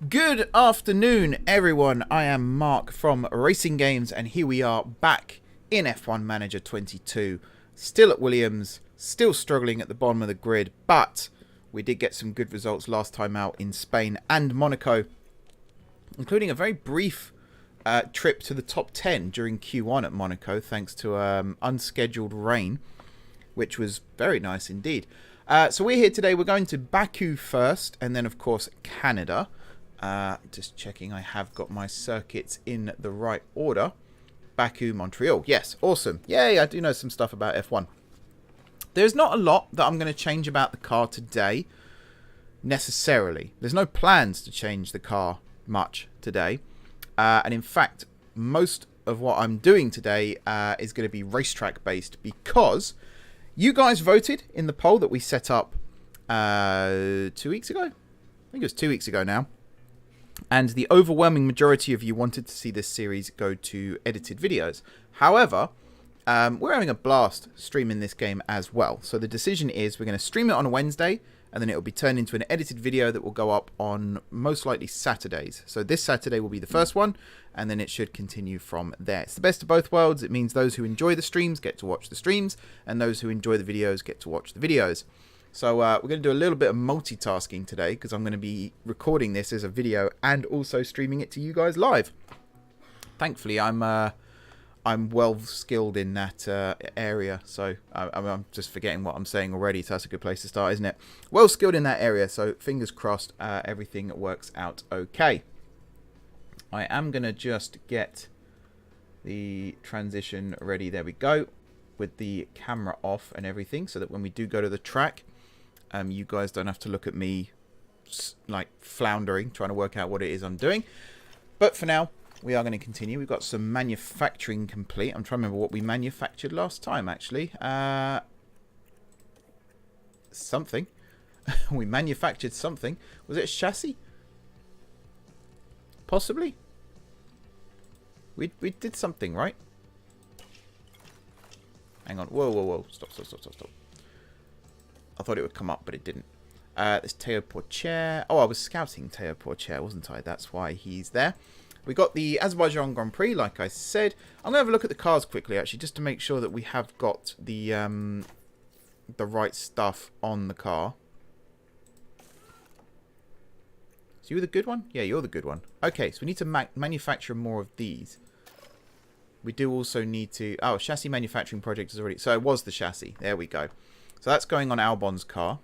Good afternoon, everyone. I am Mark from RacingGames, and here we are back in F1 Manager 22. Still at Williams, still struggling at the bottom of the grid, but we did get some good results last time out in Spain and Monaco, including a very brief trip to the top 10 during Q1 at Monaco, thanks to unscheduled rain, which was very nice indeed. So we're here today. We're going to Baku first, and then, of course, Canada. Just checking I have got my circuits in the right order. Baku, Montreal. Yes, awesome. Yay, I do know some stuff about F1. There's not a lot that I'm going to change about the car today, necessarily. There's no plans to change the car much today. And in fact, most of what I'm doing today is going to be racetrack based, because you guys voted in the poll that we set up 2 weeks ago. I think it was 2 weeks ago now. And the overwhelming majority of you wanted to see this series go to edited videos. However, we're having a blast streaming this game as well. So the decision is we're going to stream it on a Wednesday, and then it will be turned into an edited video that will go up on most likely Saturdays. So this Saturday will be the first one, and then it should continue from there. It's the best of both worlds. It means those who enjoy the streams get to watch the streams, and those who enjoy the videos get to watch the videos. So we're going to do a little bit of multitasking today, because I'm going to be recording this as a video and also streaming it to you guys live. Thankfully, I'm well skilled in that area, so I'm just forgetting what I'm saying already. So that's a good place to start, isn't it? Well skilled in that area, so fingers crossed everything works out okay. I am going to just get the transition ready. There we go, with the camera off and everything, so that when we do go to the track, you guys don't have to look at me like floundering, trying to work out what it is I'm doing. But for now, we are going to continue. We've got some manufacturing complete. I'm trying to remember what we manufactured last time, actually. Something. We manufactured something. Was it a chassis? Possibly. We did something, right? Hang on. Whoa, whoa, whoa. Stop. I thought it would come up, but it didn't. There's Teo Porcher. Oh, I was scouting Teo Porcher, wasn't I? That's why he's there. We got the Azerbaijan Grand Prix, like I said. I'm going to have a look at the cars quickly, actually, just to make sure that we have got the right stuff on the car. So you're the good one? Yeah, you're the good one. Okay, so we need to manufacture more of these. We do also need to... Oh, chassis manufacturing project is already... So it was the chassis. There we go. So that's going on Albon's car.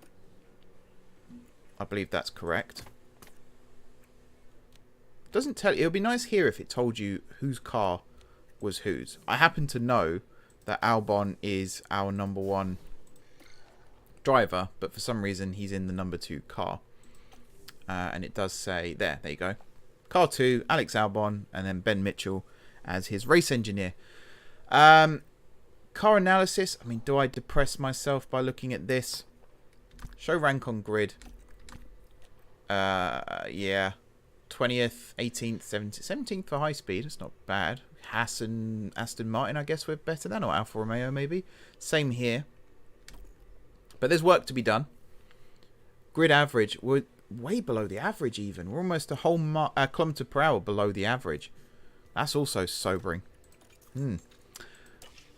I believe that's correct. Doesn't tell you. It would be nice here if it told you whose car was whose. I happen to know that Albon is our #1 driver, but for some reason he's in the #2 car. And it does say... There you go. Car 2, Alex Albon, and then Ben Mitchell as his race engineer. Car analysis. I mean, do I depress myself by looking at this? Show rank on grid. Yeah. 20th, 18th, 17th for high speed. It's not bad. Aston Martin, I guess we're better than. Or Alfa Romeo, maybe. Same here. But there's work to be done. Grid average. We're way below the average even. We're almost a whole kilometre per hour below the average. That's also sobering.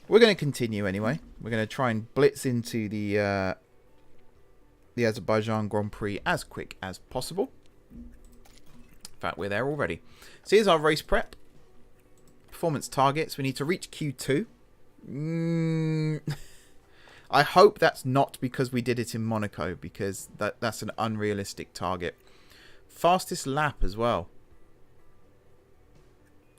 We're going to continue anyway. We're going to try and blitz into the Azerbaijan Grand Prix as quick as possible. In fact, we're there already. So here's our race prep. Performance targets. We need to reach Q2. I hope that's not because we did it in Monaco, because that's an unrealistic target. Fastest lap as well.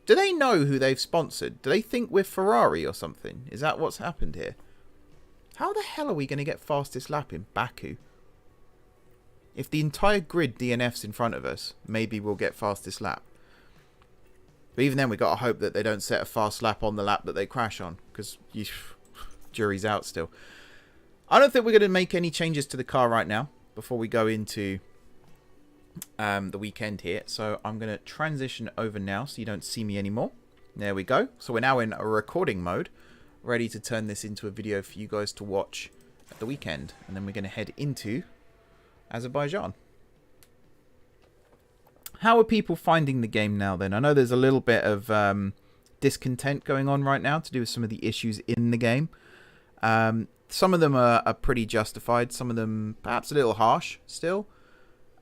Do they know who they've sponsored? Do they think we're Ferrari or something? Is that what's happened here? How the hell are we going to get fastest lap in Baku? If the entire grid DNFs in front of us, maybe we'll get fastest lap. But even then, we've got to hope that they don't set a fast lap on the lap that they crash on, because jury's out still. I don't think we're going to make any changes to the car right now before we go into the weekend here. So I'm going to transition over now so you don't see me anymore. There we go. So we're now in a recording mode, ready to turn this into a video for you guys to watch at the weekend. And then we're going to head into Azerbaijan. how are people finding the game now then? I know there's a little bit of discontent going on right now to do with some of the issues in the game. Some of them are pretty justified. Some of them perhaps a little harsh still.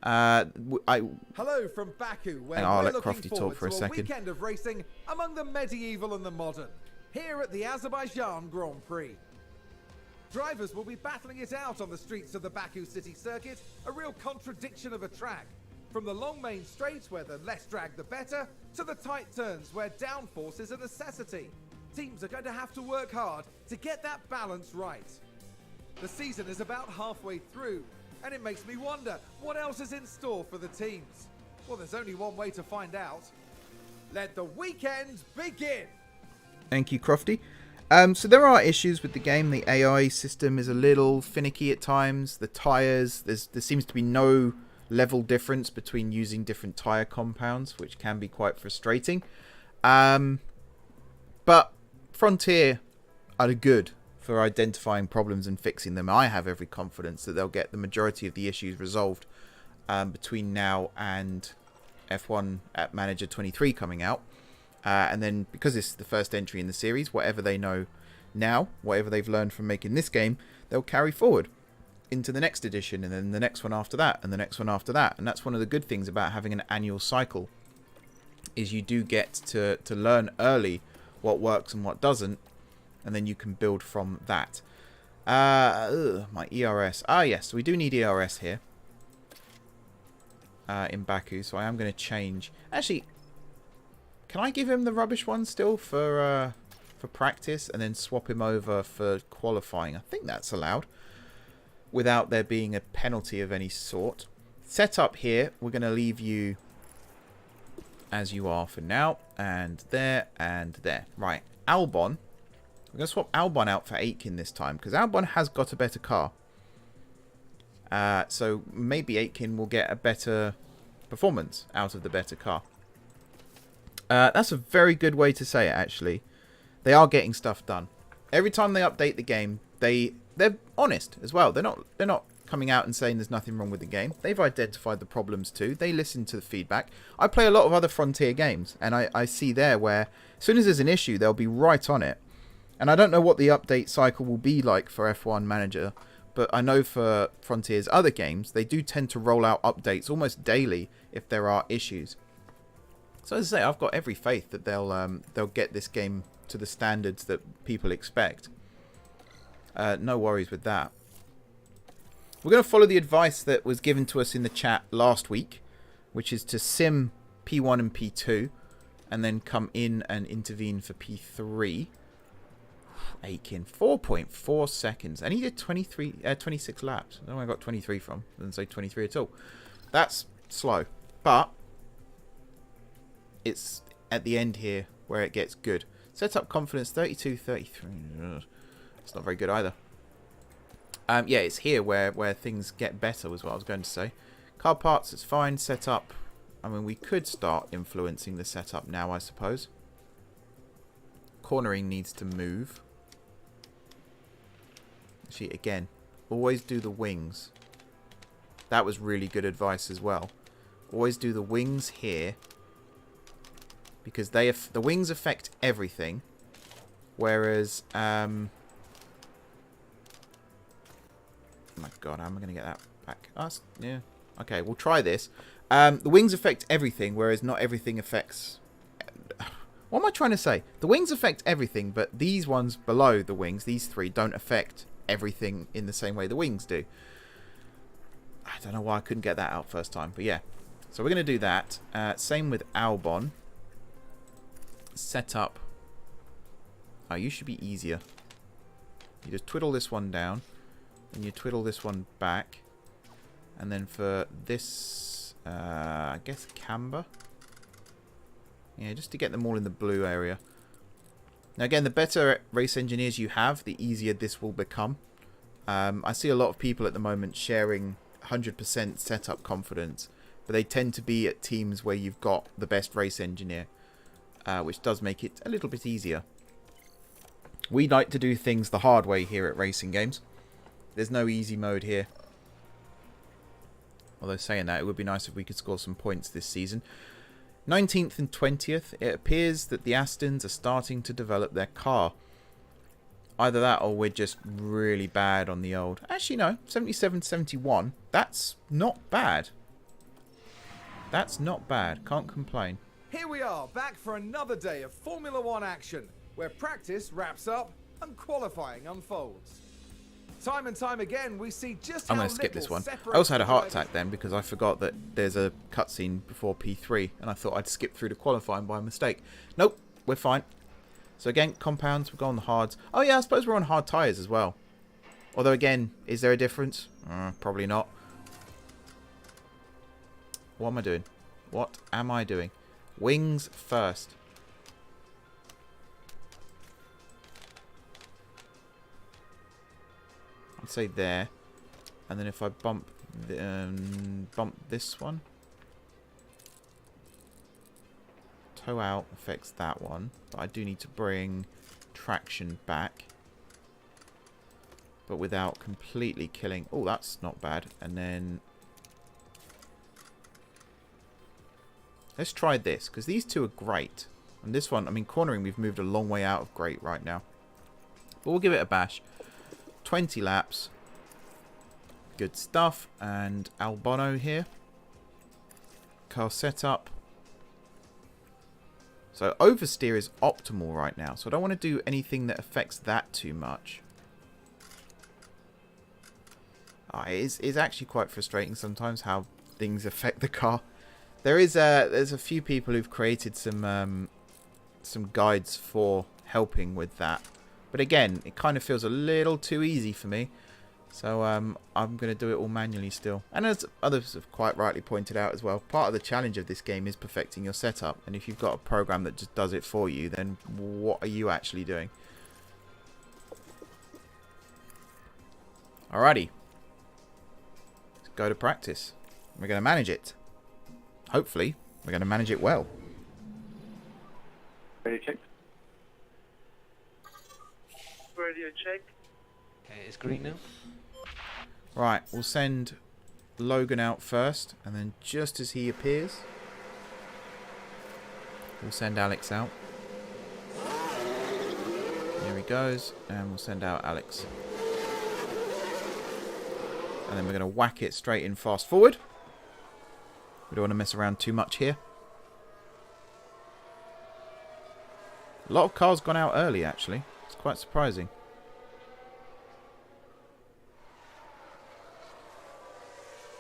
Hello from Baku, where I'll we're let looking Crofty forward talk for a to a second. weekend of racing among the medieval and the modern, here at the Azerbaijan Grand Prix. Drivers will be battling it out on the streets of the Baku city circuit, a real contradiction of a track. From the long main straight, where the less drag the better, to the tight turns where downforce is a necessity. Teams are going to have to work hard to get that balance right. The season is about halfway through, and it makes me wonder what else is in store for the teams. Well, there's only one way to find out. Let the weekend begin! Thank you, Crofty. So there are issues with the game. The AI system is a little finicky at times. The tyres, there seems to be no level difference between using different tyre compounds, which can be quite frustrating. But Frontier are good for identifying problems and fixing them. I have every confidence that they'll get the majority of the issues resolved between now and F1 at Manager 23 coming out. And then, because it's the first entry in the series, whatever they know now, whatever they've learned from making this game, they'll carry forward into the next edition, and then the next one after that, and the next one after that. And that's one of the good things about having an annual cycle, is you do get to learn early what works and what doesn't, and then you can build from that. My ERS. Ah, yes, we do need ERS here in Baku, so I am going to change. Actually, can I give him the rubbish one still for practice, and then swap him over for qualifying? I think that's allowed, without there being a penalty of any sort. Setup here, we're going to leave you as you are for now, and there, and there. Right, Albon. We're going to swap Albon out for Aitken this time, because Albon has got a better car. So maybe Aitken will get a better performance out of the better car. That's a very good way to say it, actually. They are getting stuff done. Every time they update the game, they're honest as well. They're not coming out and saying there's nothing wrong with the game. They've identified the problems too. They listen to the feedback. I play a lot of other Frontier games, and I see there where as soon as there's an issue, they'll be right on it. And I don't know what the update cycle will be like for F1 Manager, but I know for Frontier's other games, they do tend to roll out updates almost daily if there are issues. So as I say, I've got every faith that they'll get this game to the standards that people expect. No worries with that. We're going to follow the advice that was given to us in the chat last week, which is to sim P1 and P2, and then come in and intervene for P3. Aiken, 4.4 seconds, and he did 26 laps. I don't know where I got 23 from. Doesn't say 23 at all. That's slow, but it's at the end here where it gets good. Set up confidence 32, 33. It's not very good either. Yeah, it's here where things get better was what I was going to say. Car parts, it's fine. Setup. I mean, we could start influencing the setup now, I suppose. Cornering needs to move. Actually, again, always do the wings. That was really good advice as well. Always do the wings here, because the wings affect everything, whereas oh my god, how am I going to get that back? Yeah, okay, we'll try this. The wings affect everything, whereas not everything affects. What am I trying to say? The wings affect everything, but these ones below the wings, these three, don't affect everything in the same way the wings do. I don't know why I couldn't get that out first time, but yeah. So we're going to do that. Same with Albon. Set up. Oh, you should be easier. You just twiddle this one down, and you twiddle this one back, and then for this, I guess camber. Yeah, just to get them all in the blue area. Now again, the better race engineers you have, the easier this will become. I see a lot of people at the moment sharing 100% setup confidence, but they tend to be at teams where you've got the best race engineer, which does make it a little bit easier. We like to do things the hard way here at RacingGames. There's no easy mode here. Although saying that, it would be nice if we could score some points this season. 19th and 20th, it appears that the Astons are starting to develop their car. Either that or we're just really bad on the old... Actually, no. 77, 71. That's not bad. That's not bad. Can't complain. Here we are, back for another day of Formula One action, where practice wraps up and qualifying unfolds. Time and time again, we see just how I'm going to skip little this one. I separates also had a heart drivers. attack then because I forgot that there's a cutscene before P3 and I thought I'd skip through the qualifying by mistake. Nope, we're fine. So again, compounds, we'll go on the hards. Oh yeah, I suppose we're on hard tyres as well. Although again, is there a difference? Probably not. What am I doing? What am I doing? Wings first. I'd say there. And then if I bump this one. Toe out affects that one. But I do need to bring traction back. But without completely killing... Oh, that's not bad. And then... Let's try this, because these two are great. And this one, I mean, cornering, we've moved a long way out of great right now. But we'll give it a bash. 20 laps. Good stuff. And Albano here. Car setup. So oversteer is optimal right now. So I don't want to do anything that affects that too much. It is actually quite frustrating sometimes how things affect the car. There's a few people who've created some guides for helping with that. But again, it kind of feels a little too easy for me. So I'm going to do it all manually still. And as others have quite rightly pointed out as well, part of the challenge of this game is perfecting your setup. And if you've got a program that just does it for you, then what are you actually doing? Alrighty. Let's go to practice. We're going to manage it. Hopefully, we're going to manage it well. Radio check. Radio check. Okay, it's green now. Right, we'll send Logan out first, and then just as he appears, we'll send Alex out. Here he goes, and we'll send out Alex. And then we're going to whack it straight in fast forward. We don't want to mess around too much here. A lot of cars gone out early, actually. It's quite surprising.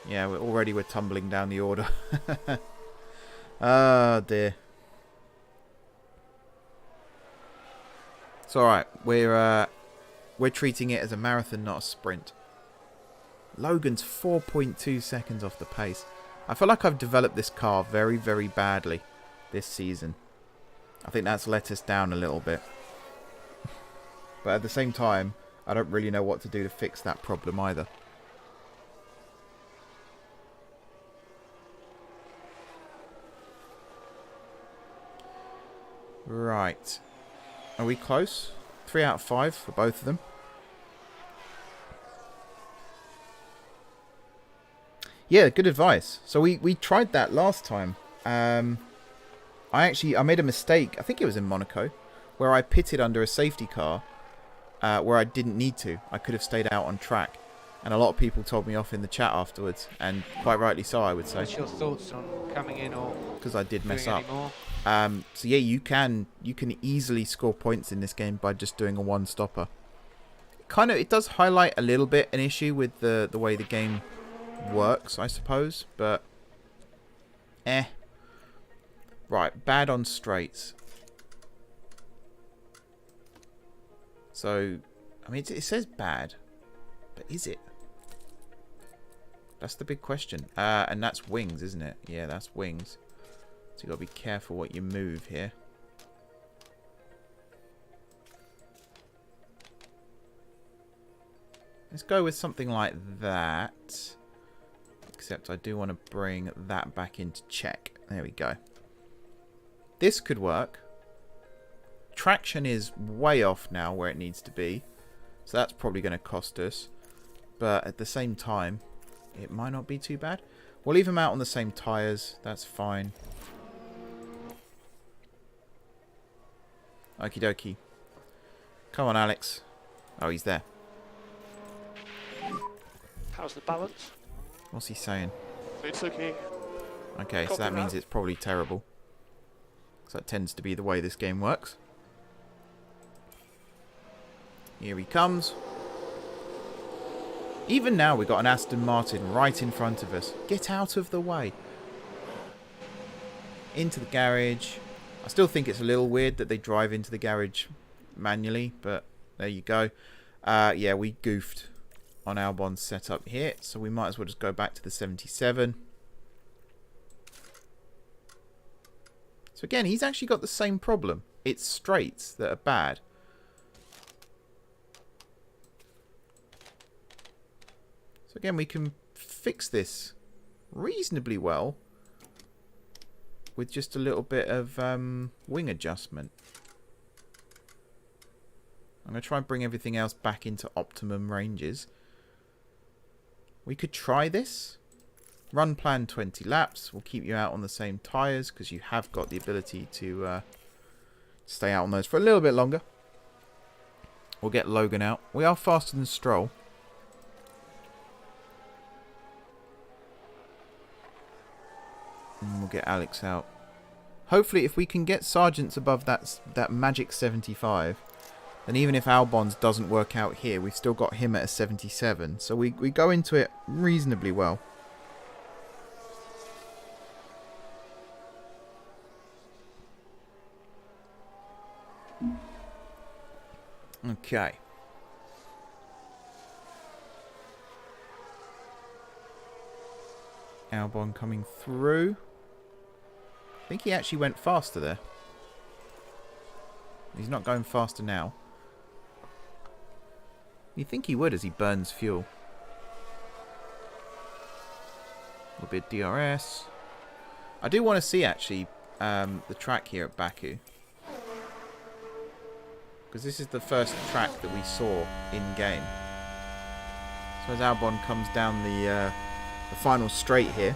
Yeah, we're tumbling down the order. Oh dear. It's alright. We're treating it as a marathon, not a sprint. Logan's 4.2 seconds off the pace. I feel like I've developed this car very, very badly this season. I think that's let us down a little bit. But at the same time, I don't really know what to do to fix that problem either. Right. Are we close? 3 out of 5 for both of them. Yeah, good advice. So we tried that last time. I made a mistake. I think it was in Monaco, where I pitted under a safety car, where I didn't need to. I could have stayed out on track, and a lot of people told me off in the chat afterwards, and quite rightly so, I would say. What's your thoughts on coming in or because I did mess doing up. any more? So yeah, you can easily score points in this game by just doing a one-stopper. It does highlight a little bit an issue with the way the game works, I suppose, but right, bad on straights. So I mean, it says bad, but is it? That's the big question. And that's wings, isn't it? Yeah, that's wings. So you got to be careful what you move here. Let's go with something like that. Except I do want to bring that back into check. There we go. This could work. Traction is way off now where it needs to be. So that's probably going to cost us. But at the same time, it might not be too bad. We'll leave him out on the same tyres. That's fine. Okie dokie. Come on, Alex. Oh, he's there. How's the balance? What's he saying? It's okay. Okay, so Copy that means that. it's probably terrible. So that tends to be the way this game works. Here he comes. Even now we've got an Aston Martin right in front of us. Get out of the way. Into the garage. I still think it's a little weird that they drive into the garage manually, but there you go. Yeah, we goofed on Albon's setup here, so we might as well just go back to the 77. So again, he's actually got the same problem. It's straights that are bad. So again, we can fix this reasonably well with just a little bit of wing adjustment. I'm going to try and bring everything else back into optimum ranges. We could try this. Run plan 20 laps. We'll keep you out on the same tyres because you have got the ability to stay out on those for a little bit longer. We'll get Logan out. We are faster than Stroll. And we'll get Alex out. Hopefully, if we can get Sargent's above that magic 75, then even if Albon's doesn't work out here, we've still got him at a 77. So we go into it reasonably well. Okay. Albon coming through. I think he actually went faster there. He's not going faster now. You'd think he would as he burns fuel. A little bit of DRS. I do want to see actually the track here at Baku. Because this is the first track that we saw in-game. So as Albon comes down the final straight here,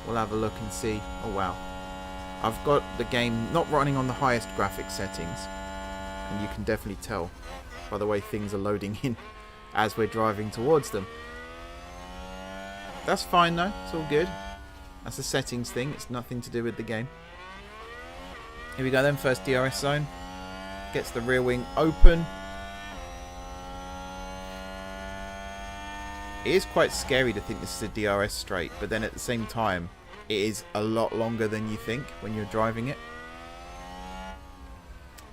we'll have a look and see. Oh wow. I've got the game not running on the highest graphic settings, and you can definitely tell by the way things are loading in as we're driving towards them. That's fine though, it's all good. That's a settings thing, it's nothing to do with the game. Here we go then, first DRS zone. Gets the rear wing open. It is quite scary to think this is a DRS straight, but then at the same time, it is a lot longer than you think when you're driving it.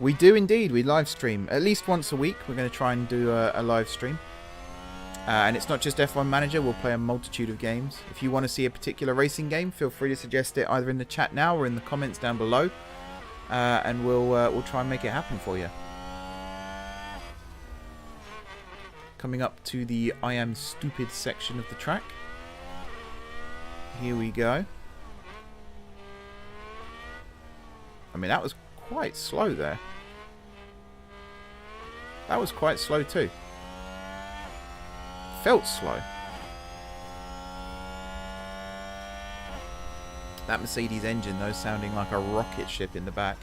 We do indeed, we live stream. At least once a week, we're going to try and do a live stream. And it's not just F1 Manager, we'll play a multitude of games. If you want to see a particular racing game, feel free to suggest it either in the chat now or in the comments down below. And we'll try and make it happen for you. Coming up to the I Am Stupid section of the track. Here we go. I mean, that was quite slow there. That was quite slow too. Felt slow. That Mercedes engine though sounding like a rocket ship in the back.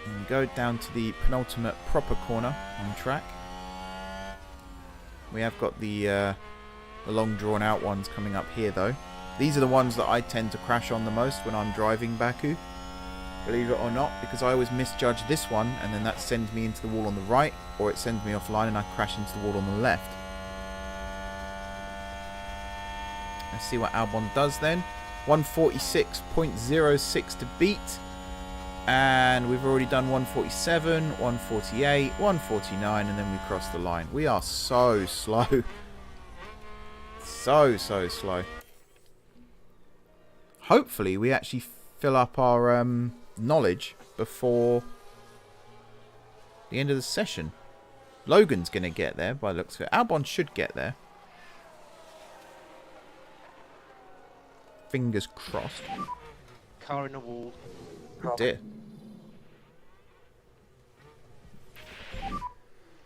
And we go down to the penultimate proper corner on track. We have got the long drawn out ones coming up here though. These are the ones that I tend to crash on the most when I'm driving Baku. Believe it or not, because I always misjudge this one and then that sends me into the wall on the right, or it sends me offline and I crash into the wall on the left. Let's see what Albon does then. 146.06 to beat. And we've already done 147, 148, 149, and then we cross the line. We are so slow. So slow. Hopefully we actually fill up our knowledge before the end of the session. Logan's going to get there by the looks of it. Albon should get there. Fingers crossed. Car in the wall. Oh dear.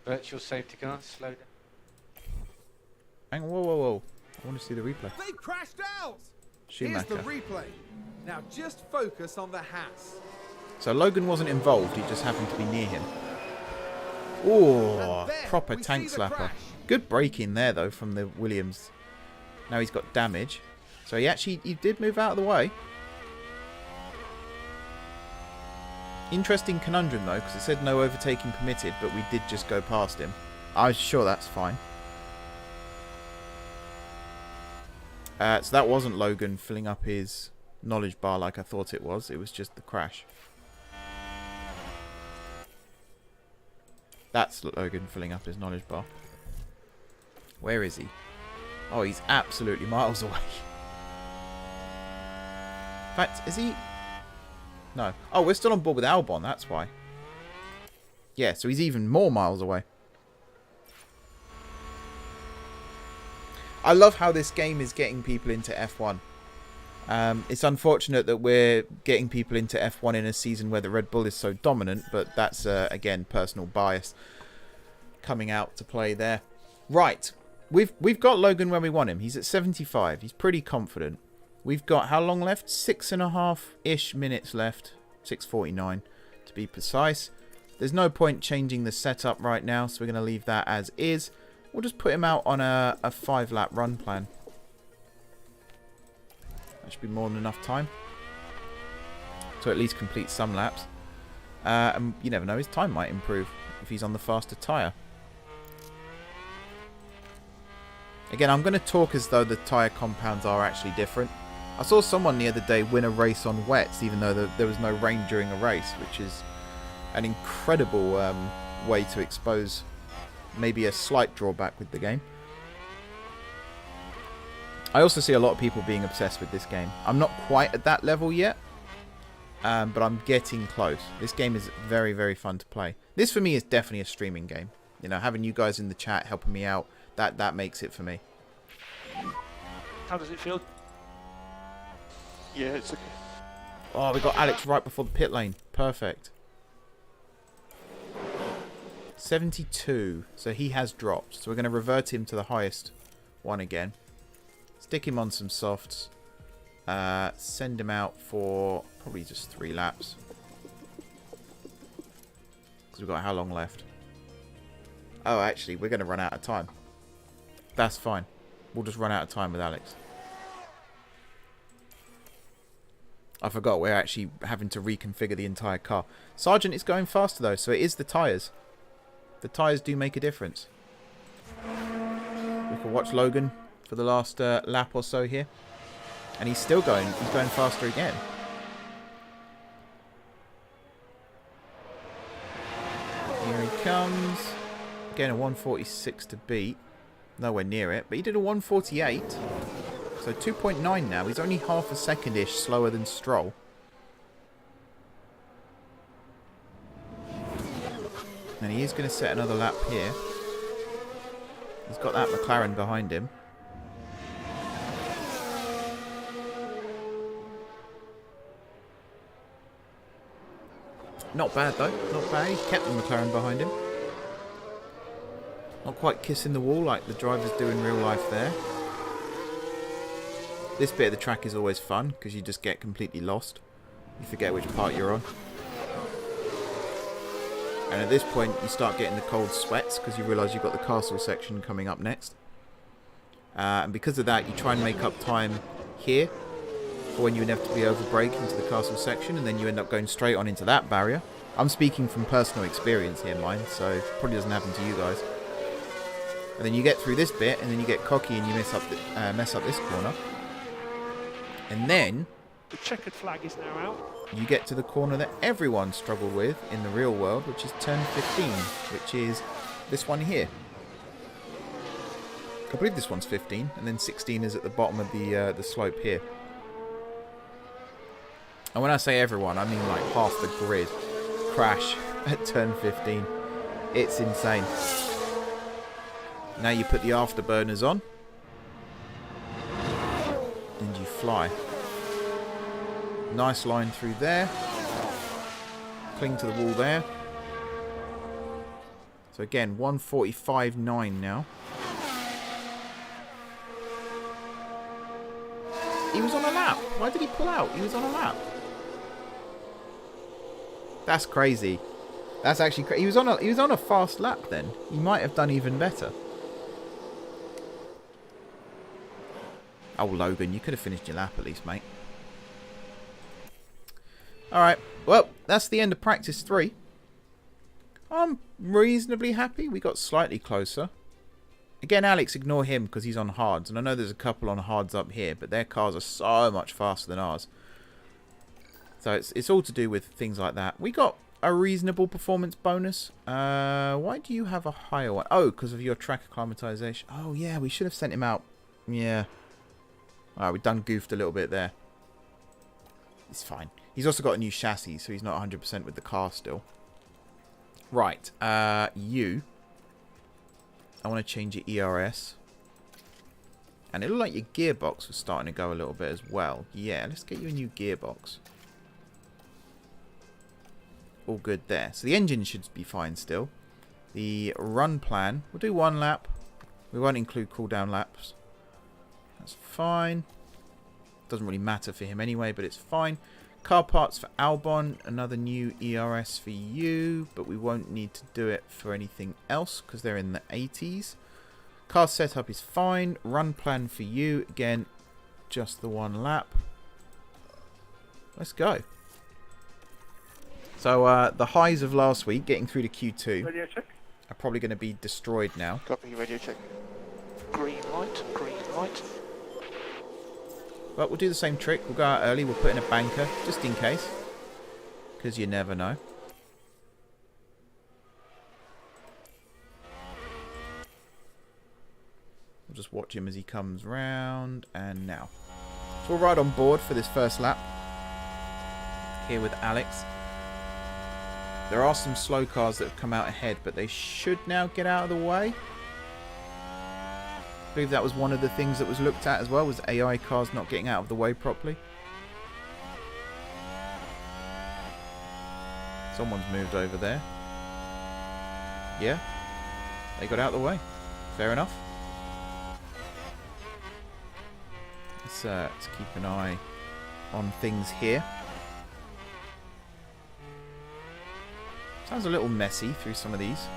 Virtual safety car, slow down. Hang on, whoa. I want to see the replay. They crashed out! Schumacher. Here's the replay. Now just focus on the Haas. So Logan wasn't involved, he just happened to be near him. Oh, And there proper we tank see the slapper. crash. Good braking there, though, from the Williams. Now he's got damage. So he did move out of the way. Interesting conundrum, though, because it said no overtaking permitted, but we did just go past him. I'm sure that's fine. So that wasn't Logan filling up his knowledge bar like I thought it was. It was just the crash. That's Logan filling up his knowledge bar. Where is he? Oh, he's absolutely miles away. In fact, is he... No. Oh, we're still on board with Albon, that's why. Yeah, so he's even more miles away. I love how this game is getting people into F1. It's unfortunate that we're getting people into F1 in a season where the Red Bull is so dominant, but that's, again, personal bias coming out to play there. Right, we've got Logan where we want him. He's at 75. He's pretty confident. We've got how long left? 6.5-ish minutes left. 6:49 to be precise. There's no point changing the setup right now, so we're going to leave that as is. We'll just put him out on a 5-lap run plan. That should be more than enough time to at least complete some laps. And you never know, his time might improve if he's on the faster tyre. Again, I'm going to talk as though the tyre compounds are actually different. I saw someone the other day win a race on wets, even though there was no rain during a race, which is an incredible way to expose maybe a slight drawback with the game. I also see a lot of people being obsessed with this game. I'm not quite at that level yet, but I'm getting close. This game is very, very fun to play. This, for me, is definitely a streaming game. You know, having you guys in the chat helping me out, that makes it for me. How does it feel? Yeah, it's okay. Oh, we got Alex right before the pit lane. Perfect. 72. So he has dropped. So we're going to revert him to the highest one again. Stick him on some softs. Send him out for probably just 3 laps. Because we've got how long left? Oh, actually, we're going to run out of time. That's fine. We'll just run out of time with Alex. I forgot we're actually having to reconfigure the entire car. Sargent is going faster though, so it is the tyres. The tyres do make a difference. We can watch Logan for the last lap or so here. And he's still going. He's going faster again. Here he comes. Again, a 146 to beat. Nowhere near it, but he did a 148. So 2.9 now. He's only half a second-ish slower than Stroll. And he is going to set another lap here. He's got that McLaren behind him. Not bad though. Not bad. He's kept the McLaren behind him. Not quite kissing the wall like the drivers do in real life there. This bit of the track is always fun because you just get completely lost. You forget which part you're on. And at this point you start getting the cold sweats because you realise you've got the castle section coming up next. And because of that you try and make up time here for when you inevitably overbrake into the castle section, and then you end up going straight on into that barrier. I'm speaking from personal experience here, mine, so it probably doesn't happen to you guys. And then you get through this bit, and then you get cocky and you mess up this corner. And then The checkered flag is now out. you get to the corner that everyone struggled with in the real world, which is turn 15, which is this one here. I believe this one's 15, and then 16 is at the bottom of the slope here. And when I say everyone, I mean like half the grid crash at turn 15. It's insane. Now you put the afterburners on, and you fly. Nice line through there. Cling to the wall there. So again, 145.9 now. lap. Why did he pull out? He was on a lap. That's crazy. That's actually crazy. He was on a fast lap then. He might have done even better. Oh, Logan, you could have finished your lap at least, mate. Alright, well, that's the end of practice 3. I'm reasonably happy. We got slightly closer. Again, Alex, ignore him because he's on hards. And I know there's a couple on hards up here, but their cars are so much faster than ours. So it's all to do with things like that. We got a reasonable performance bonus. Why do you have a higher one? Oh, because of your track acclimatization. Oh, yeah, we should have sent him out. Yeah. Alright, we done goofed a little bit there. It's fine. He's also got a new chassis, so he's not 100% with the car still. Right, you. I want to change your ERS. And it looked like your gearbox was starting to go a little bit as well. Yeah, let's get you a new gearbox. All good there. So the engine should be fine still. The run plan, we'll do 1 lap. We won't include cooldown laps. That's fine. Doesn't really matter for him anyway, but it's fine. Car parts for Albon. Another new ERS for you, but we won't need to do it for anything else because they're in the 80s. Car setup is fine. Run plan for you. Again, just the 1 lap. Let's go. So the highs of last week, getting through to Q2, Radio check. are probably going to be destroyed now. Copy, radio check. Green light, green light. But we'll do the same trick. We'll go out early. We'll put in a banker, just in case. Because you never know. We'll just watch him as he comes round. And now. So we'll ride on board for this first lap. Here with Alex. There are some slow cars that have come out ahead, but they should now get out of the way. I believe that was one of the things that was looked at as well, was AI cars not getting out of the way properly. Someone's moved over there. Yeah, they got out of the way. Fair enough. Let's keep an eye on things here. Sounds a little messy through some of these.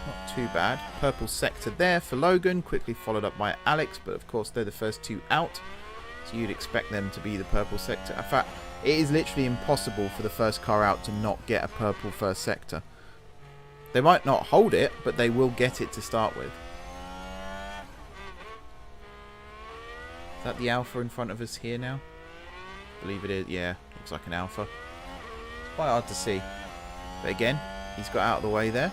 Not too bad. Purple sector there for Logan, quickly followed up by Alex, but of course they're the first 2 out, so you'd expect them to be the purple sector. In fact, it is literally impossible for the first car out to not get a purple first sector. They might not hold it, but they will get it to start with. Is that the Alpha in front of us here now? I believe it is. Yeah, looks like an Alpha. It's quite hard to see. But again, he's got out of the way there.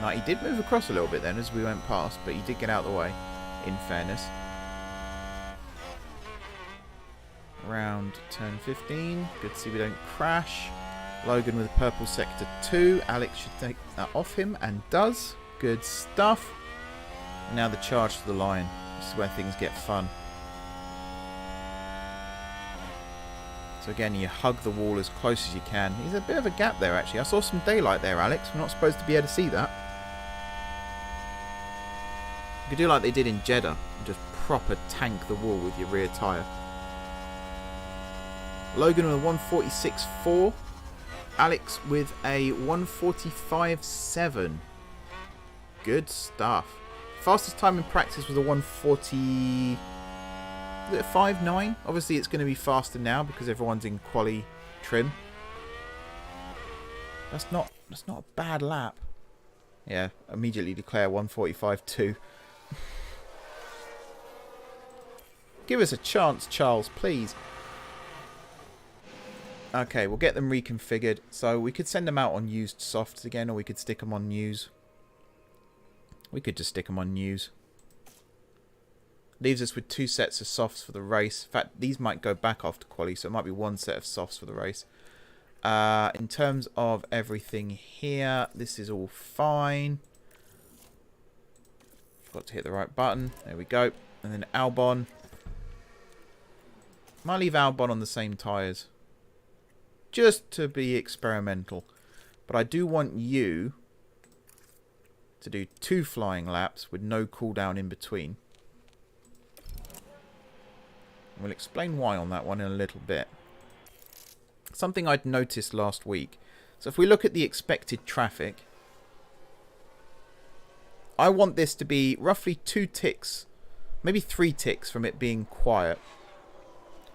No, he did move across a little bit then as we went past, but he did get out of the way, in fairness. Around turn 15. Good to see we don't crash. Logan with purple sector 2. Alex should take that off him, and does. Good stuff. Now the charge to the line. This is where things get fun. So again, you hug the wall as close as you can. There's a bit of a gap there, actually. I saw some daylight there, Alex. We're not supposed to be able to see that. You could do like they did in Jeddah and just proper tank the wall with your rear tyre. Logan with a 146.4. Alex with a 145.7. Good stuff. Fastest time in practice was a 140... Was it a 5.9? Obviously it's going to be faster now because everyone's in quali trim. That's not a bad lap. Yeah, immediately declare 145.2. Give us a chance, Charles, please. Okay, we'll get them reconfigured. So we could send them out on used softs again, or we could stick them on news. We could just stick them on news. Leaves us with 2 sets of softs for the race. In fact, these might go back after quali, so it might be 1 set of softs for the race. In terms of everything here, this is all fine. Forgot to hit the right button. There we go. And then Albon. Might leave Albon on the same tyres. Just to be experimental. But I do want you to do 2 flying laps with no cooldown in between. We'll explain why on that one in a little bit. Something I'd noticed last week. So if we look at the expected traffic, I want this to be roughly 2 ticks, maybe 3 ticks from it being quiet.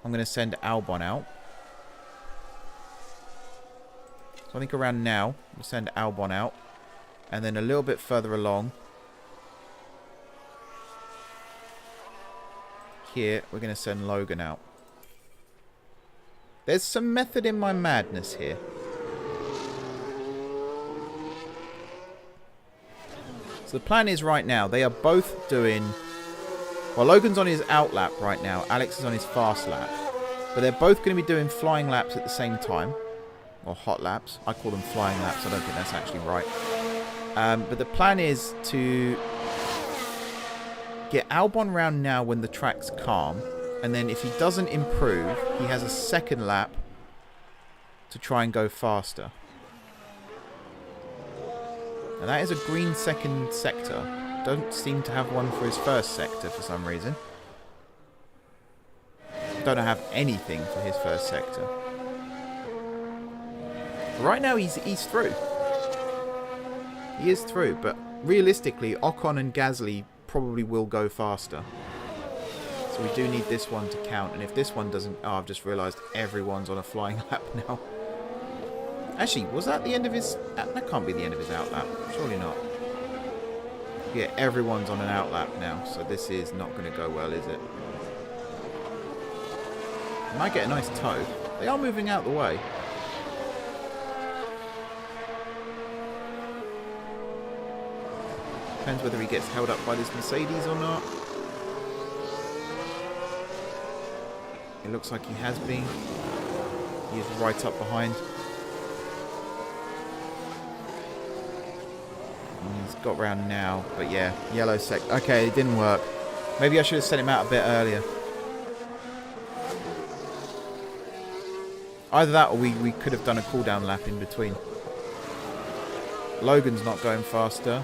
I'm going to send Albon out. So I think around now, we'll send Albon out. And then a little bit further along, here, we're going to send Logan out. There's some method in my madness here. So the plan is right now, they are both doing... Well, Logan's on his out lap right now. Alex is on his fast lap. But they're both going to be doing flying laps at the same time. Or hot laps. I call them flying laps. I don't think that's actually right. But the plan is to get Albon round now when the track's calm. And then if he doesn't improve, he has a second lap to try and go faster. And that is a green second sector. Don't seem to have one for his first sector for some reason. Don't have anything for his first sector. Right now he's through. He is through, but realistically Ocon and Gasly probably will go faster. So we do need this one to count, and if this one doesn't... Oh, I've just realised everyone's on a flying lap now. Actually, was that the end of his... That can't be the end of his out lap. Surely not. Yeah, everyone's on an out lap now, so this is not going to go well, is it? Might get a nice toe. They are moving out the way. Depends whether he gets held up by this Mercedes or not. It looks like he has been. He is right up behind. And he's got round now. But yeah, yellow sec. Okay, it didn't work. Maybe I should have sent him out a bit earlier. Either that or we could have done a cooldown lap in between. Logan's not going faster.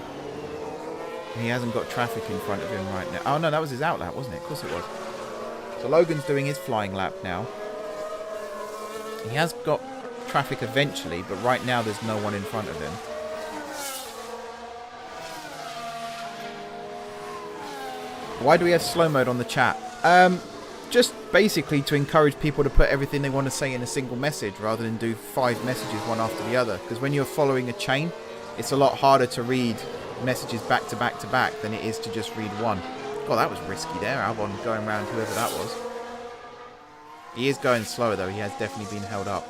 He hasn't got traffic in front of him right now. Oh no, that was his out lap, wasn't it? Of course it was. So Logan's doing his flying lap now. He has got traffic eventually, but right now there's no one in front of him. Why do we have slow mode on the chat? Just basically to encourage people to put everything they want to say in a single message rather than do 5 messages one after the other. Because when you're following a chain, it's a lot harder to read messages back to back to back than it is to just read one. God, that was risky there. Albon going around whoever that was. He is going slower though. He has definitely been held up.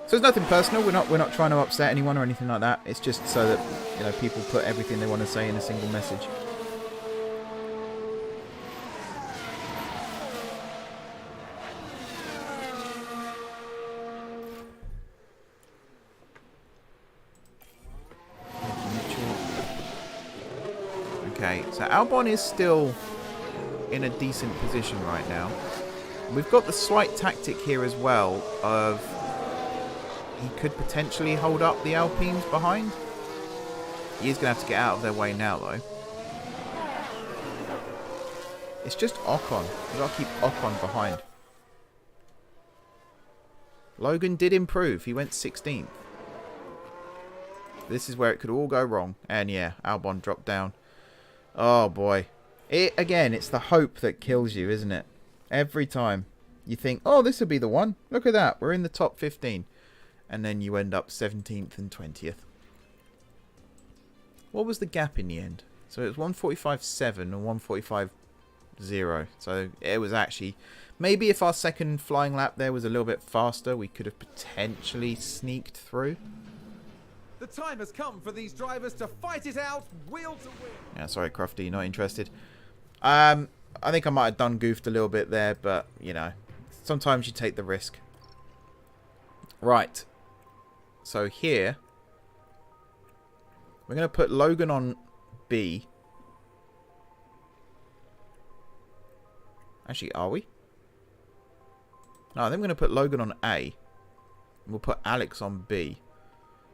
So it's nothing personal. We're not trying to upset anyone or anything like that. It's just so that, you know, people put everything they want to say in a single message. Okay, so Albon is still in a decent position right now. We've got the slight tactic here as well of he could potentially hold up the Alpines behind. He is going to have to get out of their way now though. It's just Ocon. We've got to keep Ocon behind. Logan did improve. He went 16th. This is where it could all go wrong. And yeah, Albon dropped down. Oh boy. Again, it's the hope that kills you, isn't it? Every time you think, oh, this will be the one. Look at that. We're in the top 15. And then you end up 17th and 20th. What was the gap in the end? So it was 145.7 and 145.0. So it was actually... Maybe if our second flying lap there was a little bit faster, we could have potentially sneaked through. The time has come for these drivers to fight it out, wheel to wheel. Yeah, sorry, Crofty, you're not interested. I think I might have done goofed a little bit there, but, you know, sometimes you take the risk. Right. So here, we're going to put Logan on B. Actually, are we? No, I think we're going to put Logan on A. And we'll put Alex on B.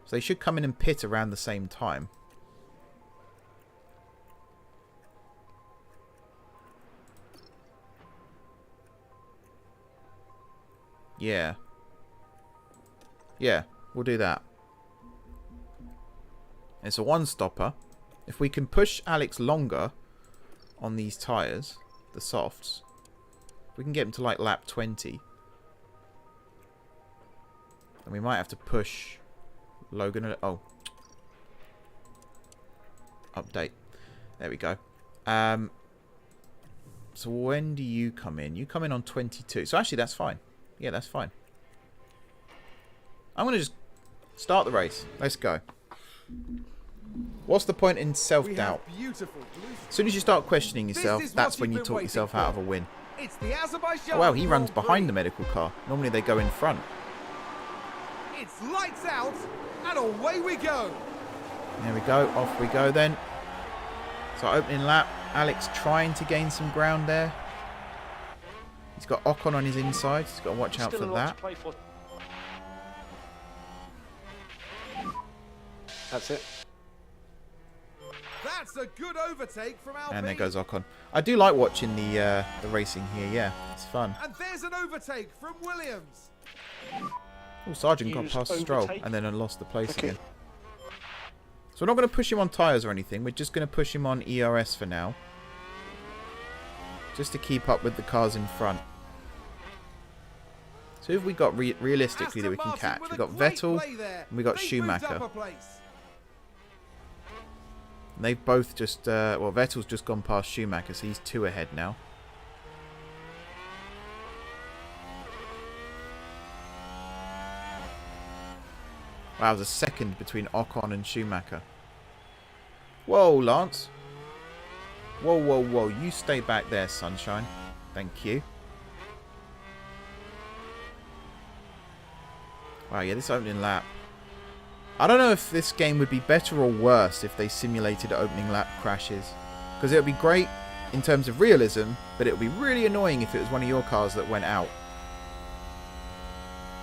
So they should come in and pit around the same time. Yeah. Yeah, we'll do that. It's a one-stopper. If we can push Alex longer on these tyres, the softs, we can get him to like lap 20. And we might have to push Logan. Oh. Update. There we go. So when do you come in? You come in on 22. So actually that's fine. Yeah, that's fine. I'm going to just start the race. Let's go. What's the point in self-doubt? As soon as you start questioning yourself, that's when you talk yourself out of a win. It's the Azerbaijan Oh, wow, he runs Grand behind Prix. the medical car. Normally they go in front. It's lights out, and away we go. There we go. Off we go then. So opening lap. Alex trying to gain some ground there. He's got Ocon on his inside. He's got to watch out for Still a lot that. to play for. That's it. That's a good overtake from Alpine. And there goes Ocon. I do like watching the racing here. Yeah, it's fun. And there's an overtake from Williams. Oh, Sargent got Use past Stroll overtake. and then lost the place Okay. again. So we're not going to push him on tyres or anything. We're just going to push him on ERS for now. Just to keep up with the cars in front. So who have we got realistically that we can catch? We've got Vettel and we've got Schumacher. And they've both just... well, Vettel's just gone past Schumacher, so he's 2 ahead now. Wow, there's a second between Ocon and Schumacher. Whoa, Lance. Whoa, whoa, whoa. You stay back there, sunshine. Thank you. Wow, yeah, this opening lap. I don't know if this game would be better or worse if they simulated opening lap crashes. Because it would be great in terms of realism, but it would be really annoying if it was one of your cars that went out.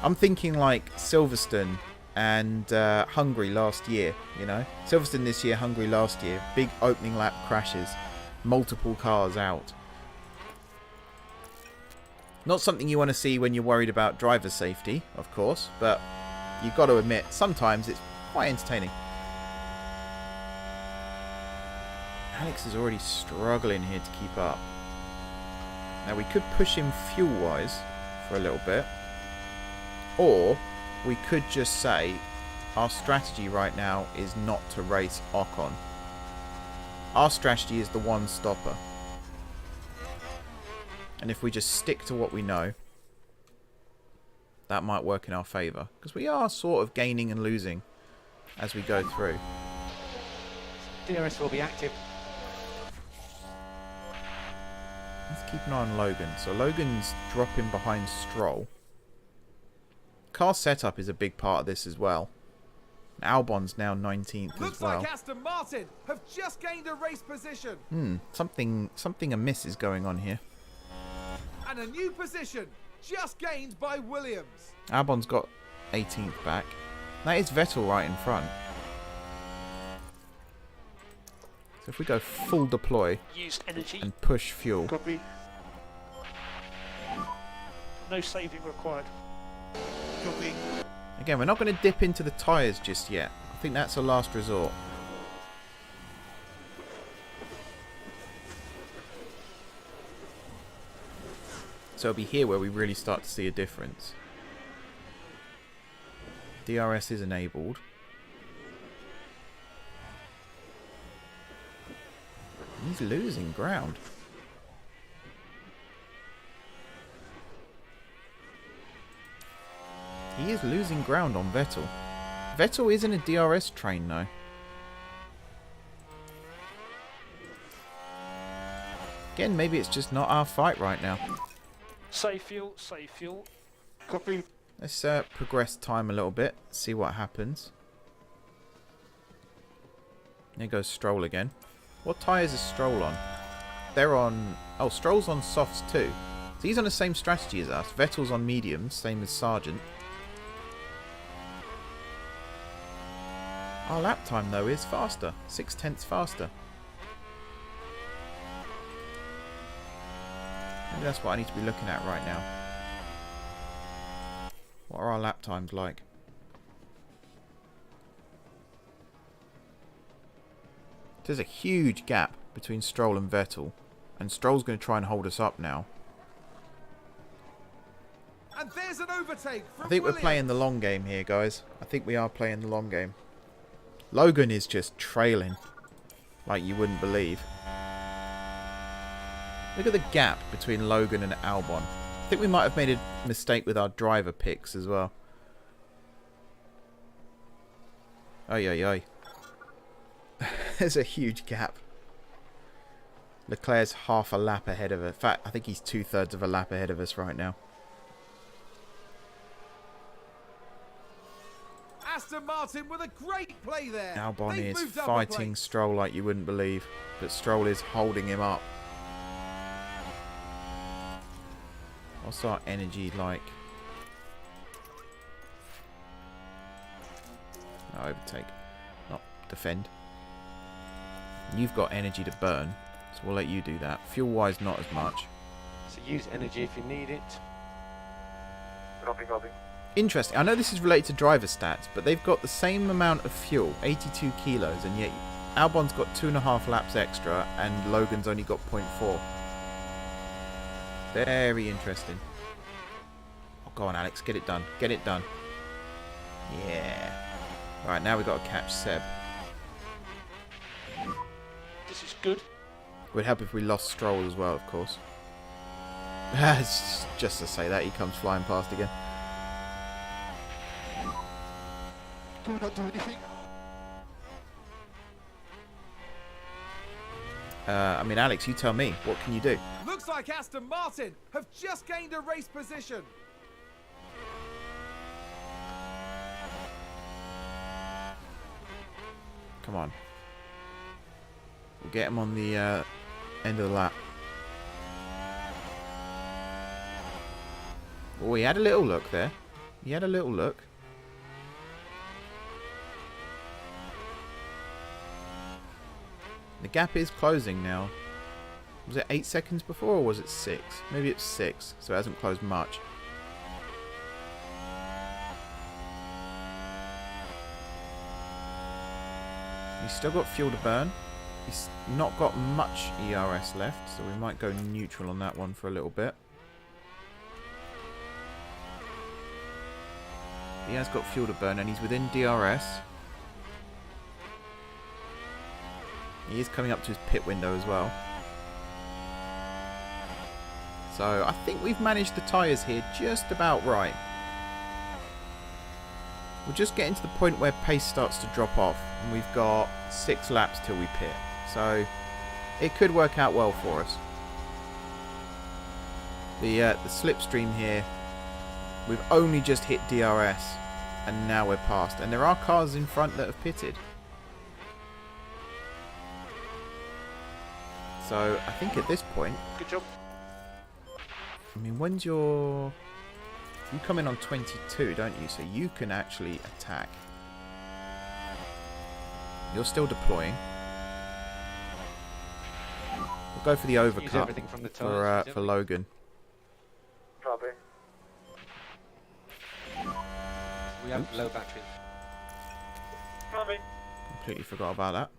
I'm thinking like Silverstone and Hungary last year, you know. Silverstone this year, Hungary last year. Big opening lap crashes. Multiple cars out. Not something you want to see when you're worried about driver safety, of course, but you've got to admit, sometimes it's quite entertaining. Alex is already struggling here to keep up. Now, we could push him fuel-wise for a little bit. Or we could just say our strategy right now is not to race Ocon. Our strategy is the one stopper. And if we just stick to what we know, that might work in our favour. Because we are sort of gaining and losing as we go through. DRS will be active. Let's keep an eye on Logan. So Logan's dropping behind Stroll. Car setup is a big part of this as well. Albon's now 19th Looks as well. like Aston Martin have just gained a race position. Something amiss is going on here. And a new position just gained by Williams. Albon's got 18th back. That is Vettel right in front. So if we go full deploy Used energy. and push fuel. Copy. No saving required. Copy. Again, we're not going to dip into the tyres just yet. I think that's a last resort. So it'll be here where we really start to see a difference. DRS is enabled. He's losing ground. He is losing ground on Vettel. Vettel isn't a DRS train though. Again, maybe it's just not our fight right now. Save fuel, save fuel. Copy. Let's progress time a little bit, see what happens. There goes Stroll again. What tyres is Stroll on? They're on... Oh, Stroll's on softs too. So he's on the same strategy as us. Vettel's on mediums, same as Sargent. Our lap time though is faster. 6/10 faster. Maybe that's what I need to be looking at right now. What are our lap times like? There's a huge gap between Stroll and Vettel. And Stroll's going to try and hold us up now. And there's an overtake from I think Williams. we're playing the long game here, guys. I think we are playing the long game. Logan is just trailing like you wouldn't believe. Look at the gap between Logan and Albon. I think we might have made a mistake with our driver picks as well. Oi, oi, oi. There's a huge gap. Leclerc's half a lap ahead of us. In fact, I think he's 2/3 of a lap ahead of us right now. Aston Martin with a great play there. Albon They've is moved up a fighting place. Stroll like you wouldn't believe. But Stroll is holding him up. What's our energy like? No, overtake. Not defend. You've got energy to burn, so we'll let you do that. Fuel-wise, not as much. So use energy if you need it. Copy, copy. Interesting. I know this is related to driver stats, but they've got the same amount of fuel, 82 kilos, and yet Albon's got 2.5 laps extra, and Logan's only got 0.4. Very interesting. Oh, go on, Alex. Get it done. Get it done. Yeah. Right, now we've got to catch Seb. This is good. It would help if we lost Stroll as well, of course. Just to say that, he comes flying past again. Do not do anything. I mean, Alex, you tell me. What can you do? Looks like Aston Martin have just gained a race position. Come on. We'll get him on the end of the lap. Oh, he had a little look there. He had a little look. The gap is closing now. Was it 8 seconds before, or was it 6? Maybe it's 6, so it hasn't closed much. He's still got fuel to burn. He's not got much ERS left, so we might go neutral on that one for a little bit. He has got fuel to burn, and he's within DRS. He is coming up to his pit window as well. So I think we've managed the tyres here just about right. We're just getting to the point where pace starts to drop off, and we've got 6 laps till we pit. So it could work out well for us. The slipstream here, we've only just hit DRS, and now we're past. And there are cars in front that have pitted. So I think at this point, Good job. I mean, when's your... You come in on 22, don't you? So you can actually attack. You're still deploying. We'll go for the Use overcut everything from the tyres. for Logan. Copy. We have low batteries. Copy. Completely forgot about that.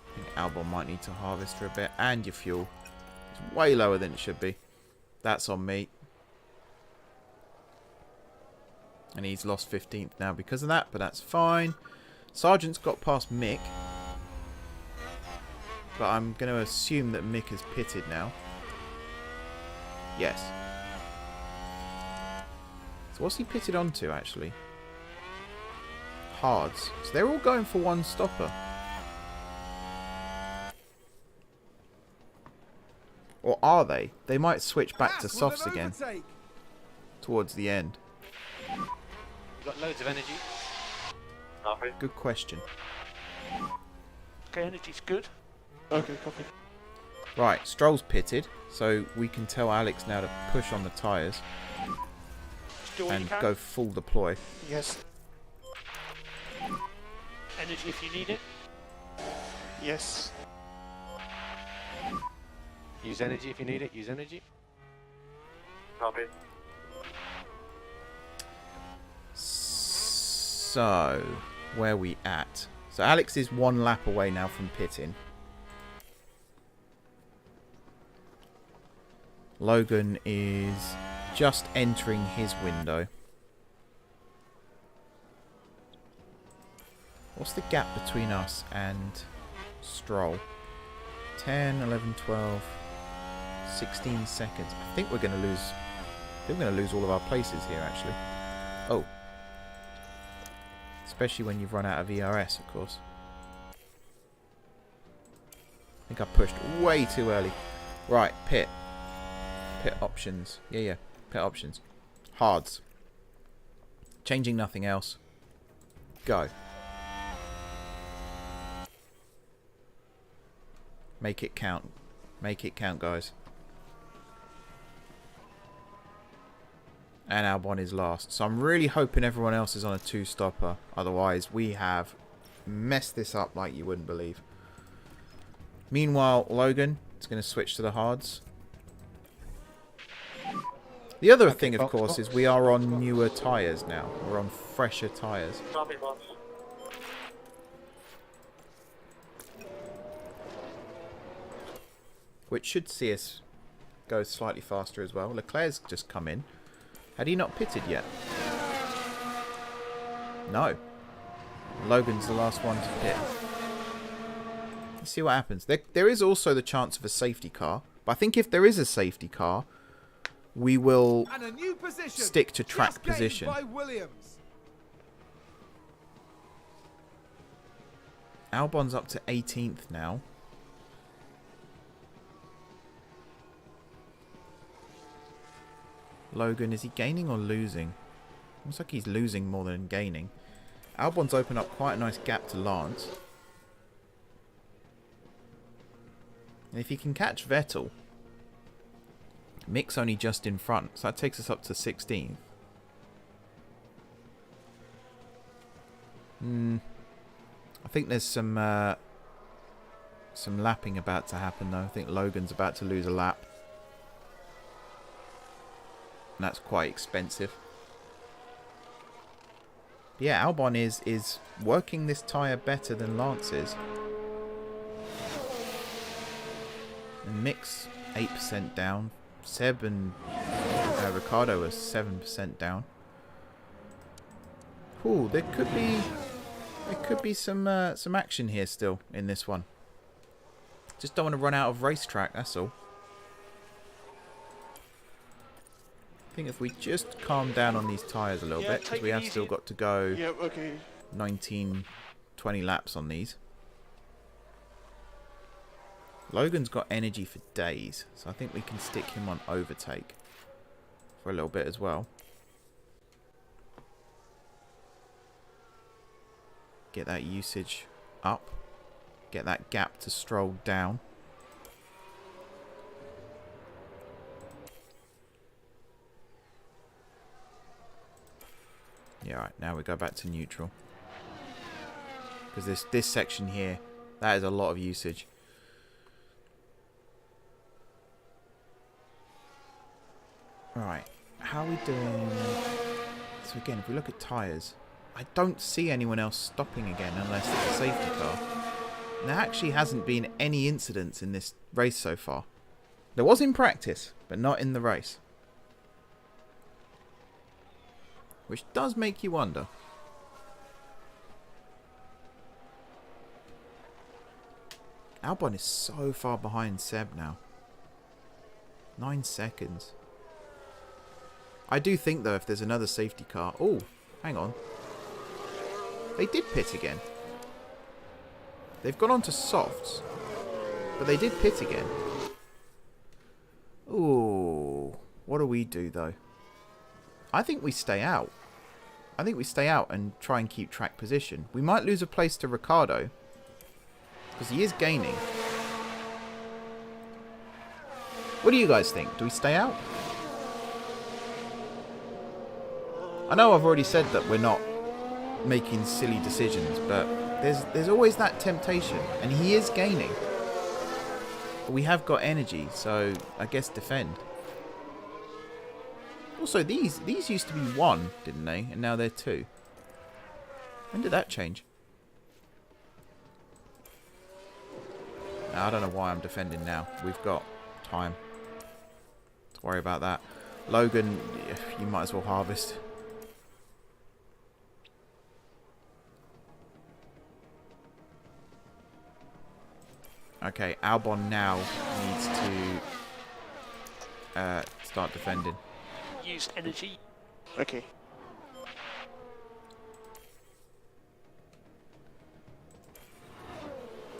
I think Albon might need to harvest for a bit. And your fuel. It's way lower than it should be. That's on me. And he's lost 15th now because of that, but that's fine. Sargent's got past Mick. But I'm going to assume that Mick has pitted now. Yes. So what's he pitted onto, actually? Hards. So they're all going for one stopper. Or are they? They might switch back to Haas with softs an again overtake. towards the end. We've got loads of energy. Copy. Good question. Okay, energy's good. Okay, copy. Right, Stroll's pitted, so we can tell Alex now to push on the tyres Just do all you and can. go full deploy. Yes. Energy if you need it. Yes. Use energy if you need it. Use energy. Copy. So, where are we at? So Alex is 1 lap away now from pitting. Logan is just entering his window. What's the gap between us and Stroll? 10, 11, 12, 16 seconds. I think we're going to lose... I think we're going to lose all of our places here, actually. Oh. Especially when you've run out of ERS, of course. I think I pushed way too early. Right, pit. Pit options. Yeah. Pit options. Hards. Changing nothing else. Go. Make it count. Make it count, guys. And Albon is last. So I'm really hoping everyone else is on a 2-stopper. Otherwise, we have messed this up like you wouldn't believe. Meanwhile, Logan is going to switch to the hards. The other thing, of course, is we are on newer tyres now. We're on fresher tyres. Copy, boss. Which should see us go slightly faster as well. Leclerc's just come in. Had he not pitted yet? No. Logan's the last one to pit. Let's see what happens. There is also the chance of a safety car. But I think if there is a safety car, we will And a new position stick to track just gained position. by Williams. Albon's up to 18th now. Logan, is he gaining or losing? Looks like he's losing more than gaining. Albon's opened up quite a nice gap to Lance. And if he can catch Vettel, Mick's only just in front, so that takes us up to 16th. I think there's some lapping about to happen though. I think Logan's about to lose a lap. And that's quite expensive. Yeah, Albon is working this tyre better than Lance is. And Mick's 8% down. Seb and Ricciardo are 7% down. Ooh, there could be some action here still in this one. Just don't want to run out of racetrack, that's all. I think if we just calm down on these tyres a little bit, because we have still got to go 19, 20 laps on these. Logan's got energy for days, so I think we can stick him on overtake for a little bit as well. Get that usage up. Get that gap to Stroll down. Yeah, right, now we go back to neutral. Because this section here, that is a lot of usage. Right, how are we doing? So again, if we look at tyres, I don't see anyone else stopping again unless it's a safety car. And there actually hasn't been any incidents in this race so far. There was in practice, but not in the race. Which does make you wonder. Albon is so far behind Seb now. 9 seconds. I do think, though, if there's another safety car... Oh, hang on. They did pit again. They've gone on to softs. But they did pit again. Ooh. What do we do, though? I think we stay out. I think we stay out and try and keep track position. We might lose a place to Ricciardo. Because he is gaining. What do you guys think? Do we stay out? I know I've already said that we're not making silly decisions, but there's always that temptation. And he is gaining. we have got energy, so I guess defend. Also, these used to be 1, didn't they? And now they're 2. When did that change? I don't know why I'm defending now. We've got time. Don't worry about that. Logan, you might as well harvest. Okay, Albon now needs to start defending. Use energy. Okay.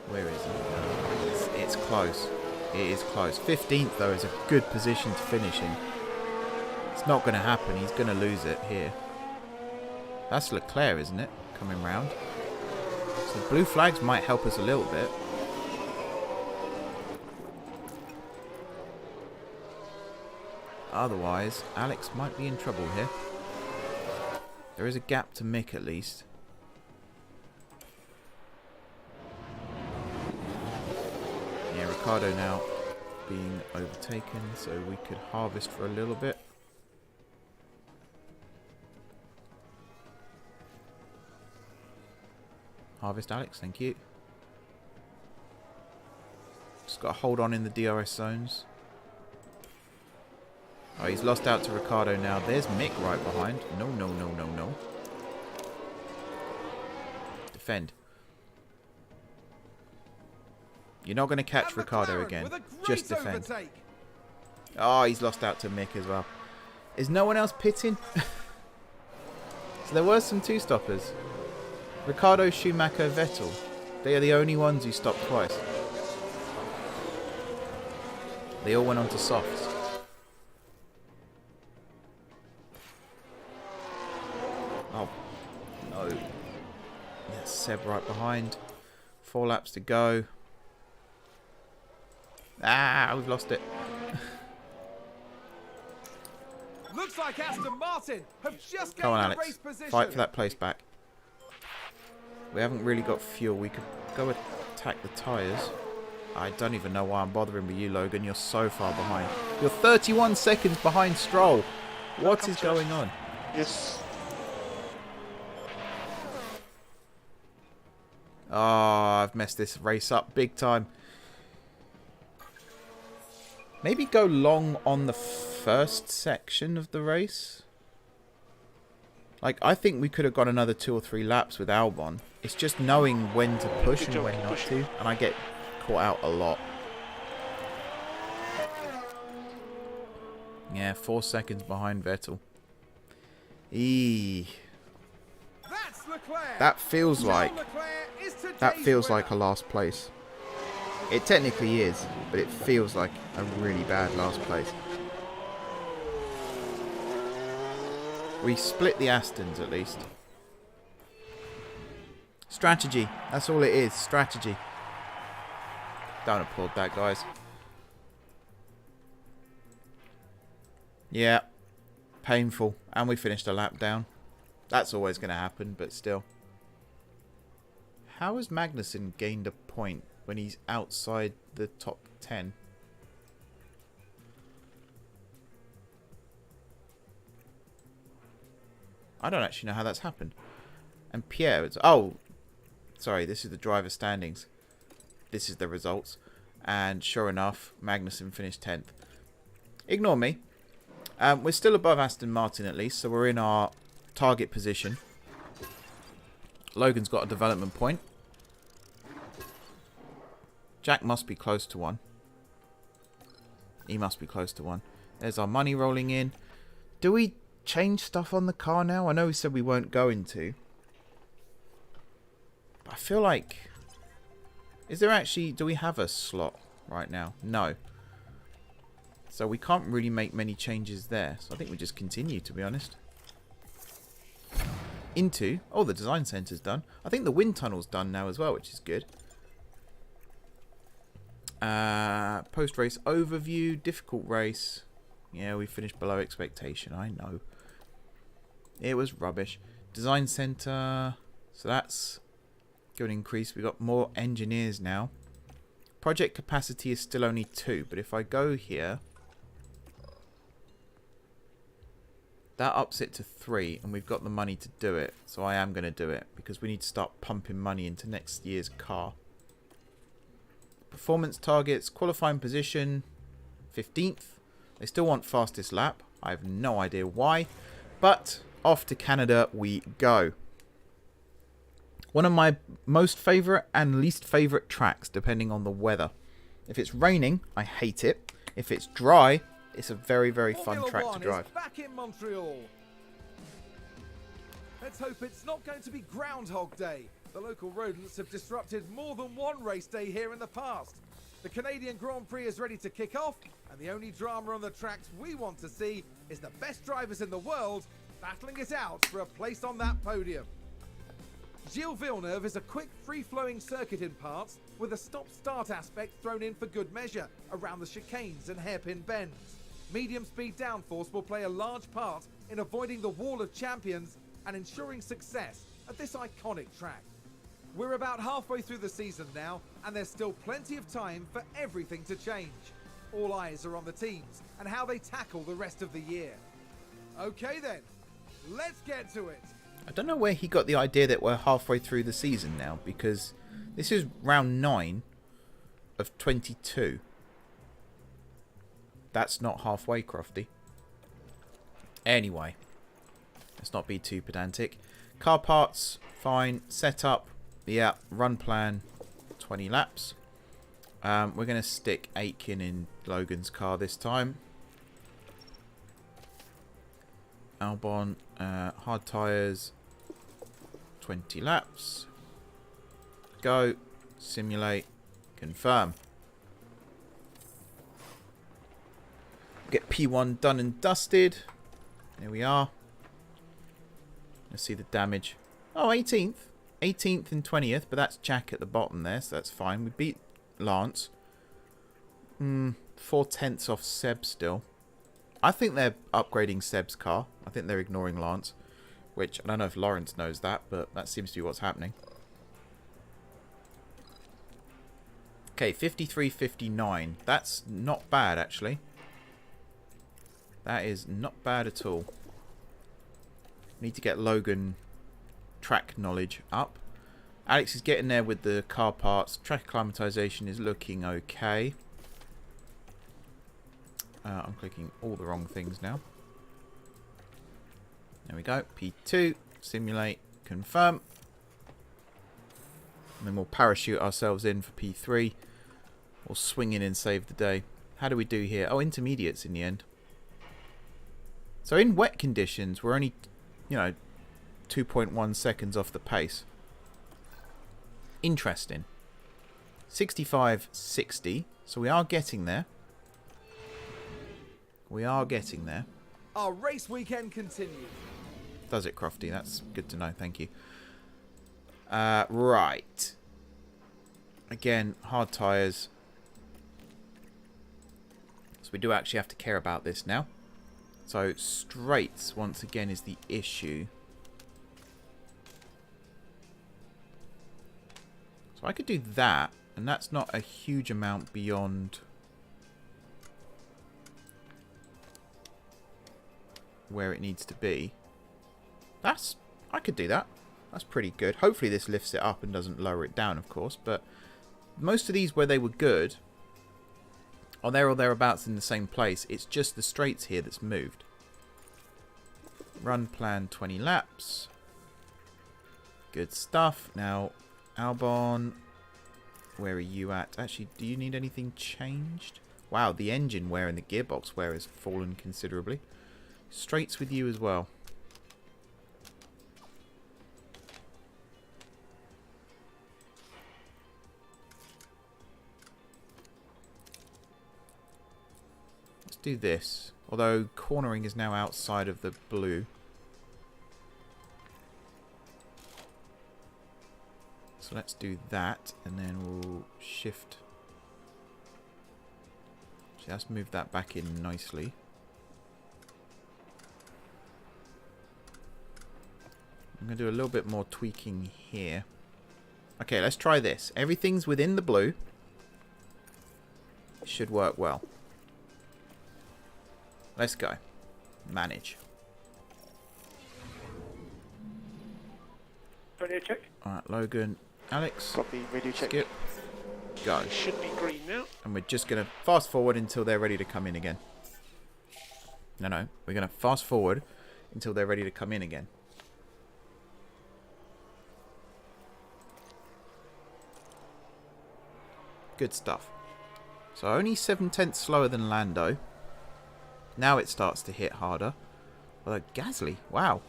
Where is it? It's close. It is close. 15th, though, is a good position to finish in. It's not going to happen. He's going to lose it here. That's Leclerc, isn't it? Coming round. So blue flags might help us a little bit. Otherwise, Alex might be in trouble here. There is a gap to Mick at least. Yeah, Ricardo now being overtaken, so we could harvest for a little bit. Harvest, Alex, thank you. Just got to hold on in the DRS zones. Oh, he's lost out to Ricardo now. There's Mick right behind. No, no, no, no, no. Defend. You're not going to catch Ricardo again. Just defend. Overtake. Oh, he's lost out to Mick as well. Is no one else pitting? So there were some two-stoppers. Ricardo, Schumacher, Vettel. They are the only ones who stopped twice. They all went on to softs. Oh, no. Yeah, Seb right behind. 4 laps to go. Ah, we've lost it. Looks like Aston Martin have just Come on, gained the Alex. race position. Fight for that place back. We haven't really got fuel. We could go attack the tyres. I don't even know why I'm bothering with you, Logan. You're so far behind. You're 31 seconds behind Stroll. What is going on? Yes. Oh, I've messed this race up big time. Maybe go long on the first section of the race. Like, I think we could have got another 2 or 3 laps with Albon. It's just knowing when to push and when not to. And I get caught out a lot. Yeah, 4 seconds behind Vettel. Eee. That's Leclerc. That feels like... That today's feels winner. like a last place. It technically is, but it feels like a really bad last place. We split the Astons at least. Strategy. That's all it is. Strategy. Don't applaud that, guys. Yeah. Painful. And we finished a lap down. That's always going to happen, but still. How has Magnussen gained a point when he's outside the top 10? I don't actually know how that's happened. And Pierre, oh, sorry, this is the driver standings. This is the results. And sure enough, Magnussen finished 10th. Ignore me. We're still above Aston Martin at least, so we're in our target position. Logan's got a development point. Jack must be close to 1. He must be close to 1. There's our money rolling in. Do we change stuff on the car now? I know we said we weren't going to. But I feel like... Is there actually... Do we have a slot right now? No. So we can't really make many changes there. So I think we just continue, to be honest. Into... Oh, the design centre's done. I think the wind tunnel's done now as well, which is good. Post-race overview. Difficult race. Yeah, we finished below expectation. I know. It was rubbish. Design center. So that's going to increase. We've got more engineers now. Project capacity is still only 2, but if I go here, that ups it to 3, and we've got the money to do it. So I am going to do it, because we need to start pumping money into next year's car. Performance targets, qualifying position, 15th. They still want fastest lap. I have no idea why, but off to Canada we go. One of my most favourite and least favourite tracks, depending on the weather. If it's raining, I hate it. If it's dry, it's a very, very fun track to drive. Back in Montreal. Let's hope it's not going to be Groundhog Day. The local rodents have disrupted more than one race day here in the past. The Canadian Grand Prix is ready to kick off, and the only drama on the tracks we want to see is the best drivers in the world battling it out for a place on that podium. Gilles Villeneuve is a quick, free-flowing circuit in parts, with a stop-start aspect thrown in for good measure around the chicanes and hairpin bends. Medium-speed downforce will play a large part in avoiding the wall of champions and ensuring success at this iconic track. We're about halfway through the season now, and there's still plenty of time for everything to change. All eyes are on the teams and how they tackle the rest of the year. Okay then, let's get to it. I don't know where he got the idea that we're halfway through the season now, because this is round 9 of 22. That's not halfway, Crofty. Anyway, let's not be too pedantic. Car parts, fine. Setup, yeah. Run plan, 20 laps. We're going to stick Aitken in Logan's car this time. Albon, hard tyres, 20 laps. Go, simulate, confirm. Get P1 done and dusted. There we are. Let's see the damage. Oh, 18th. 18th and 20th, but that's Jack at the bottom there, so that's fine. We beat Lance. 4/10 off Seb still. I think they're upgrading Seb's car. I think they're ignoring Lance. Which, I don't know if Lawrence knows that, but that seems to be what's happening. Okay, 53.59. That's not bad, actually. That is not bad at all. Need to get Logan track knowledge up. Alex is getting there with the car parts. Track acclimatization is looking okay. I'm clicking all the wrong things now. There we go. P2. Simulate. Confirm. And then we'll parachute ourselves in for P3. We'll swing in and save the day. How do we do here? Oh, intermediates in the end. So in wet conditions, we're only, 2.1 seconds off the pace. Interesting. 65.60. So we are getting there. We are getting there. Our race weekend continues. Does it, Crofty? That's good to know. Thank you. Right. Again, hard tyres. So we do actually have to care about this now. So straights, once again, is the issue. So I could do that, and that's not a huge amount beyond where it needs to be. I could do that. That's pretty good. Hopefully this lifts it up and doesn't lower it down, of course. But most of these where they were good are there or thereabouts in the same place. It's just the straights here that's moved. Run plan 20 laps. Good stuff. Now, Albon, where are you at? Actually, do you need anything changed? Wow, the engine wear and the gearbox wear has fallen considerably. Straights with you as well. Let's do this. Although cornering is now outside of the blue. So let's do that, and then we'll shift. Just move that back in nicely. I'm going to do a little bit more tweaking here. Okay, let's try this. Everything's within the blue. Should work well. Let's go. Manage. Radio check. Alright, Logan. Alex. Got the radio check. Skip. Go. It should be green now. And we're just going to fast forward until they're ready to come in again. No. We're going to fast forward until they're ready to come in again. Good stuff. So only 7/10 slower than Lando. Now it starts to hit harder. Although Gasly, wow.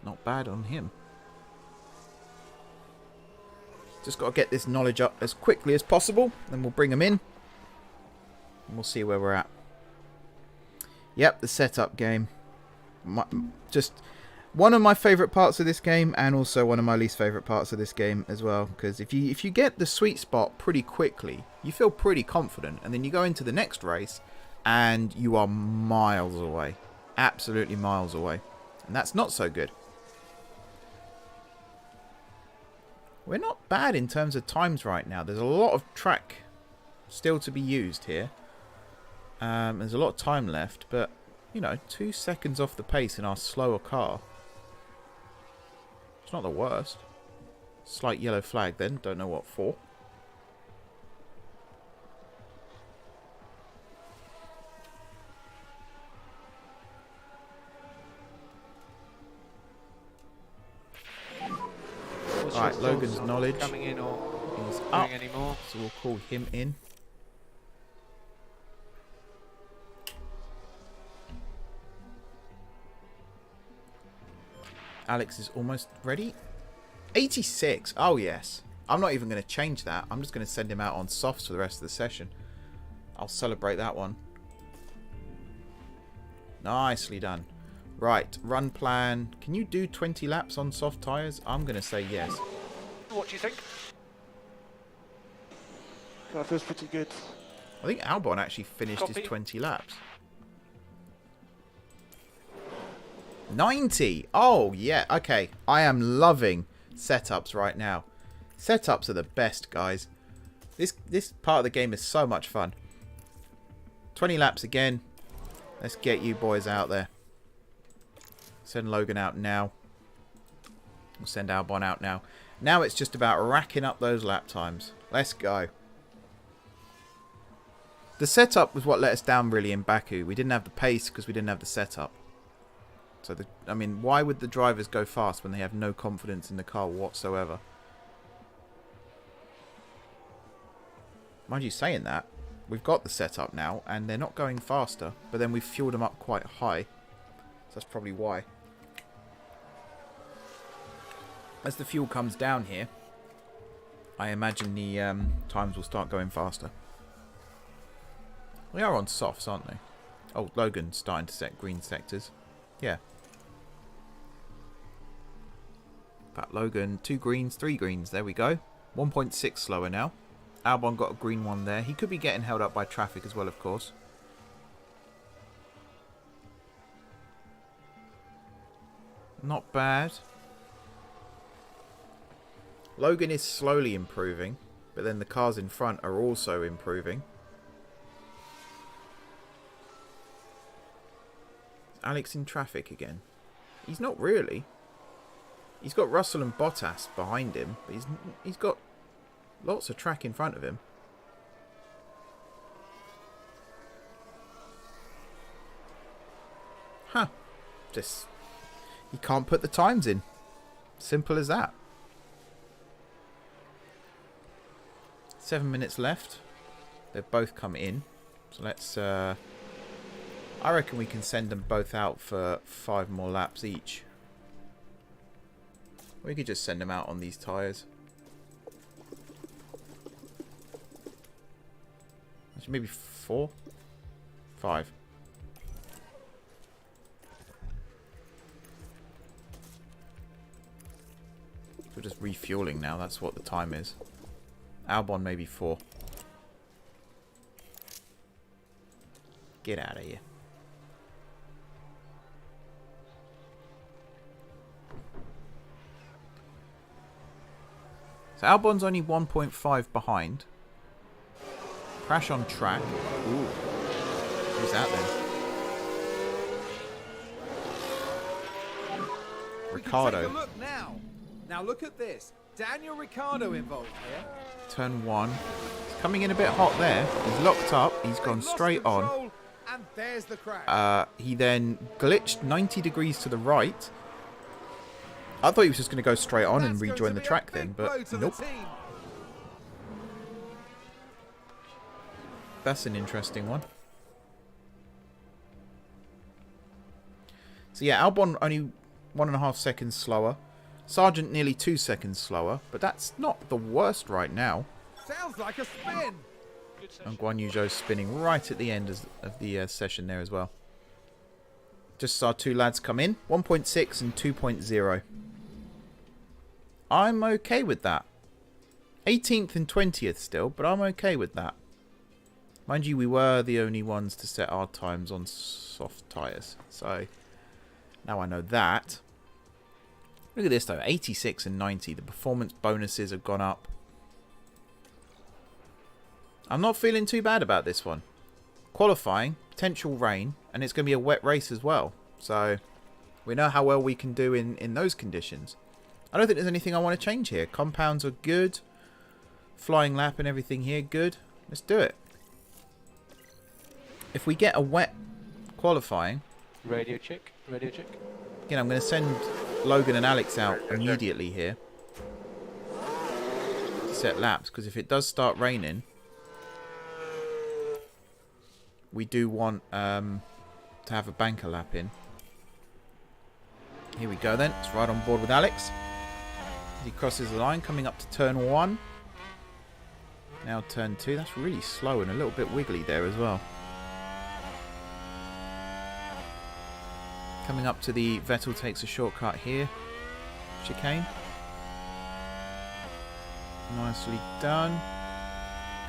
Not bad on him. Just got to get this knowledge up as quickly as possible. Then we'll bring them in. And we'll see where we're at. Yep, the setup game. Just one of my favourite parts of this game, and also one of my least favourite parts of this game as well. Because if you get the sweet spot pretty quickly, you feel pretty confident. And then you go into the next race, and you are miles away. Absolutely miles away. And that's not so good. We're not bad in terms of times right now. There's a lot of track still to be used here. There's a lot of time left, but, you know, 2 seconds off the pace in our slower car. It's not the worst. Slight yellow flag then, don't know what for. Alright, Logan's knowledge Coming in or is doing up, any more? so we'll call him in. Alex is almost ready. 86. Oh, yes. I'm not even going to change that. I'm just going to send him out on softs for the rest of the session. I'll celebrate that one. Nicely done. Right, run plan. Can you do 20 laps on soft tyres? I'm going to say yes. What do you think? That feels pretty good. I think Albon actually finished Copy. his 20 laps. 90. Oh, yeah. Okay. I am loving setups right now. Setups are the best, guys. This part of the game is so much fun. 20 laps again. Let's get you boys out there. Send Logan out now. We'll send Albon out now. Now it's just about racking up those lap times. Let's go. The setup was what let us down really in Baku. We didn't have the pace because we didn't have the setup. So, I mean, why would the drivers go fast when they have no confidence in the car whatsoever? Mind you saying that, we've got the setup now, and they're not going faster, but then we've fueled them up quite high. So that's probably why. As the fuel comes down here, I imagine the times will start going faster. We are on softs, aren't they? Oh, Logan's starting to set green sectors. Yeah. Pat Logan, 2 greens, 3 greens. There we go. 1.6 slower now. Albon got a green one there. He could be getting held up by traffic as well, of course. Not bad. Logan is slowly improving, but then the cars in front are also improving. Is Alex in traffic again? He's not really. He's got Russell and Bottas behind him, but he's got lots of track in front of him. Huh. Just... he can't put the times in. Simple as that. 7 minutes left. They've both come in. So let's... I reckon we can send them both out for 5 more laps each. We could just send them out on these tyres. Actually, maybe 4? 5. We're just refueling now, that's what the time is. Albon maybe 4. Get out of here. So Albon's only 1.5 behind. Crash on track. Ooh. Who's that then? We can Ricardo. take a look now. Now look at this. Daniel Ricciardo involved here. Turn 1. He's coming in a bit hot there. He's locked up. He's They've gone lost straight on. control, and there's the crash. He then glitched 90 degrees to the right. I thought he was just going to go straight on and That's going rejoin to the be a track big then, blow but to the nope. team. That's an interesting one. So yeah, Albon only 1.5 seconds slower. Sargent nearly 2 seconds slower, but that's not the worst right now. Sounds like a spin. Good session. And Guan Yu Zhou's spinning right at the end of the session there as well. Just saw 2 lads come in, 1.6 and 2.0. I'm okay with that. 18th and 20th still, but I'm okay with that. Mind you, we were the only ones to set our times on soft tyres. So, now I know that. Look at this though, 86 and 90. The performance bonuses have gone up. I'm not feeling too bad about this one. Qualifying, potential rain, and it's going to be a wet race as well. So, we know how well we can do in those conditions. I don't think there's anything I want to change here. Compounds are good. Flying lap and everything here, good. Let's do it. If we get a wet qualifying... Radio check. Radio check. Again, I'm going to send Logan and Alex out immediately here. To set laps, because if it does start raining... We do want to have a banker lap in. Here we go then. Let's ride on board with Alex. As he crosses the line, coming up to turn 1. Now turn 2. That's really slow and a little bit wiggly there as well. Coming up to the Vettel takes a shortcut here. Chicane. Nicely done.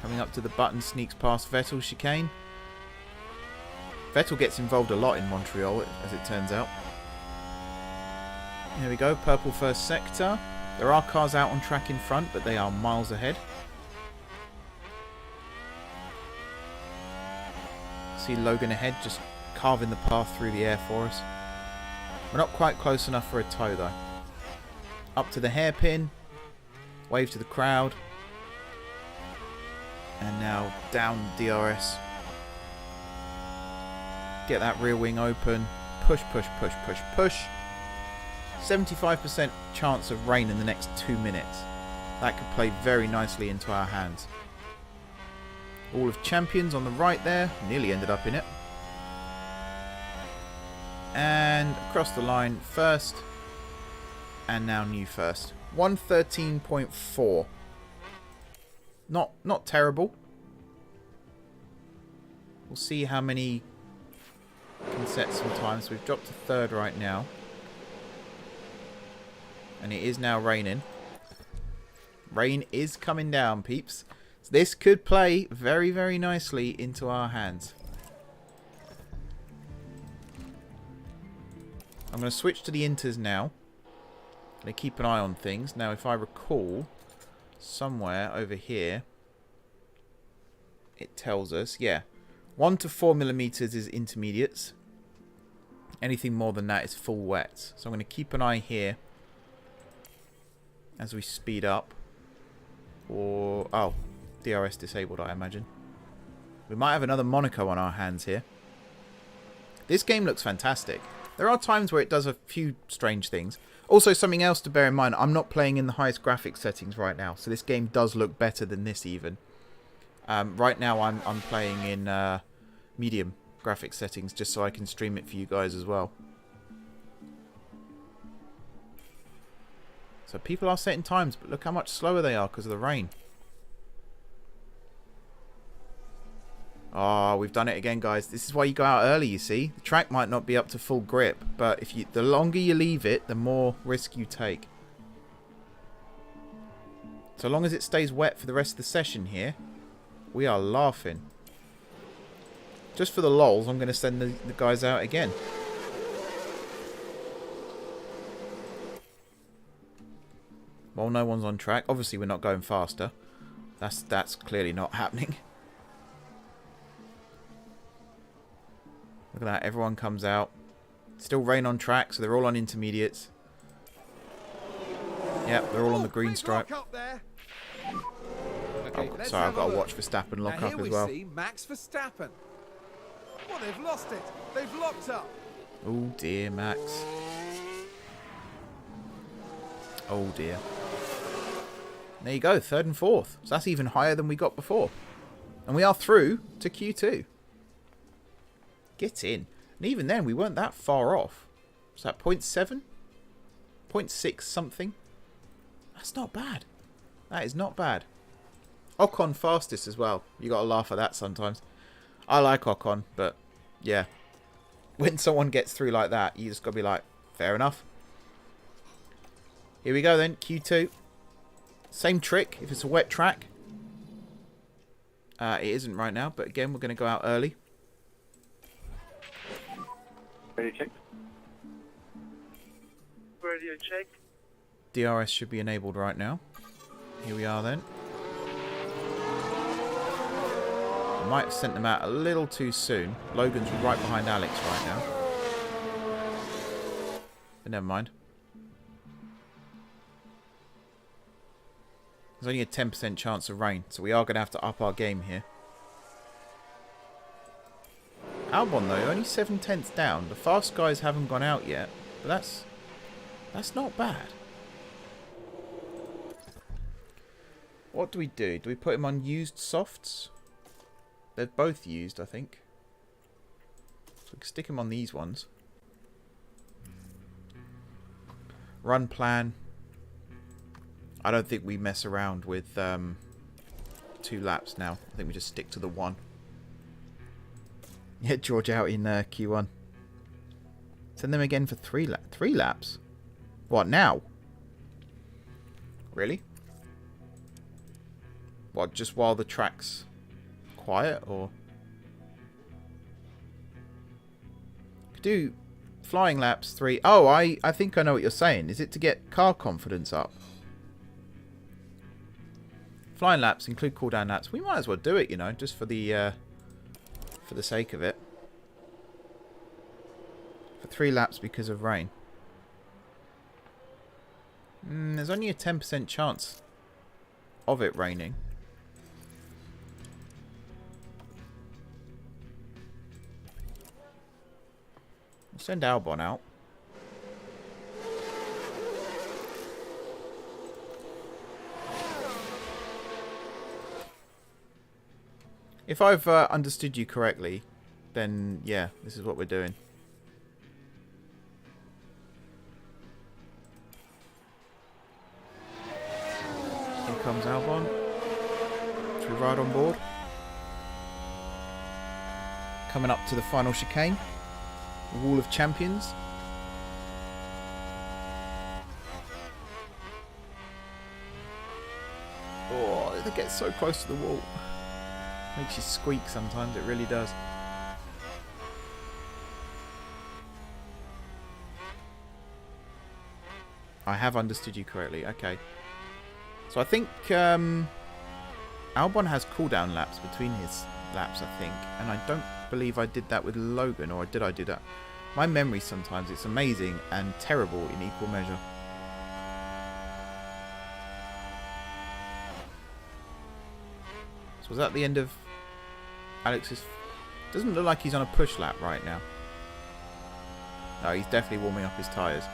Coming up to the button, sneaks past Vettel chicane. Vettel gets involved a lot in Montreal, as it turns out. Here we go, purple first sector. There are cars out on track in front, but they are miles ahead. See Logan ahead, just carving the path through the air for us. We're not quite close enough for a tow though. Up to the hairpin. Wave to the crowd. And now down DRS. Get that rear wing open. Push, push, push, push, push. 75% chance of rain in the next 2 minutes. That could play very nicely into our hands. All of champions on the right there. Nearly ended up in it. And across the line first. And now new first. 113.4. Not terrible. We'll see how many can set some time. So we've dropped to third right now. And it is now raining. Rain is coming down, peeps. So this could play very, very nicely into our hands. I'm going to switch to the inters now. I'm going to keep an eye on things. Now, if I recall, somewhere over here, it tells us, yeah, 1 to 4 millimeters is intermediates. Anything more than that is full wets. So I'm going to keep an eye here as we speed up. Or, oh, DRS disabled, I imagine. We might have another Monaco on our hands here. This game looks fantastic. There are times where it does a few strange things. Also, something else to bear in mind, I'm not playing in the highest graphics settings right now, so this game does look better than this even. Right now I'm playing in medium graphics settings just so I can stream it for you guys as well. So people are setting times, but look how much slower they are because of the rain. Oh, we've done it again, guys. This is why you go out early, you see. The track might not be up to full grip, but the longer you leave it, the more risk you take. So long as it stays wet for the rest of the session here, we are laughing. Just for the lols, I'm going to send the guys out again. Well, no one's on track. Obviously, we're not going faster. That's clearly not happening. Look at that. Everyone comes out. Still rain on track, so they're all on intermediates. Yep, they're all on the green stripe. Okay, Oh, sorry, I've got to watch Verstappen lock now up here as well. we see Max Verstappen. Well, they've lost it. They've locked up. Oh dear, Max. Oh dear. There you go, 3rd and 4th. So that's even higher than we got before. And we are through to Q2. Get in. And even then, we weren't that far off. Was that 0.7? 0.6 something? That's not bad. That is not bad. Ocon fastest as well. You got to laugh at that sometimes. I like Ocon, but yeah. When someone gets through like that, you just got to be like, fair enough. Here we go then, Q2. Same trick if it's a wet track. It isn't right now, but again, we're going to go out early. Radio check. Radio check. DRS should be enabled right now. Here we are then. I might have sent them out a little too soon. Logan's right behind Alex right now. But never mind. There's only a 10% chance of rain, so we are going to have to up our game here. Albon though, only 7/10 down. The fast guys haven't gone out yet, but that's not bad. What do we do? Do we put him on used softs? They're both used, I think. So we can stick him on these ones. Run plan. I don't think we mess around with 2 laps now. I think we just stick to the 1. Yeah, George out in Q1. Send them again for 3 laps. What, now? Really? What, just while the track's quiet, or? Could do flying laps 3. Oh, I think I know what you're saying. Is it to get car confidence up? Flying laps include cooldown laps. We might as well do it, you know, just for the sake of it. For 3 laps because of rain. There's only a 10% chance of it raining. We'll send Albon out. If I've understood you correctly, then yeah, this is what we're doing. Here comes Albon. Should we ride on board? Coming up to the final chicane. The Wall of Champions. Oh, they get so close to the wall. Makes you squeak sometimes, it really does. I have understood you correctly, okay. So I think Albon has cooldown laps between his laps, I think. And I don't believe I did that with Logan, or did I do that? My memory sometimes, it's amazing and terrible in equal measure. So was that the end of Alex's... Doesn't look like he's on a push lap right now. No, he's definitely warming up his tyres.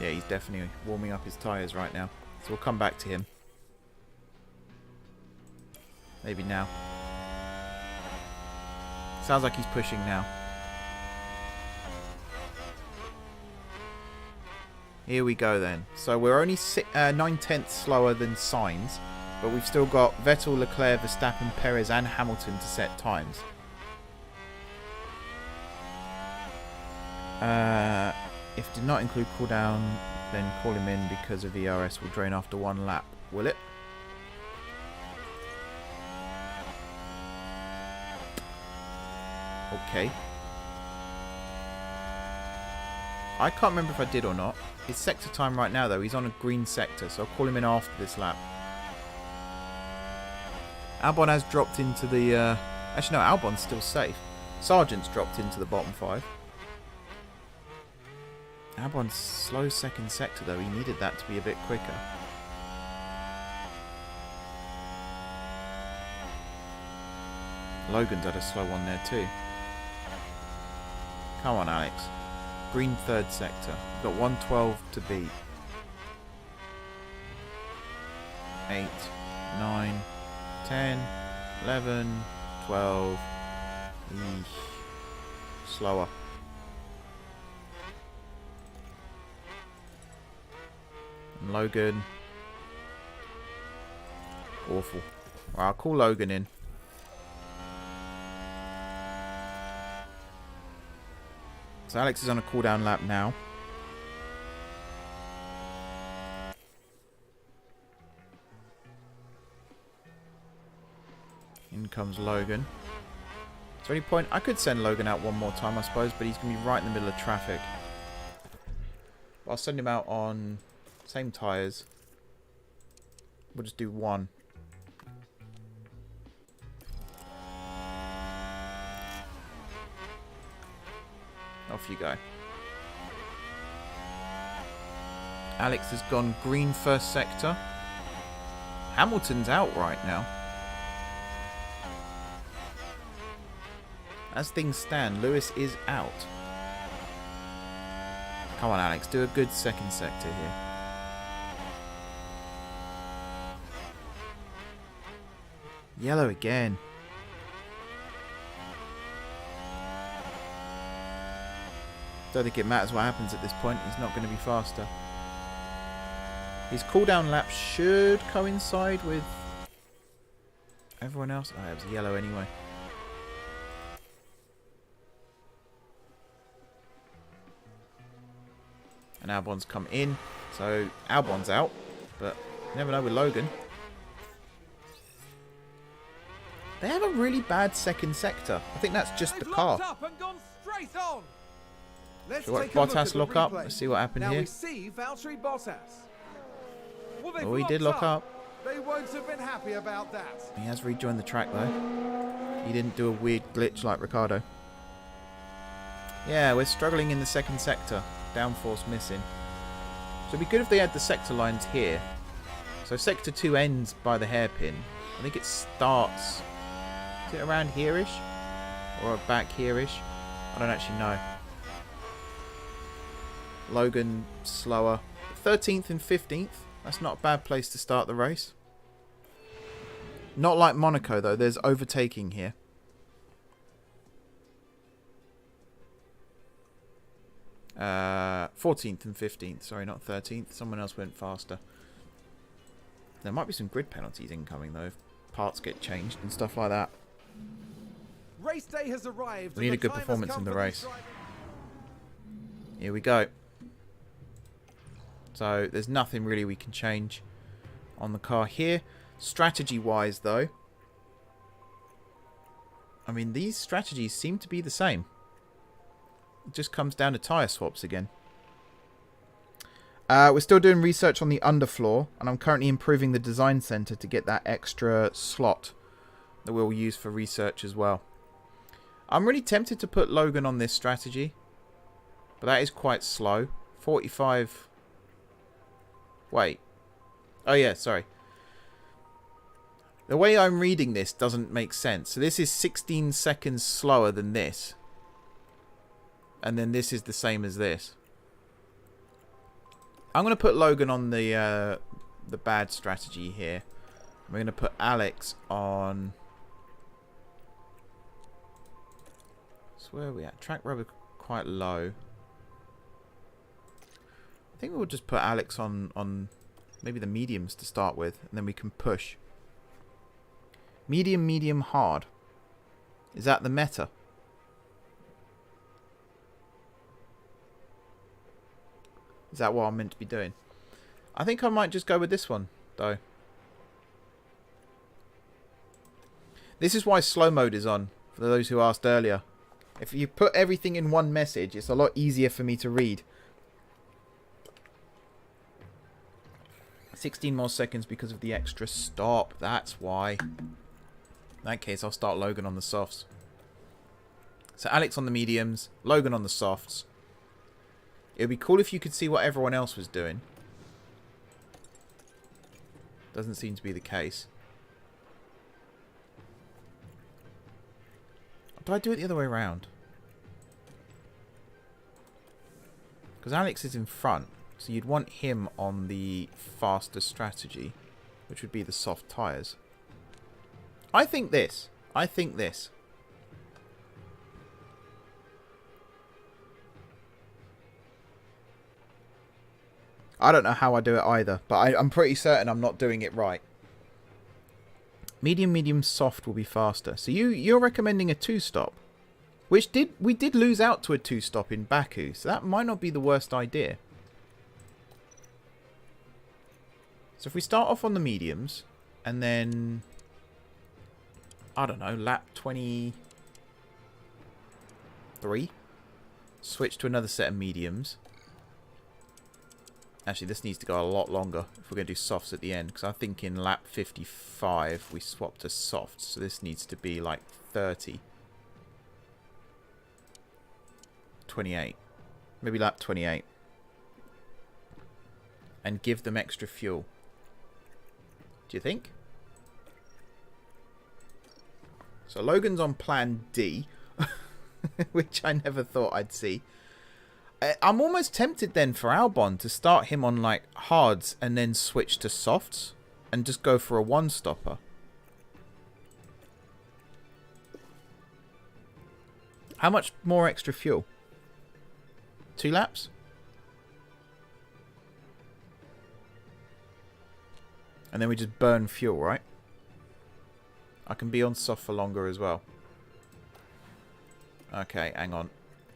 Yeah, he's definitely warming up his tyres right now. So we'll come back to him. Maybe now. Sounds like he's pushing now. Here we go then. So we're only 9/10 slower than Sainz, but we've still got Vettel, Leclerc, Verstappen, Perez and Hamilton to set times. If did not include cooldown, then call him in because of ERS will drain after 1 lap. Will it? Okay. I can't remember if I did or not. It's sector time right now though. He's on a green sector, so I'll call him in after this lap. Albon has dropped into the... actually, no, Albon's still safe. Sargent's dropped into the bottom 5. Albon's slow second sector, though. He needed that to be a bit quicker. Logan's had a slow one there, too. Come on, Alex. Green third sector. We've got 112 to beat. 8, 9, 10, 11, 12. Eesh. Slower. And Logan. Awful. Right, I'll call Logan in. So Alex is on a cooldown lap now. In comes Logan. Is there any point? I could send Logan out one more time, I suppose, but he's going to be right in the middle of traffic. I'll send him out on same tyres. We'll just do one. Off you go. Alex has gone green first sector. Hamilton's out right now. As things stand, Lewis is out. Come on, Alex. Do a good second sector here. Yellow again. Don't think it matters what happens at this point. He's not going to be faster. His cooldown lap should coincide with everyone else. Oh, it was yellow anyway. And Albon's come in. So Albon's out. But you never know with Logan. They have a really bad second sector. I think that's just the car. Up and gone straight on. Let's So take a Bottas look lock at up. the replay. Let's see what happened Now here. we see Valtteri Bottas. Well, they've Oh, he did lock up. They won't have been happy about that. He has rejoined the track though. He didn't do a weird glitch like Ricardo. Yeah, we're struggling in the second sector. Downforce missing. So it'd be good if they had the sector lines here. So sector 2 ends by the hairpin. I think it starts... Is it around here-ish? Or back here-ish? I don't actually know. Logan slower. 13th and 15th. That's not a bad place to start the race. Not like Monaco though. There's overtaking here. Uh, 14th and 15th. Sorry, not 13th. Someone else went faster. There might be some grid penalties incoming though. If parts get changed and stuff like that. Race day has arrived. We need a good performance in the race. Here we go. So there's nothing really we can change on the car here. Strategy wise though, I mean these strategies seem to be the same. It just comes down to tyre swaps again. We're still doing research on the underfloor, and I'm currently improving the design center to get that extra slot that we'll use for research as well. I'm really tempted to put Logan on this strategy, but that is quite slow. 45... Wait. Oh yeah, sorry. The way I'm reading this doesn't make sense. So this is 16 seconds slower than this. And then this is the same as this. I'm going to put Logan on the bad strategy here. We're going to put Alex on... So where are we at? Track rubber quite low. I think we'll just put Alex on maybe the mediums to start with. And then we can push. Medium, medium, hard. Is that the meta? Is that what I'm meant to be doing? I think I might just go with this one, though. This is why slow mode is on, for those who asked earlier. If you put everything in one message, it's a lot easier for me to read. 16 more seconds because of the extra stop. That's why. In that case, I'll start Logan on the softs. So Alex on the mediums, Logan on the softs. It would be cool if you could see what everyone else was doing. Doesn't seem to be the case. Do I do it the other way around? Because Alex is in front, so you'd want him on the faster strategy, which would be the soft tyres. I think this. I think this. I don't know how I do it either, but I'm pretty certain I'm not doing it right. Medium, medium, soft will be faster. So you're recommending a 2-stop, which we did lose out to a 2-stop in Baku, so that might not be the worst idea. So if we start off on the mediums, and then I don't know, lap 23, switch to another set of mediums. Actually, this needs to go a lot longer if we're going to do softs at the end. Because I think in lap 55, we swapped to softs. So this needs to be like 30. 28. Maybe lap 28. And give them extra fuel. Do you think? So Logan's on plan D. Which I never thought I'd see. I'm almost tempted then for Albon to start him on like hards and then switch to softs and just go for a 1-stopper. How much more extra fuel? 2 laps? And then we just burn fuel, right? I can be on soft for longer as well. Okay, hang on.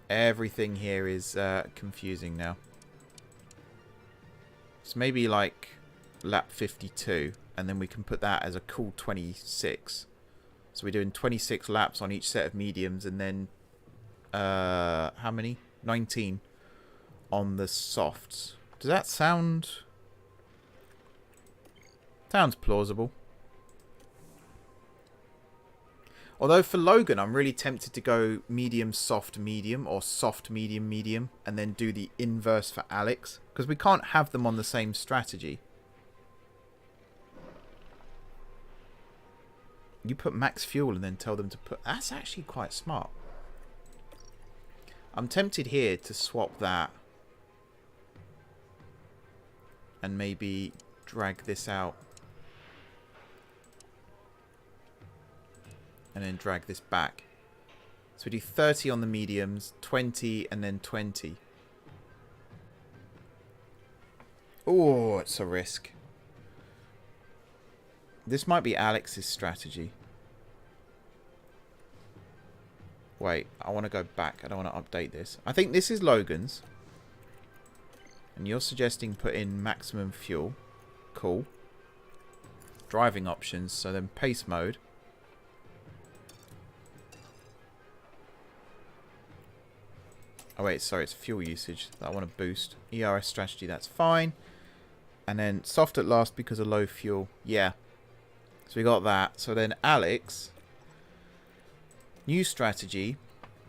Everything here is confusing now. So maybe like lap 52, and then we can put that as a cool 26. So we're doing 26 laps on each set of mediums, and then how many? 19 on the softs. Does that sound... Sounds plausible. Although for Logan, I'm really tempted to go medium, soft, medium, or soft, medium, medium, and then do the inverse for Alex, because we can't have them on the same strategy. You put max fuel and then tell them to put... That's actually quite smart. I'm tempted here to swap that and maybe drag this out. And then drag this back. So we do 30 on the mediums, 20, and then 20. Oh, it's a risk. This might be Alex's strategy. Wait, I want to go back. I don't want to update this. I think this is Logan's. And you're suggesting put in maximum fuel. Cool. Driving options, so then pace mode. Oh wait, sorry, it's fuel usage that I want to boost. ERS strategy, that's fine. And then soft at last because of low fuel. Yeah. So we got that. So then Alex, new strategy.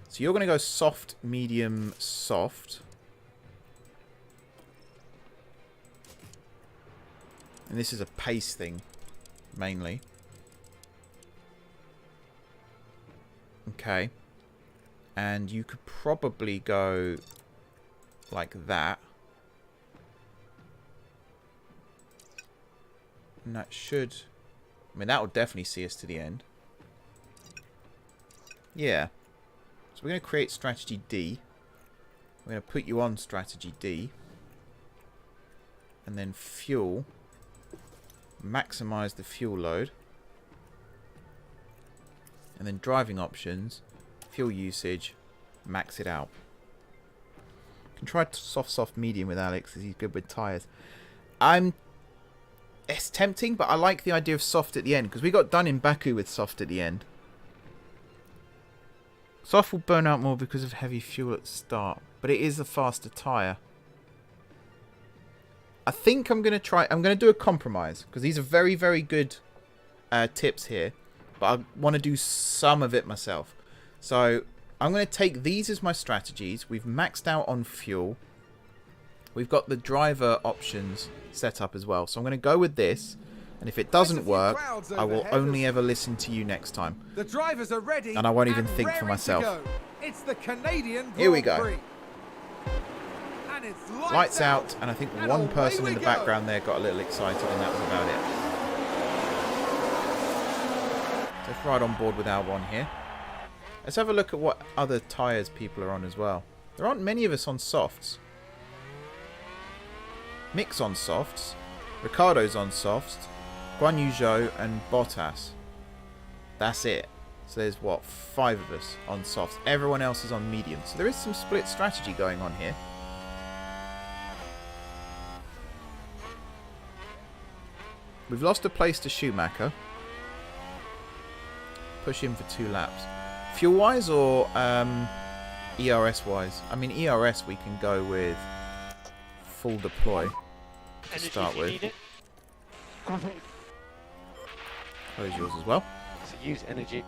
So you're going to go soft, medium, soft. And this is a pace thing, mainly. Okay. And you could probably go like that. And that should... I mean, that will definitely see us to the end. Yeah. So we're going to create strategy D. We're going to put you on strategy D. And then fuel. Maximize the fuel load. And then driving options. Fuel usage, max it out. Can try soft, medium with Alex as he's good with tyres. It's tempting, but I like the idea of soft at the end because we got done in Baku with soft at the end. Soft will burn out more because of heavy fuel at the start, but it is a faster tyre. I think I'm going to do a compromise because these are very, very good tips here. but I want to do some of it myself. So I'm going to take these as my strategies. We've maxed out on fuel. We've got the driver options set up as well. So I'm going to go with this. And if it doesn't work, I will only ever listen to you next time. The drivers are ready, and I won't even think for myself. It's the Canadian Grand Here we go. Prix. And it's Lights out, and I think and one away person we in the go. background there got a little excited, and that was about it. Let's ride on board with Albon here. Let's have a look at what other tyres people are on as well. There aren't many of us on softs. Mick's on softs. Ricardo's on softs. Guan Yu Zhou and Bottas. That's it. So there's, what, 5 of us on softs. Everyone else is on medium. So there is some split strategy going on here. We've lost a place to Schumacher. Push him for 2 laps. Fuel-wise or ERS-wise? I mean, ERS we can go with full deploy to Energy start if you with. need it. Close yours as well. So use energy.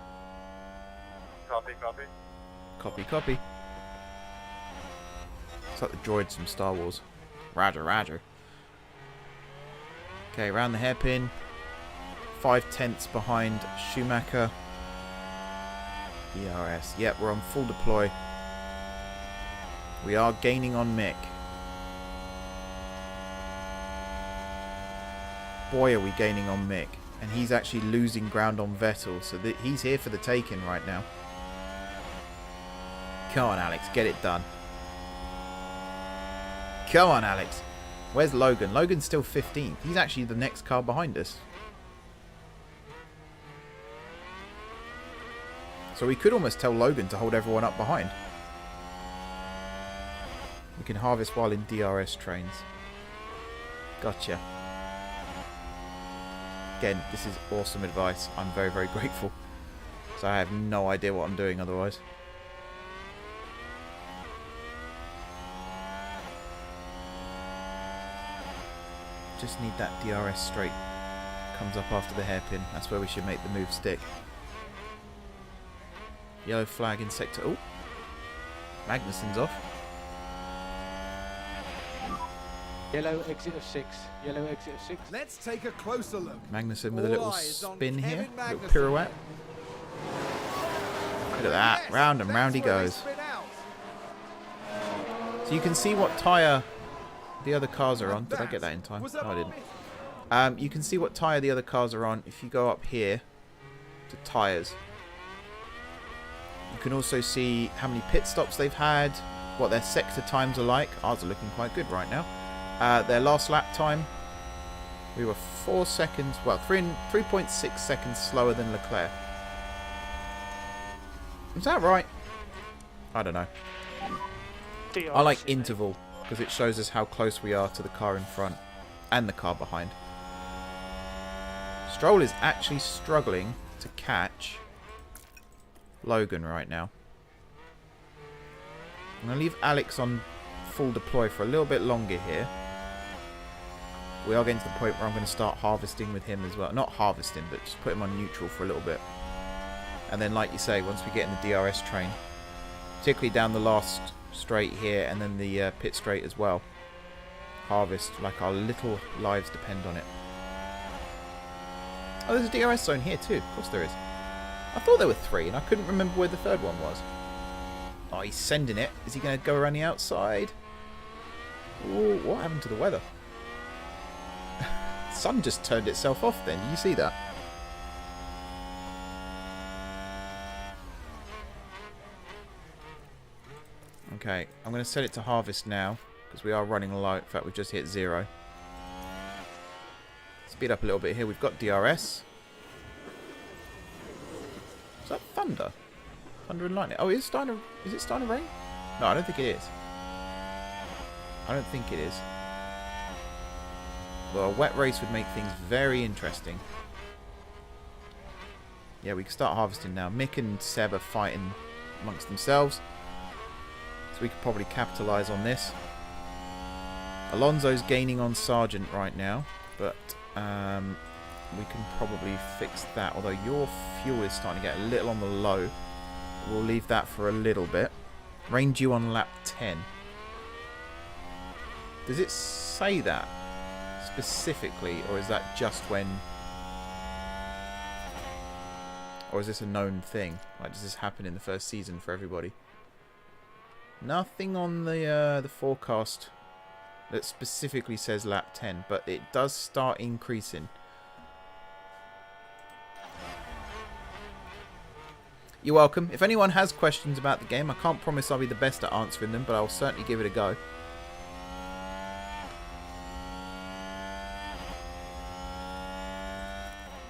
Copy, copy. Copy, copy. It's like the droids from Star Wars. Roger, roger. Okay, round the hairpin. 5/10 behind Schumacher. ERS. Yep, we're on full deploy. We are gaining on Mick. Boy, are we gaining on Mick. And he's actually losing ground on Vettel. So he's here for the taking right now. Come on, Alex. Get it done. Come on, Alex. Where's Logan? Logan's still 15th. He's actually the next car behind us. So we could almost tell Logan to hold everyone up behind. We can harvest while in DRS trains. Gotcha. Again, this is awesome advice. I'm very, very grateful. So I have no idea what I'm doing otherwise. Just need that DRS straight. Comes up after the hairpin. That's where we should make the move stick. Yellow flag in sector... Oh! Magnussen's off. Yellow exit of 6. Yellow exit of 6. Let's take a closer look. Magnussen with a little All eyes on spin here. Kevin Little Magnussen. pirouette. Look at that. Yes, Round and round he that's where they goes. spin out. So you can see what tyre the other cars are on. And Did I get that in time? was No, a I didn't. myth. You can see what tyre the other cars are on if you go up here to tyres. You can also see how many pit stops they've had, what their sector times are like. Ours are looking quite good right now. Their last lap time, we were 4 seconds, well, 3.6 seconds slower than Leclerc. Is that right? I don't know. I like interval because it shows us how close we are to the car in front and the car behind. Stroll is actually struggling to catch Logan right now. I'm going to leave Alex on full deploy for a little bit longer here. We are getting to the point where I'm going to start harvesting with him as well. Not harvesting, but just put him on neutral for a little bit. And then, like you say, once we get in the DRS train, particularly down the last straight here and then the pit straight as well, harvest like our little lives depend on it. Oh, there's a DRS zone here too. Of course there is. I thought there were 3 and I couldn't remember where the third one was. Oh, he's sending it. Is he going to go around the outside? Ooh, what happened to the weather? The sun just turned itself off then. Did you see that? Okay, I'm going to set it to harvest now because we are running low. In fact, we've just hit 0. Speed up a little bit here. We've got DRS. Is that thunder? Thunder and lightning. Oh, is it starting to rain? No, I don't think it is. I don't think it is. Well, a wet race would make things very interesting. Yeah, we can start harvesting now. Mick and Seb are fighting amongst themselves. So we could probably capitalise on this. Alonso's gaining on Sargent right now. But we can probably fix that. Although your fuel is starting to get a little on the low. We'll leave that for a little bit. Rain due on lap 10. Does it say that specifically, or is that just when... Or is this a known thing? Like, does this happen in the first season for everybody? Nothing on the forecast that specifically says lap 10, but it does start increasing. You're welcome. If anyone has questions about the game, I can't promise I'll be the best at answering them, but I'll certainly give it a go.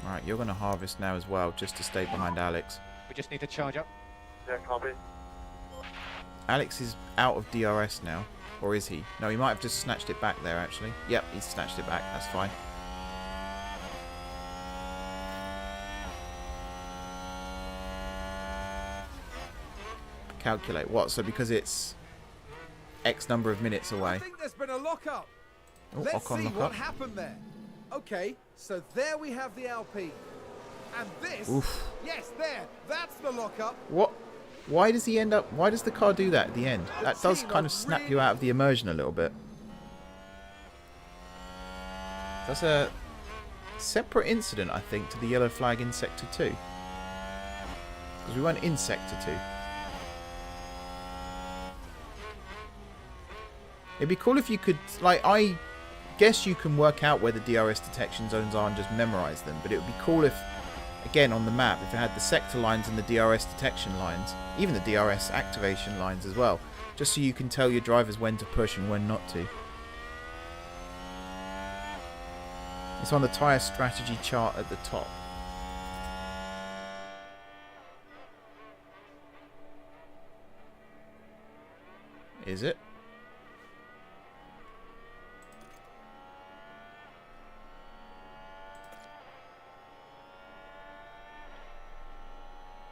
Alright, you're going to harvest now as well, just to stay behind Alex. We just need to charge up. Yeah, copy. Alex is out of DRS now. Or is he? No, he might have just snatched it back there, actually. Yep, he's snatched it back. That's fine. Calculate what? So because it's X number of minutes I away. think there's been a lock-up. Oh, Let's Ocon see lock what up. happened there. Okay, so there we have the Alpine. And this... Oof. Yes, there. That's the lock-up. What? Why does he end up... Why does the car do that at the end? That does kind of snap you out of the immersion a little bit. That's a separate incident, I think, to the yellow flag in Sector 2. Because we weren't in Sector 2. It'd be cool if you could... Like, I guess you can work out where the DRS detection zones are and just memorize them. But it would be cool if... Again, on the map, if it had the sector lines and the DRS detection lines, even the DRS activation lines as well, just so you can tell your drivers when to push and when not to. It's on the tyre strategy chart at the top. Is it?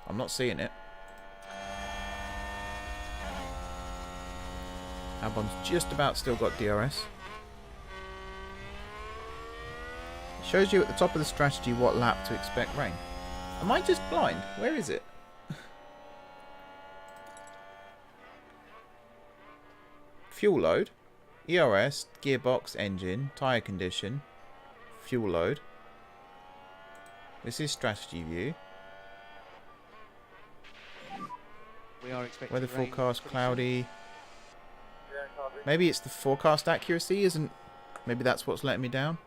I'm not seeing it. Albon's just about still got DRS. It shows you at the top of the strategy what lap to expect rain. Am I just blind? Where is it? Fuel load, ERS, gearbox, engine, tyre condition, fuel load. This is strategy view. We are expecting Weather rain forecast pretty cloudy. Yeah, copy. Maybe it's the forecast accuracy isn't. Maybe that's what's letting me down.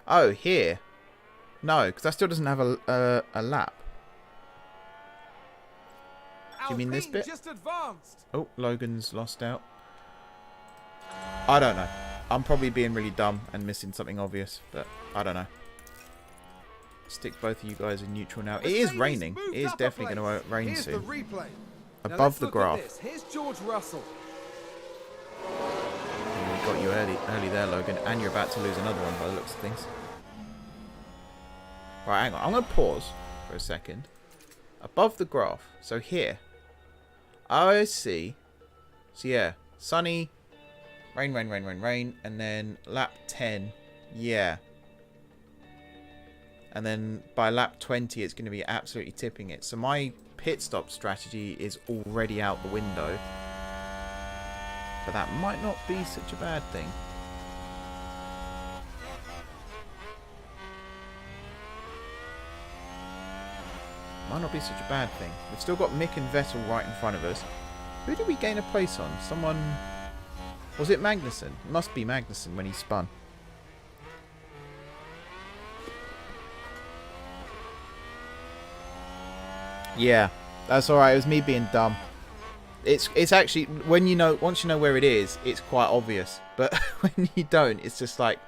Oh, here. No, because that still doesn't have a lap. Do you mean this bit? Just advanced. Oh, Logan's lost out. I don't know. I'm probably being really dumb and missing something obvious, but I don't know. Stick both of you guys in neutral now. It is raining. It is definitely going to rain Here's the soon. replay. Above the graph. Here's George Russell. We got you early there, Logan, and you're about to lose another one by the looks of things. Right, hang on. I'm going to pause for a second. Above the graph. So here. I see. So yeah, sunny, rain, rain, rain, rain, rain, and then lap 10, yeah. And then by lap 20, it's going to be absolutely tipping it. So my pit stop strategy is already out the window. But that might not be such a bad thing. Might not be such a bad thing. We've still got Mick and Vettel right in front of us. Who did we gain a place on? Someone... Was it Magnussen? It must be Magnussen when he spun. Yeah, that's alright. It was me being dumb. It's actually, when you know, once you know where it is, it's quite obvious. But when you don't, it's just like,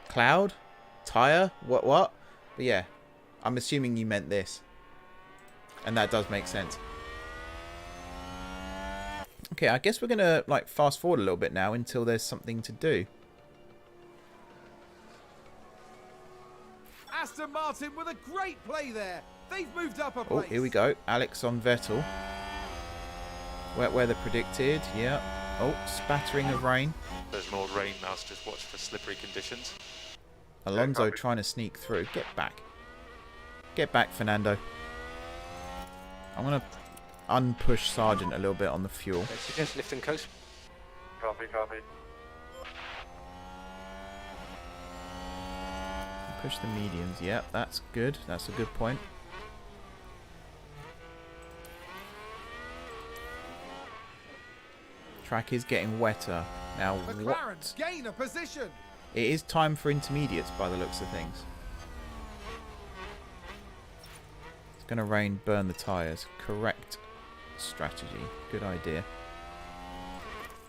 cloud? Tyre? What? But yeah, I'm assuming you meant this. And that does make sense. Okay, I guess we're going to like fast forward a little bit now until there's something to do. Aston Martin with a great play there. They've moved up a Oh, place. here we go. Alex on Vettel. Wet weather predicted. Yeah. Oh, spattering of rain. There's more rain now, so just watch for slippery conditions. Alonso copy. trying to sneak through. Get back. Get back, Fernando. I'm going to unpush Sargent a little bit on the fuel. I suggest lifting coast. Copy, copy. Push the mediums. Yep, that's good. That's a good point. Track is getting wetter. Now, McLaren what? gain a position. It is time for intermediates by the looks of things. It's going to rain, burn the tyres. Correct strategy. Good idea.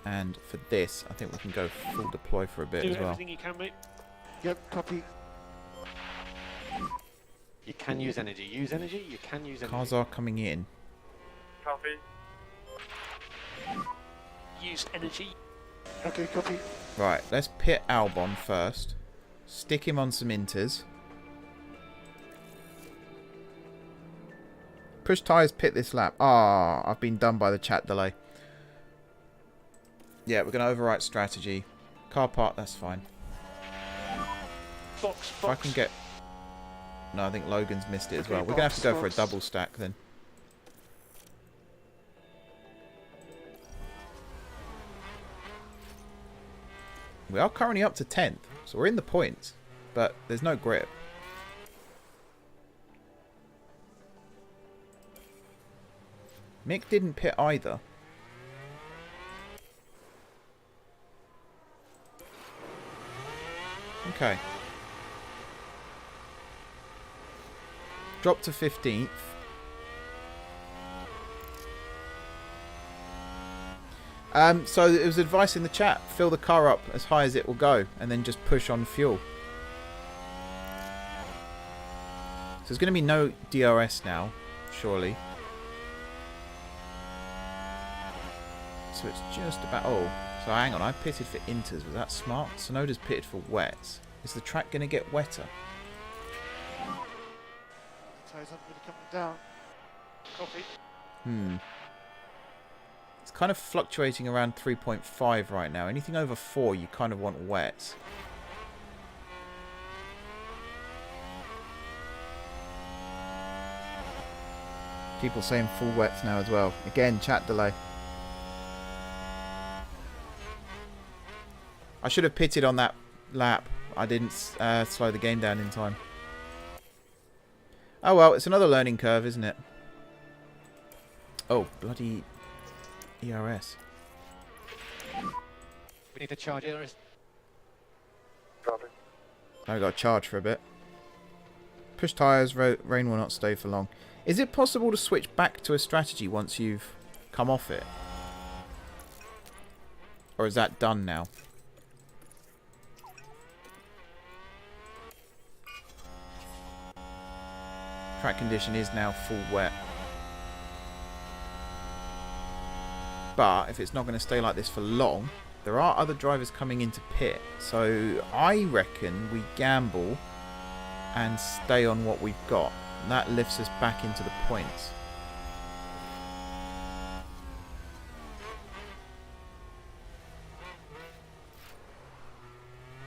And for this, I think we can go full deploy for a bit Do as well. everything you can, mate. Yep, copy. You can use energy. Use energy. You can use energy. Cars are coming in. Copy. Use energy. Okay, copy. Right, let's pit Albon first. Stick him on some inters. Push tyres, pit this lap. Ah, I've been done by the chat delay. Yeah, we're going to overwrite strategy. Car park, that's fine. Box, If I can get... No, I think Logan's missed it as well. We're going to have to go for a double stack then. We are currently up to 10th, so we're in the points, but there's no grip. Mick didn't pit either. Okay. Drop to 15th. So it was advice in the chat, fill the car up as high as it will go and then just push on fuel. So there's going to be no DRS now, surely. So it's just about... Oh, so hang on, I pitted for inters. Was that smart? Sonoda's pitted for wets. Is the track going to get wetter? Tyres aren't really coming down. Copy. It's kind of fluctuating around 3.5 right now. Anything over 4, you kind of want wets. People saying full wets now as well. Again, chat delay. I should have pitted on that lap. I didn't slow the game down in time. Oh well, it's another learning curve, isn't it? Oh, bloody ERS. We need to charge ERS. Copy. I got to charge for a bit. Push tyres, rain will not stay for long. Is it possible to switch back to a strategy once you've come off it? Or is that done now? Track condition is now full wet. But if it's not going to stay like this for long, there are other drivers coming into pit. So I reckon we gamble and stay on what we've got. And that lifts us back into the points.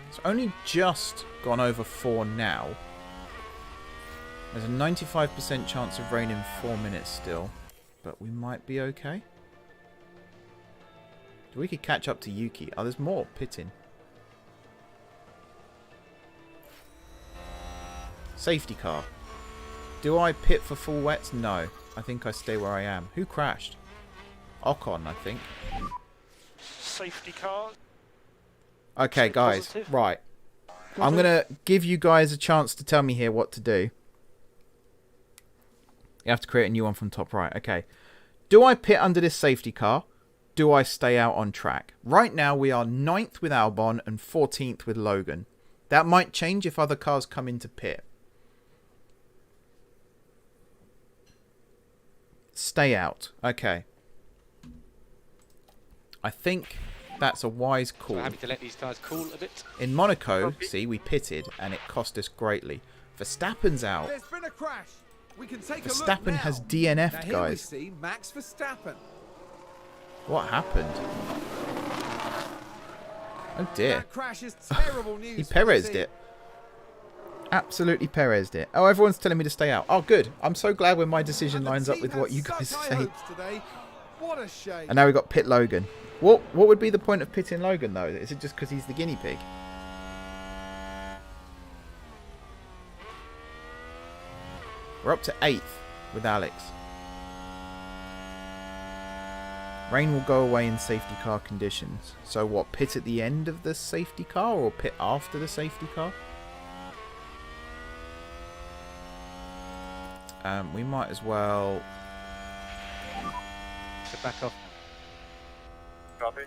It's only just gone over 4 now. There's a 95% chance of rain in 4 minutes still. But we might be okay. We could catch up to Yuki. Oh, there's more pitting. Safety car. Do I pit for full wets? No. I think I stay where I am. Who crashed? Ocon, I think. Safety car. Okay, Stay guys. positive. Right. I'm going to give you guys a chance to tell me here what to do. You have to create a new one from top right. Okay. Do I pit under this safety car? Do I stay out on track? Right now we are 9th with Albon and 14th with Logan. That might change if other cars come into pit. Stay out. Okay. I think that's a wise call. We're happy to let these tyres cool a bit. In Monaco, see, we pitted and it cost us greatly. Verstappen's out. There's been a crash. We can take a look Verstappen now. has DNF'd, Now here we guys. see Max Verstappen. What happened? Oh dear. That crash is terrible news. He for the Perez'd team. it. Absolutely Perez'd it. Oh, everyone's telling me to stay out. Oh, good. I'm so glad when my decision And the lines up team with had what you such guys high say. hopes today. What a shame. And now we've got Pit Logan. What would be the point of pitting Logan, though? Is it just because he's the guinea pig? We're up to 8th with Alex. Rain will go away in safety car conditions. So what, pit at the end of the safety car or pit after the safety car? We might as well... So back off. Copy.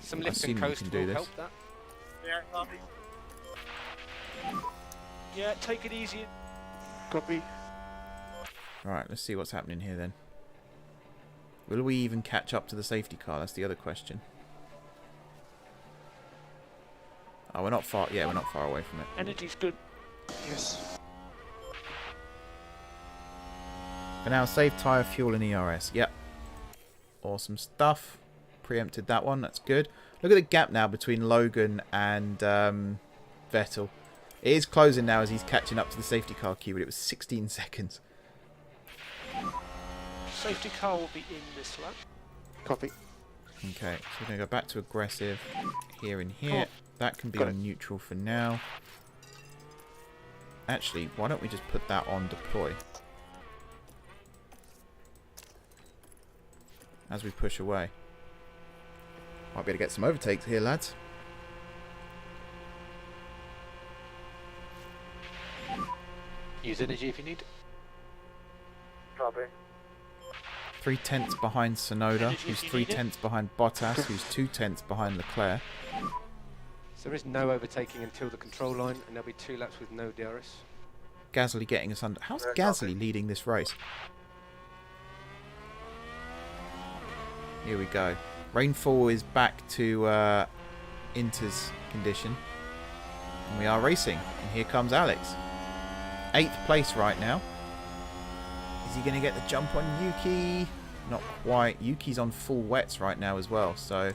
Some I lift assume and you coast can do will this. help that. Yeah, copy. Yeah, take it easy. Copy. Alright, let's see what's happening here then. Will we even catch up to the safety car? That's the other question. Oh, we're not far... Yeah, we're not far away from it. Energy's good. Yes. For now, save tyre, fuel and ERS. Yep. Awesome stuff. Preempted that one. That's good. Look at the gap now between Logan and Vettel. It is closing now as he's catching up to the safety car queue, but it was 16 seconds. Safety car will be in this lap. Copy. Okay, so we're going to go back to aggressive here and here. That can be on neutral for now. Actually, why don't we just put that on deploy? As we push away. Might be able to get some overtakes here, lads. Use energy if you need. Copy. 3/10 behind Sonoda, Energy who's if you need 3/10 behind Bottas, who's 2/10 behind Leclerc. So there is no overtaking until the control line, and there'll be 2 laps with no DRS. Gasly getting us under. How's Yeah, Gasly leading this race? Here we go. Rainfall is back to Inter's condition. And we are racing. And here comes Alex. 8th place right now. Is he going to get the jump on Yuki? Not quite. Yuki's on full wets right now as well. So, in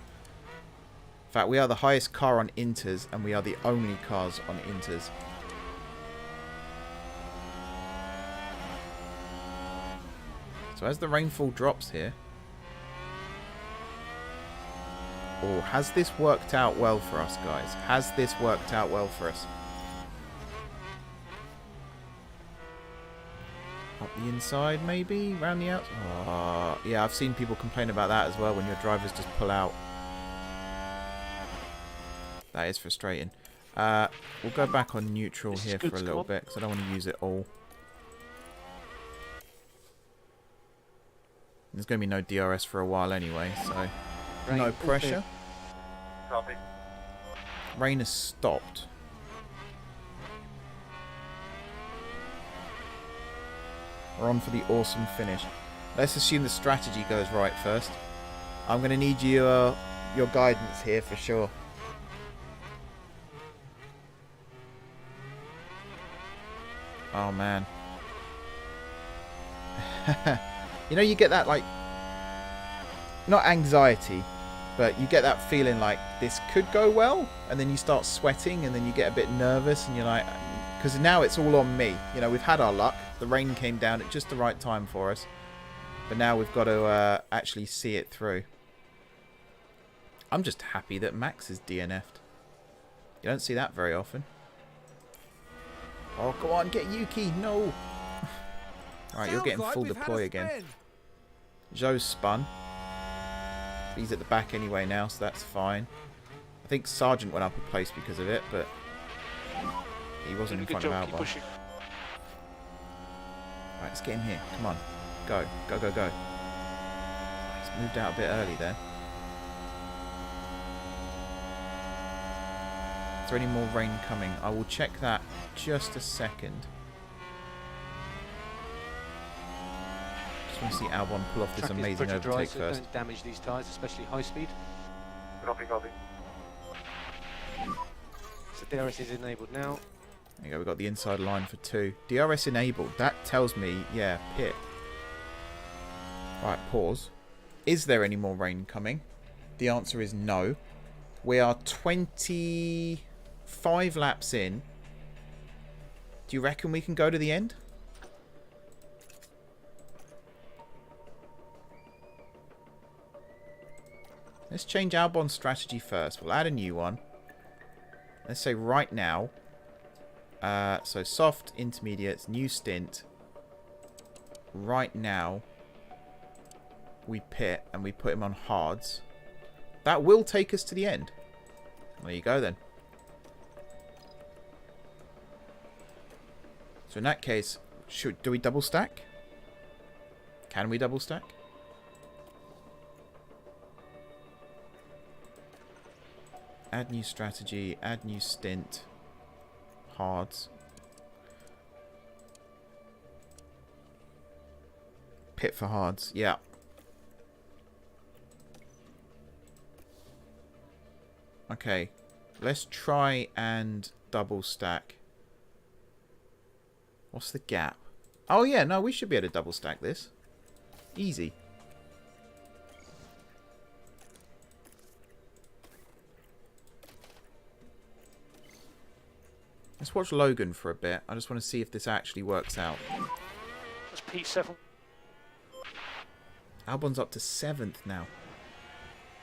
fact, we are the highest car on Inters, and we are the only cars on Inters. So as the rainfall drops here... Oh, has this worked out well for us, guys? Has this worked out well for us? Up the inside, maybe? Round the outside? Oh, yeah, I've seen people complain about that as well when your drivers just pull out. That is frustrating. We'll go back on neutral This is here good, for a little Scott. bit because I don't want to use it all. There's going to be no DRS for a while anyway, so Rain, no all pressure. Copy. Rain has stopped. We're on for the awesome finish. Let's assume the strategy goes right first. I'm going to need your guidance here for sure. Oh man. You know, you get that, like, not anxiety, but you get that feeling like this could go well, and then you start sweating, and then you get a bit nervous, and you're like, because now it's all on me. You know, we've had our luck. The rain came down at just the right time for us, but now we've got to actually see it through. I'm just happy that Max is DNF'd. You don't see that very often. Oh, go on, get Yuki. No. Alright, you're getting full deploy again. Zhou's spun. He's at the back anyway now, so that's fine. I think Sargent went up a place because of it, but he wasn't in Good front of job, keep Albon. pushing. Right, let's get him here. Come on. Go. Go, go, go. He's moved out a bit early there. Is there any more rain coming? I will check that just a second. Just want to see Albon pull off this Track is amazing pretty dry, overtake so first. don't damage these tyres, especially high speed. Copy, copy. So DRS is enabled now. There you go, we've got the inside line for 2. DRS enabled. That tells me, yeah, pit. Right, pause. Is there any more rain coming? The answer is no. We are 25 laps in. Do you reckon we can go to the end? Let's change Albon's strategy first. We'll add a new one. Let's say right now. So soft, intermediates, new stint. Right now, we pit and we put him on hards. That will take us to the end. There you go then. So in that case, do we double stack? Can we double stack? Add new strategy, add new stint, hards. Pit for hards, yeah. Okay, let's try and double stack. What's the gap? Oh yeah, no, we should be able to double stack this. Easy. Let's watch Logan for a bit. I just want to see if this actually works out. That's P7. Albon's up to 7th now.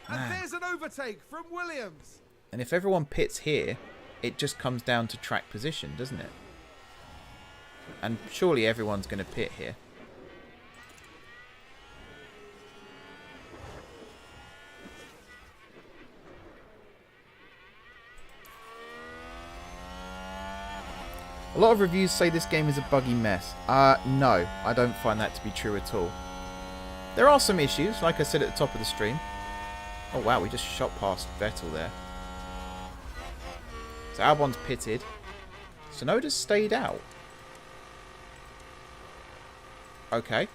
And Man. there's an overtake from Williams. And if everyone pits here, it just comes down to track position, doesn't it? And surely everyone's going to pit here. A lot of reviews say this game is a buggy mess. No, I don't find that to be true at all. There are some issues, like I said at the top of the stream. Oh wow, we just shot past Vettel there. So Albon's pitted. Tsunoda's stayed out. Okay.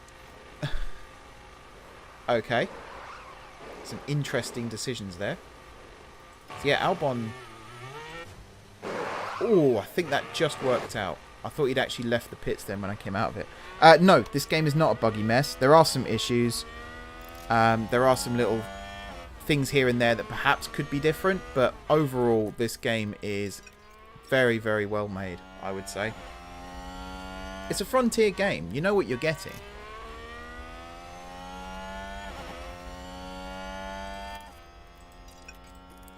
Okay. Some interesting decisions there. So yeah, Albon... Oh, I think that just worked out. I thought he'd actually left the pits then when I came out of it. No, this game is not a buggy mess. There are some issues. There are some little things here and there that perhaps could be different. But overall, this game is very, very well made, I would say. It's a Frontier game. You know what you're getting.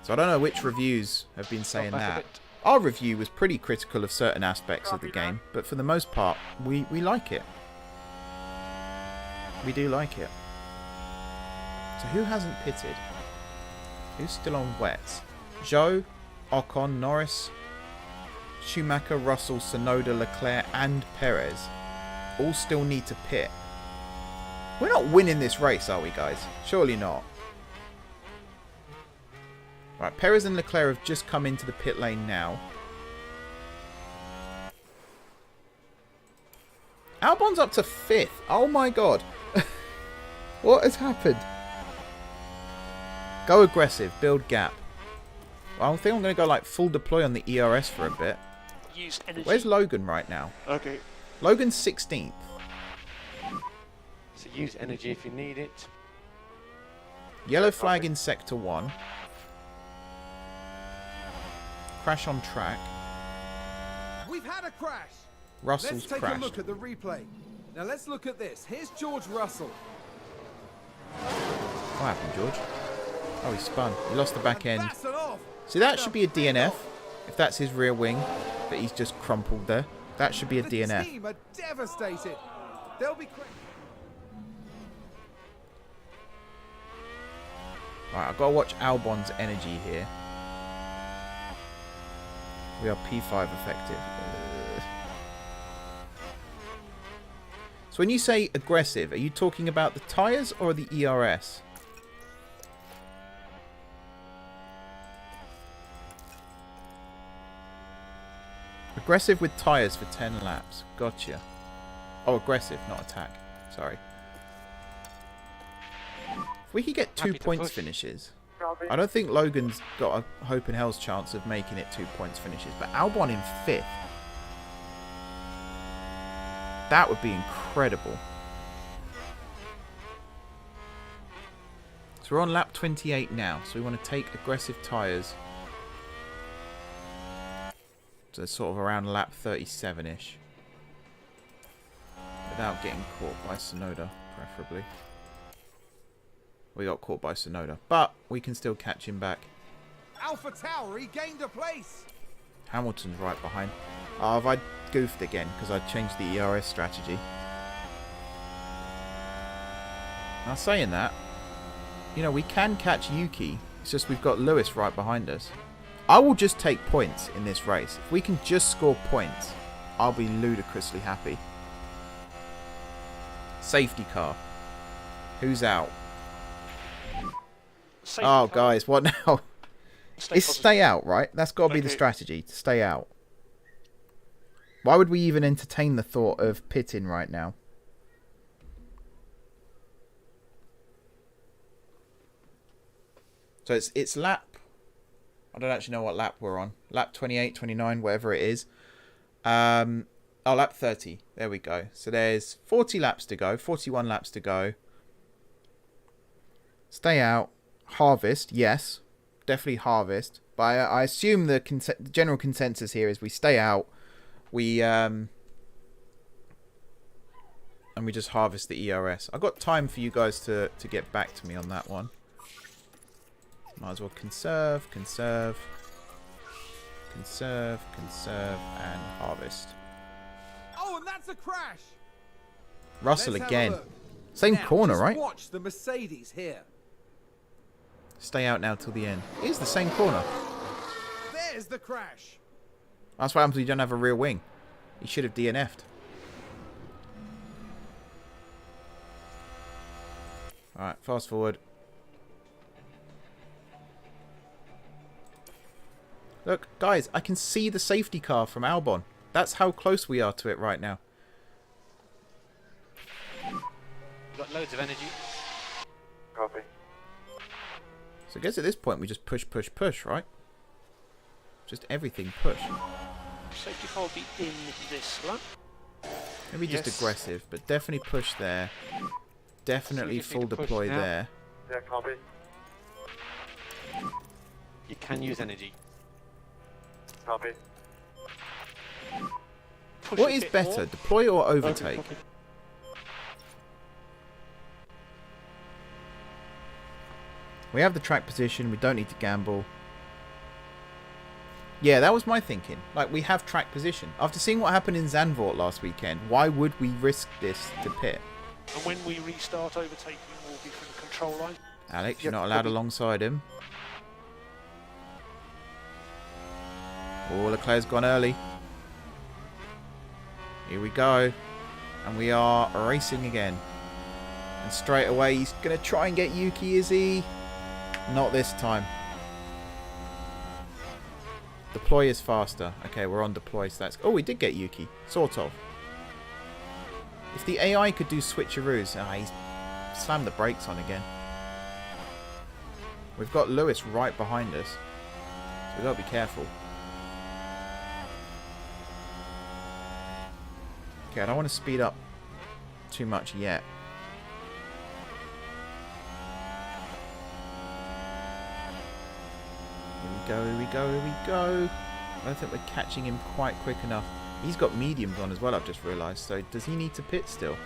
So I don't know which reviews have been saying that. Our review was pretty critical of certain aspects of the game, but for the most part, we like it. We do like it. So who hasn't pitted? Who's still on wets? Zhou, Ocon, Norris, Schumacher, Russell, Tsunoda, Leclerc and Perez all still need to pit. We're not winning this race, are we, guys? Surely not. Right, Perez and Leclerc have just come into the pit lane now. Albon's up to 5th. Oh my god. What has happened? Go aggressive. Build gap. Well, I think I'm going to go like full deploy on the ERS for a bit. Use energy. Where's Logan right now? Okay. Logan's 16th. So use energy if you need it. Yellow flag in sector 1. Crash on track. We've had a crash. Russell's Let's take crashed. a look at the replay. Now let's look at this. Here's George Russell. What happened, George? Oh, he spun. He lost the back end. That's an off. See, that should be a DNF. If that's his rear wing, that he's just crumpled there. That should be a The DNF. team are devastated. They'll be Right, I've got to watch Albon's energy here. We are P5 effective. So when you say aggressive, are you talking about the tyres or the ERS? Aggressive with tyres for 10 laps. Gotcha. Oh, aggressive, not attack. Sorry. If we could get 2 points finishes... I don't think Logan's got a hope in hell's chance of making it 2 points finishes, but Albon in 5th. That would be incredible. So So we're on lap 28 now. So we want to take aggressive tyres. So sort of around lap 37-ish. Without getting caught by Sonoda, preferably. We got caught by Sonoda. But we can still catch him back. Alpha Tower regained a place. Hamilton's right behind. Oh, have I goofed again? Because I changed the ERS strategy. Now saying that, you know, we can catch Yuki. It's just we've got Lewis right behind us. I will just take points in this race. If we can just score points, I'll be ludicrously happy. Safety car. Who's out? Safety Oh, car. guys, what now? Stay It's positive. stay out, right? That's got to be the Okay. strategy, to stay out. Why would we even entertain the thought of pitting right now? So it's lap... I don't actually know what lap we're on. Lap 28, 29, whatever it is. Oh, lap 30. There we go. So there's 40 laps to go. 41 laps to go. Stay out. Harvest, yes. Definitely harvest. But I assume the general consensus here is we stay out. We and we just harvest the ERS. I've got time for you guys to get back to me on that one. Might as well conserve, and harvest. Oh, and that's a crash. Russell Let's have a again. look. Same Now, corner, just right? Watch the Mercedes here. Stay out now till the end. It is the same corner. There's the crash. That's what happens when you don't have a rear wing. You should have DNF'd. Alright, fast forward. Look, guys, I can see the safety car from Albon. That's how close we are to it right now. You've got loads of energy. Copy. So I guess at this point we just push, right? Just everything push. Safety car will be in this lap. Maybe just Yes. aggressive, but definitely push there. Definitely So we full just need to push deploy now. there. Yeah, copy. You can use energy. Copy. Push What a is bit better, more. deploy or Okay, overtake? okay. We have the track position, we don't need to gamble. Yeah, that was my thinking. Like, we have track position. After seeing what happened in Zandvoort last weekend, why would we risk this to pit? And when we restart, overtaking will be from the control line. Alex, you're Yep, not allowed copy. alongside him. Oh, Leclerc's gone early. Here we go. And we are racing again. And straight away, he's going to try and get Yuki, is he? Not this time. Deploy is faster. Okay, we're on deploy, so that's... Oh, we did get Yuki. Sort of. If the AI could do switcheroos... Ah, he's slammed the brakes on again. We've got Lewis right behind us. So we've got to be careful. Okay, I don't want to speed up too much yet. Here we go. I don't think we're catching him quite quick enough. He's got mediums on as well, I've just realised. So does he need to pit still?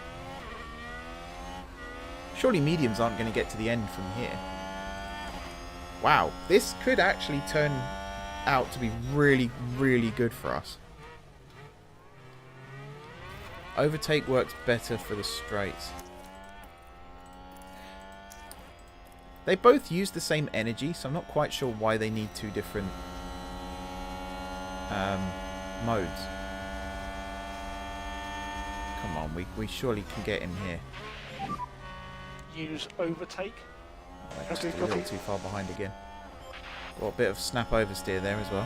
Surely mediums aren't going to get to the end from here. Wow, this could actually turn out to be really, really good for us. Overtake works better for the straights. They both use the same energy, so I'm not quite sure why they need two different modes. Come on, we surely can get him here. Use overtake. Oh, just Okay, a little copy. too far behind again. Got a bit of snap oversteer there as well.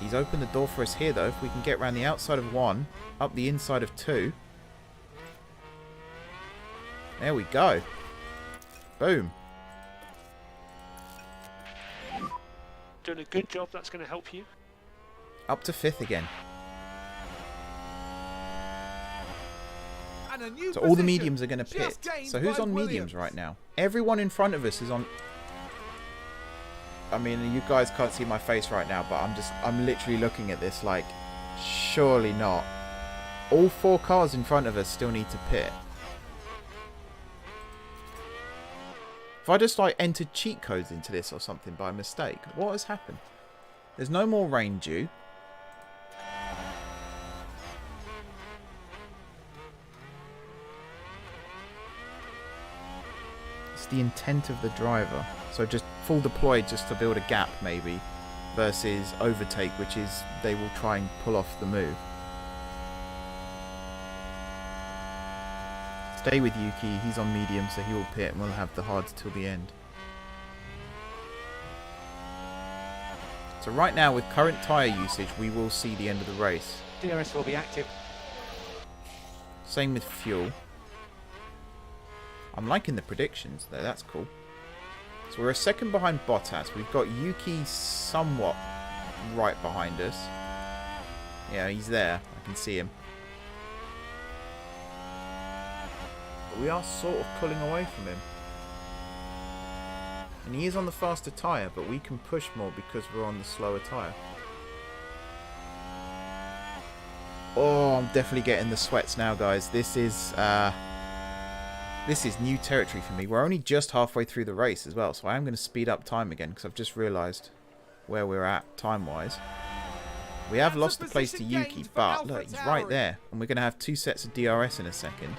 He's opened the door for us here though. If we can get around the outside of one, up the inside of two. There we go. Boom. Doing a good job. That's going to help you. Up to fifth again. And a new So all the position. mediums are going to Just pit. gained So who's by on mediums Williams. right now? Everyone in front of us is on... I mean, you guys can't see my face right now, but I'm literally looking at this like, surely not. All 4 cars in front of us still need to pit. If I just like entered cheat codes into this or something by mistake, what has happened? There's no more rain due. It's the intent of the driver. So just full deployed just to build a gap maybe, versus overtake, which is they will try and pull off the move. Stay with Yuki, he's on medium, so he will pit and we'll have the hards till the end. So right now, with current tyre usage, we will see the end of the race. DRS will be active. Same with fuel. I'm liking the predictions though, that's cool. So we're a second behind Bottas. We've got Yuki somewhat right behind us. Yeah, he's there. I can see him. But we are sort of pulling away from him. And he is on the faster tyre, but we can push more because we're on the slower tyre. Oh, I'm definitely getting the sweats now, guys. This is new territory for me. We're only just halfway through the race as well, so I am going to speed up time again because I've just realised where we're at time-wise. We have lost the place to Yuki, but look, he's right there. And we're going to have 2 sets of DRS in a second.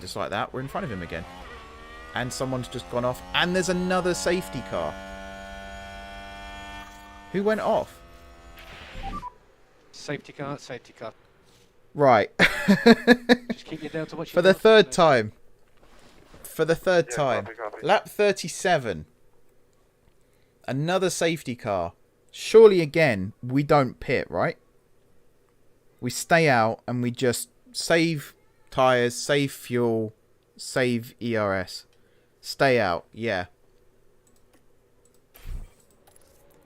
Just like that, we're in front of him again. And someone's just gone off. And there's another safety car. Who went off? Safety car, safety car. Right. Just keep your delta watch. For the third time. For the third Yeah, time. copy. Lap 37. Another safety car. Surely again, we don't pit, right? We stay out and we just save tyres, save fuel, save ERS. Stay out, yeah.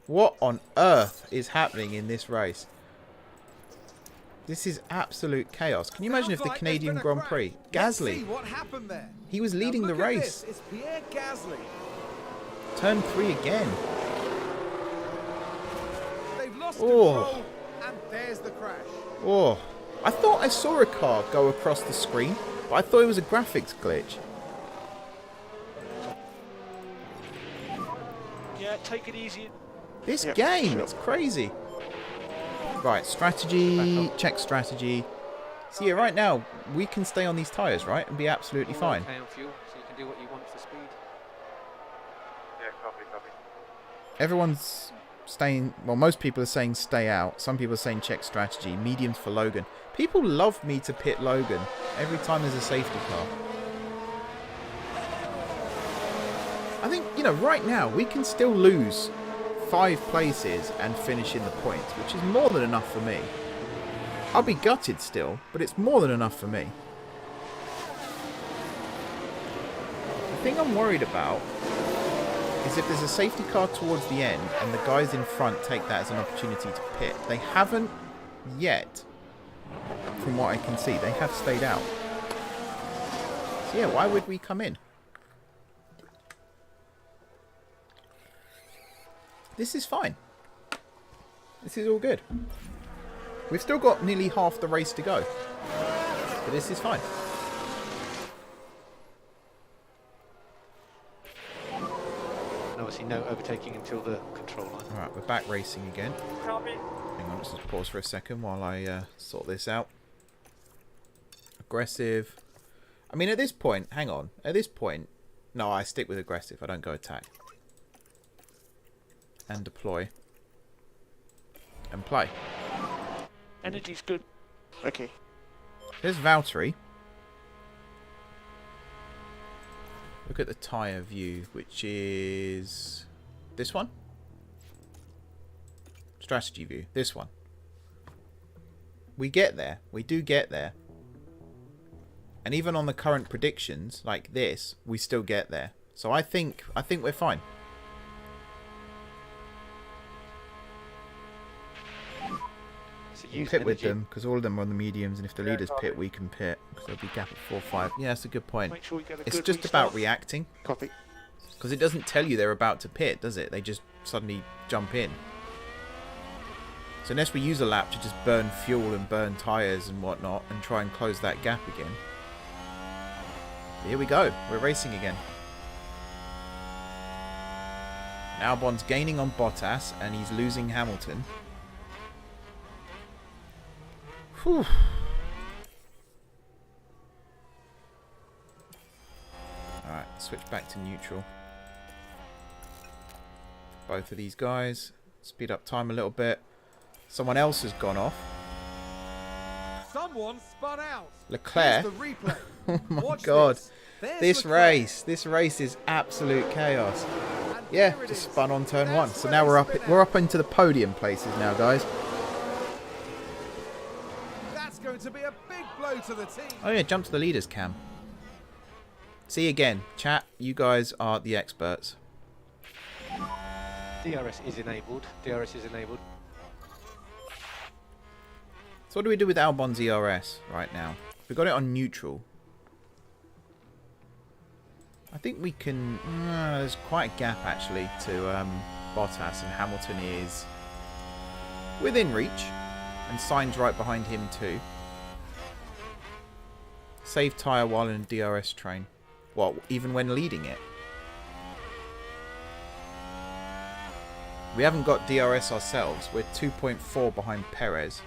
What on earth is happening in this race? This is absolute chaos. Can you imagine if the Canadian Grand Prix, Gasly, What happened there? he was leading Now the look at race. this. It's Pierre Gasly. Turn 3 again. They've lost Oh. control, and there's the crash. Oh, I thought I saw a car go across the screen, but I thought it was a graphics glitch. Yeah, take it easy. This game, it's crazy. Right, strategy, check strategy. So yeah, right now, we can stay on these tyres, right, and be absolutely fine. Okay on fuel, so you can do what you want for speed. Yeah, copy. Everyone's staying, well, most people are saying stay out. Some people are saying check strategy. Mediums for Logan. People love me to pit Logan every time there's a safety car. I think, you know, right now, we can still lose 5 places and finish in the points, which is more than enough for me. I'll be gutted still, but it's more than enough for me. The thing I'm worried about is if there's a safety car towards the end and the guys in front take that as an opportunity to pit. They haven't yet, from what I can see. They have stayed out. So yeah, why would we come in? This is fine. This is all good. We've still got nearly half the race to go. But this is fine. And obviously no overtaking until the control line. Alright, we're back racing again. Copy. Hang on, let's just pause for a second while I sort this out. Aggressive. I mean, at this point, hang on. At this point, no, I stick with aggressive. I don't go attack. And deploy. And play. Energy's good. Okay. Here's Valtteri. Look at the tyre view, which is this one. Strategy view, this one. We get there. We do get there. And even on the current predictions, like this, we still get there. So I think we're fine. So We'll use pit with energy. them because all of them are on the mediums, and if the leaders pit, we can pit because there'll be gap at 4-5. Yeah, that's a good point. Make sure you get a It's good just restart. about reacting Copy. because it doesn't tell you they're about to pit, does it? They just suddenly jump in. So unless we use a lap to just burn fuel and burn tyres and whatnot and try and close that gap again. Here we go. We're racing again. Albon's gaining on Bottas and he's losing Hamilton. Whew. Alright, switch back to neutral. Both of these guys. Speed up time a little bit. Someone else has gone off. Someone spun out. Leclerc. Here's the replay. Oh my Watch god. There's This Leclerc. race is absolute chaos. And Yeah, there it just is. spun on turn one. That's So where now they we're spin up into the podium places now, guys. That's going to be a big blow to the team. Oh yeah, jump to the leaders cam. See again, chat, you guys are the experts. DRS is enabled. DRS is enabled. So what do we do with Albon's ERS right now? We got it on neutral. I think we can... there's quite a gap actually to Bottas, and Hamilton is within reach. And Sainz right behind him too. Save tyre while in a DRS train. What, even when leading it? We haven't got DRS ourselves. We're 2.4 behind Perez.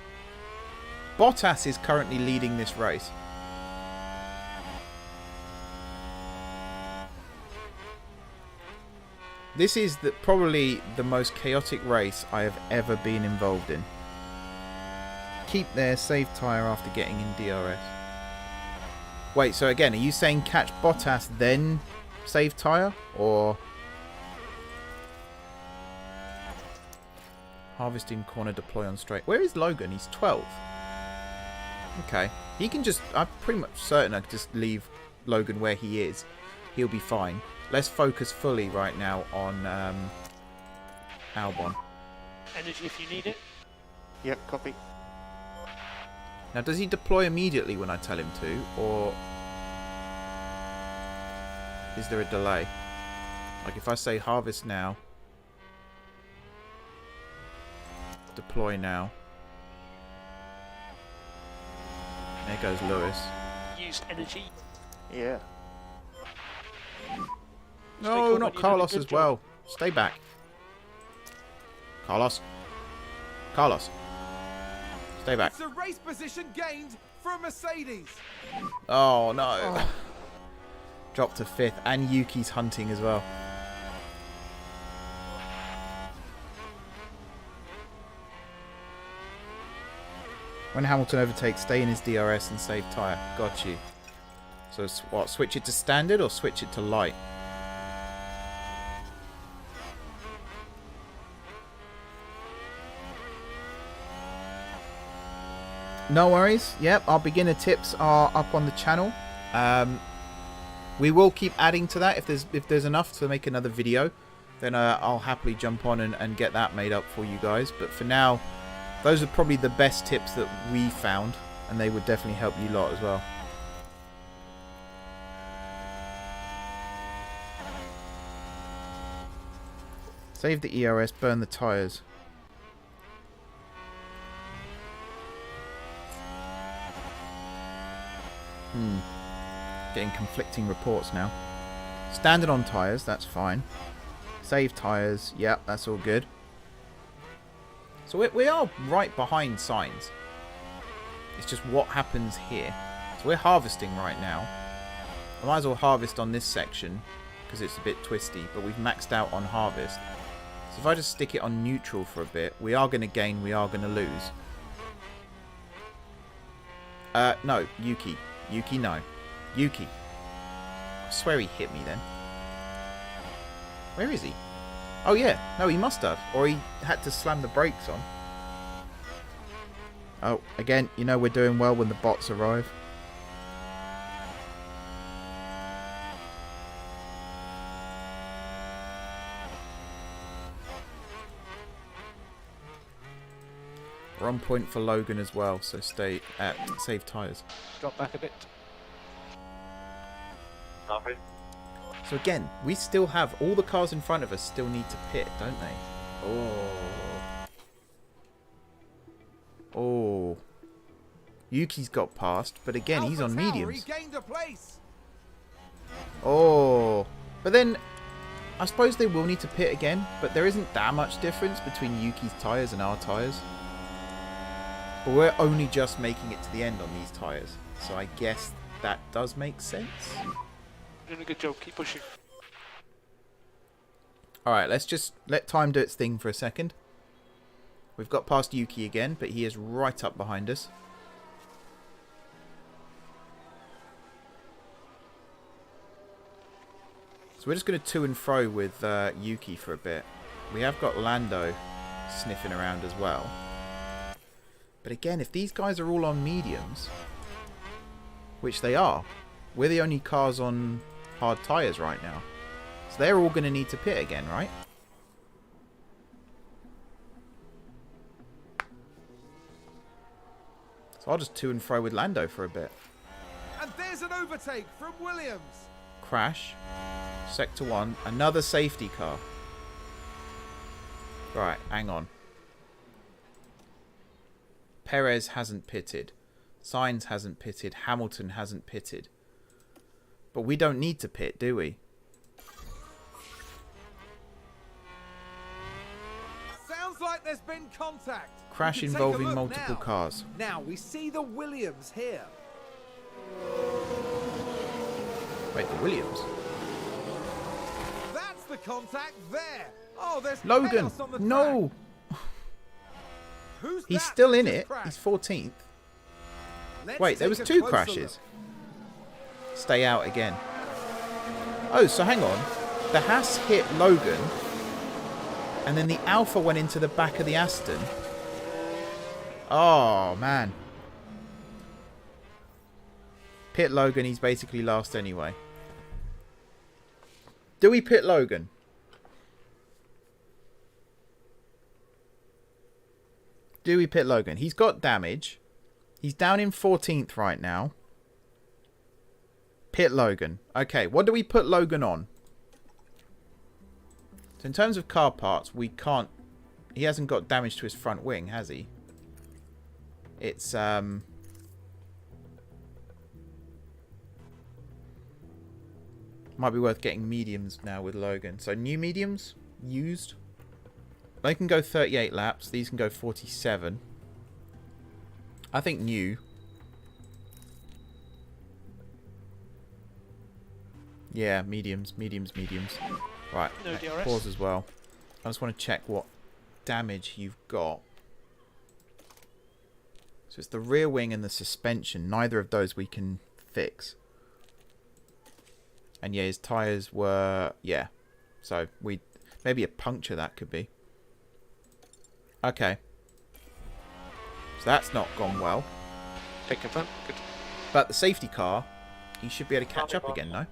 Bottas is currently leading this race. This is probably the most chaotic race I have ever been involved in. Keep there, save tyre after getting in DRS. Wait, so again, are you saying catch Bottas then save tyre? Or... harvesting corner deploy on straight. Where is Logan? He's 12th. Okay. He can just... I'm pretty much certain I can just leave Logan where he is. He'll be fine. Let's focus fully right now on Albon. Energy if you need it. Yep, copy. Now, does he deploy immediately when I tell him to? Or is there a delay? Like if I say harvest now, deploy now. There goes Lewis. Use energy. Yeah. Stay No, good, not man, you Carlos did a as good well. Stay back. Carlos. Carlos. Stay back. It's a race position gained from Mercedes. Oh, no. Dropped to 5th. And Yuki's hunting as well. When Hamilton overtakes, stay in his DRS and save tyre. Got you. So what, switch it to standard or switch it to light? No worries. Yep, our beginner tips are up on the channel. We will keep adding to that if there's enough to make another video. Then I'll happily jump on and get that made up for you guys. But for now, those are probably the best tips that we found, and they would definitely help you lot as well. Save the ERS, burn the tyres. Getting conflicting reports now. Standard on tyres, that's fine. Save tyres, yep, that's all good. So we are right behind Sainz. It's just what happens here. So we're harvesting right now. I might as well harvest on this section because it's a bit twisty, but we've maxed out on harvest. So if I just stick it on neutral for a bit, we are going to gain, we are going to lose. No, Yuki. Yuki, no. Yuki. I swear he hit me then. Where is he? Oh yeah, no, he must have. Or he had to slam the brakes on. Oh, again, you know we're doing well when the bots arrive. on point for Logan as well, so stay at save tyres. Drop back a bit. Copy. So again, we still have all the cars in front of us still need to pit, don't they? Oh. Yuki's got past, but again, he's on mediums. Regained a place. Oh. But then, I suppose they will need to pit again, but there isn't that much difference between Yuki's tyres and our tyres. But we're only just making it to the end on these tyres, so I guess that does make sense. Doing a good job. Keep pushing. Alright, let's just let time do its thing for a second. We've got past Yuki again, but he is right up behind us. So we're just going to to and fro with Yuki for a bit. We have got Lando sniffing around as well. But again, if these guys are all on mediums, which they are, we're the only cars on hard tyres right now. So they're all going to need to pit again, right? So I'll just to and fro with Lando for a bit. And there's an overtake from Williams. Crash. Sector 1. Another safety car. Right, hang on. Perez hasn't pitted. Sainz hasn't pitted. Hamilton hasn't pitted. But we don't need to pit, do we? Sounds like there's been contact. Crash We can take a involving look multiple now. cars. Now we see the Williams here. Wait, the Williams? That's the contact there. Oh, there's Logan! chaos on the No! track. Who's He's that still that in just it. crashed? He's 14th. Let's Wait, there take was a 2 closer crashes. look. Stay out again. Oh, so hang on. The Haas hit Logan, and then the Alpha went into the back of the Aston. Oh, man. Pit Logan, he's basically last anyway. Do we pit Logan? Do we pit Logan? He's got damage. He's down in 14th right now. Pit Logan. Okay, what do we put Logan on? So in terms of car parts, we can't... He hasn't got damage to his front wing, has he? It's, Might be worth getting mediums now with Logan. So new mediums, used. They can go 38 laps. These can go 47. I think new. Yeah, mediums. Right, No DRS. pause as well. I just want to check what damage you've got. So it's the rear wing and the suspension. Neither of those we can fix. And yeah, his tyres were... Yeah. So we... Maybe a puncture that could be. Okay. So that's not gone well. Taking front. Good. But the safety car, he should be able to catch up again, no?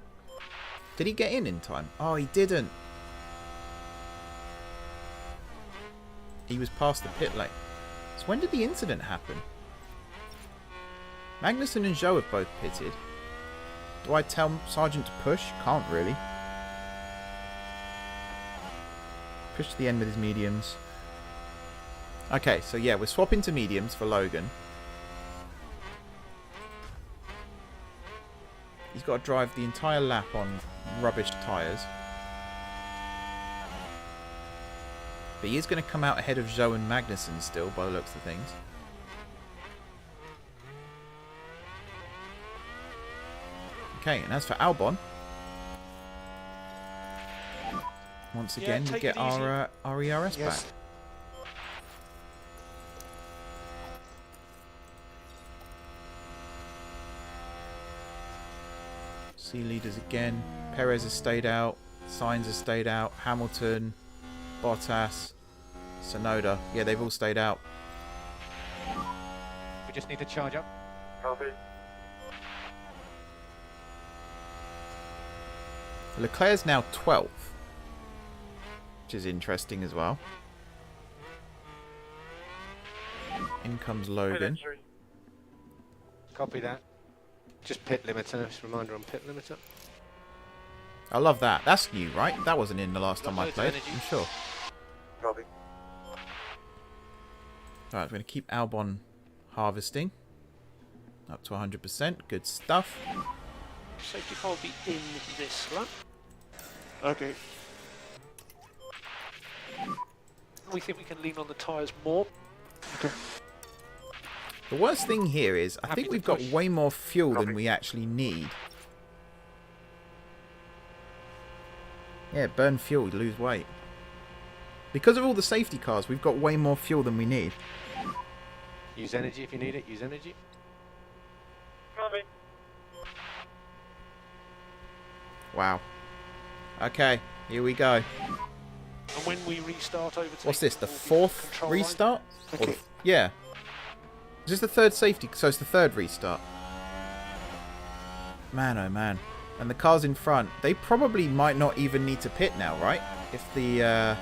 Did he get in time? Oh, he didn't. He was past the pit lane. So when did the incident happen? Magnussen and Zhou have both pitted. Do I tell Sargent to push? Can't really. Push to the end with his mediums. Okay, so yeah, we're swapping to mediums for Logan. He's got to drive the entire lap on rubbish tyres. But he is going to come out ahead of Zhou and Magnussen still, by the looks of things. Okay, and as for Albon, once again we take get it easy. our ERS Yes. back. C leaders again. Perez has stayed out. Sainz has stayed out. Hamilton, Bottas, Tsunoda. Yeah, they've all stayed out. We just need to charge up. Copy. Leclerc's now 12th, which is interesting as well. In comes Pit Logan. entry. Copy that. Just pit limiter. Just a reminder on pit limiter. I love that. That's new, right? That wasn't in the last Got time I loads of played. energy. I'm sure. Copy. Alright, we're going to keep Albon harvesting. Up to 100%. Good stuff. Safety car will be in this lap. Okay. We think we can lean on the tyres more. The worst thing here is, I Happy think to we've got push. way more fuel than Copy. we actually need. Yeah, burn fuel, lose weight. Because of all the safety cars, we've got way more fuel than we need. Use energy if you need it. Use energy. Copy. Wow. Okay, here we go. And when we restart overtake, What's this, the will be fourth control line. restart? Or Okay. yeah. Is this the third safety? So it's the third restart. Man, oh man. And the cars in front, they probably might not even need to pit now, right? If the...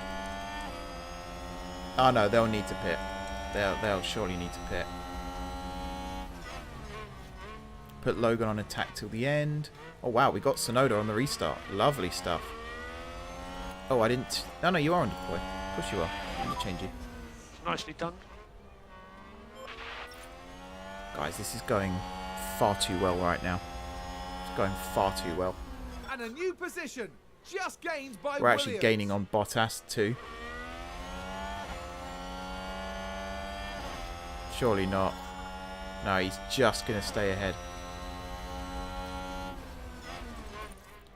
Oh no, they'll need to pit. They'll surely need to pit. Put Logan on attack till the end. Oh wow, we got Sonoda on the restart. Lovely stuff. Oh, I didn't... Oh no, you are on deploy. Of course you are. Let me change you. Nicely done. Guys, this is going far too well right now. It's going far too well. And a new position, just gained by We're actually Williams. gaining on Bottas too. Surely not. No, he's just going to stay ahead.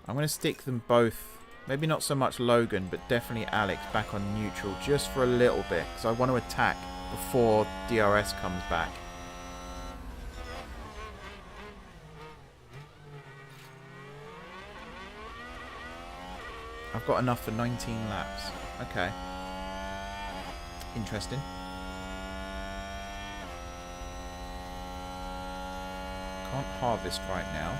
I'm going to stick them both, maybe not so much Logan, but definitely Alex back on neutral just for a little bit, because I want to attack before DRS comes back. I've got enough for 19 laps. Okay. Interesting. Can't harvest right now.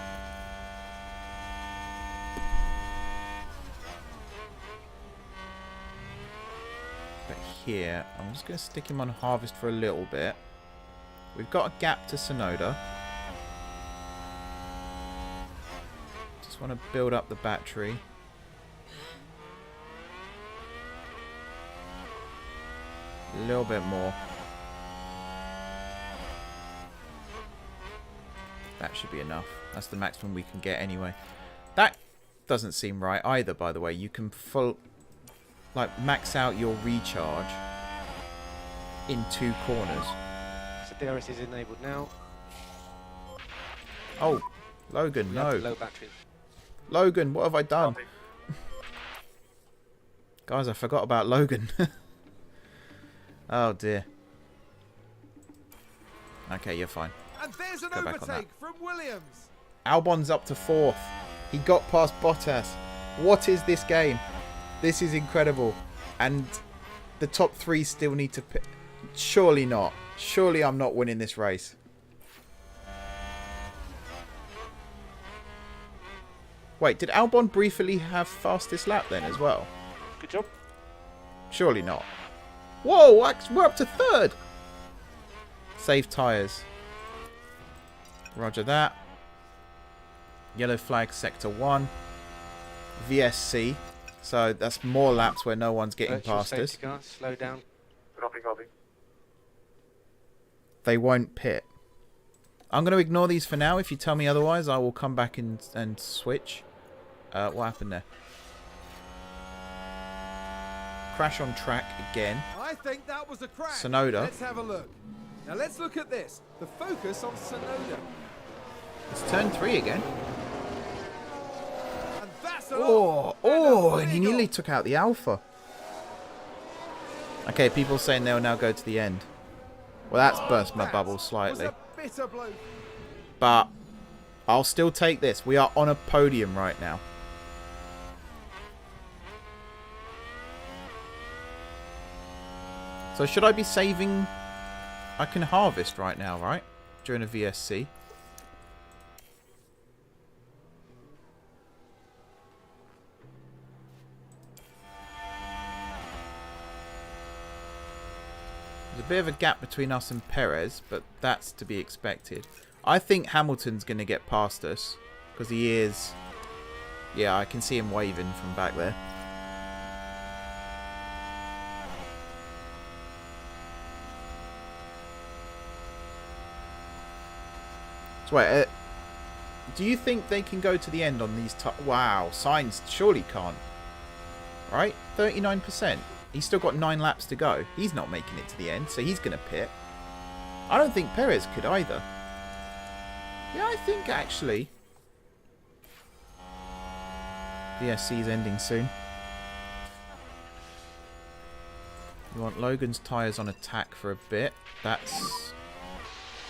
But here, I'm just going to stick him on harvest for a little bit. We've got a gap to Sonoda. Just want to build up the battery. A little bit more. That should be enough. That's the maximum we can get anyway. That doesn't seem right either, by the way. You can max out your recharge in 2 corners. So DRS is enabled now. Oh, Logan, We have no. low batteries. Logan, what have I done? Copy. Guys, I forgot about Logan. Oh dear. Okay, you're fine. And there's an Go back on that. overtake from Williams. Albon's up to 4th. He got past Bottas. What is this game? This is incredible. And the top 3 still need to... Surely not. Surely I'm not winning this race. Wait, did Albon briefly have fastest lap then as well? Good job. Surely not. Whoa, we're up to 3rd. Save tyres. Roger that. Yellow flag sector 1. VSC. So that's more laps where no one's getting Virtual past us. safety car. Slow down. Copy, copy. They won't pit. I'm going to ignore these for now. If you tell me otherwise, I will come back and switch. What happened there? Crash on track again. I think that was a crash. Sonoda. Let's have a look. Now let's look at this. The focus on Sonoda. It's turn 3 again. And that's an Oh, off. And a oh, and he big nearly off. took out the Alpha. Okay, people saying they'll now go to the end. Well, that's burst my That bubble was slightly. a bitter blow. But I'll still take this. We are on a podium right now. So should I be saving... I can harvest right now, right? During a VSC. The bit of a gap between us and Perez, but that's to be expected. I think Hamilton's going to get past us because he is... Yeah, I can see him waving from back there. So wait, do you think they can go to the end on these... Wow, Sainz surely can't. Right? 39%. He's still got 9 laps to go. He's not making it to the end, so he's going to pit. I don't think Perez could either. Yeah, I think actually... The SC is ending soon. You want Logan's tyres on attack for a bit. That's...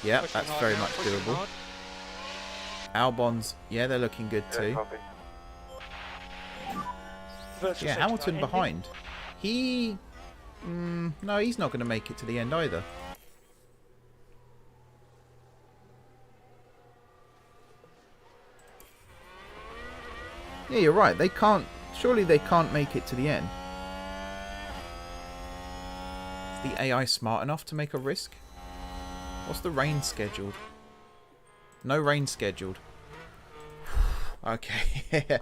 Yeah, that's very much doable. Albon's... Yeah, they're looking good too. Yeah, Hamilton behind. He... no, he's not going to make it to the end either. Yeah, you're right. They can't... Surely they can't make it to the end. Is the AI smart enough to make a risk? What's the rain scheduled? No rain scheduled. Okay.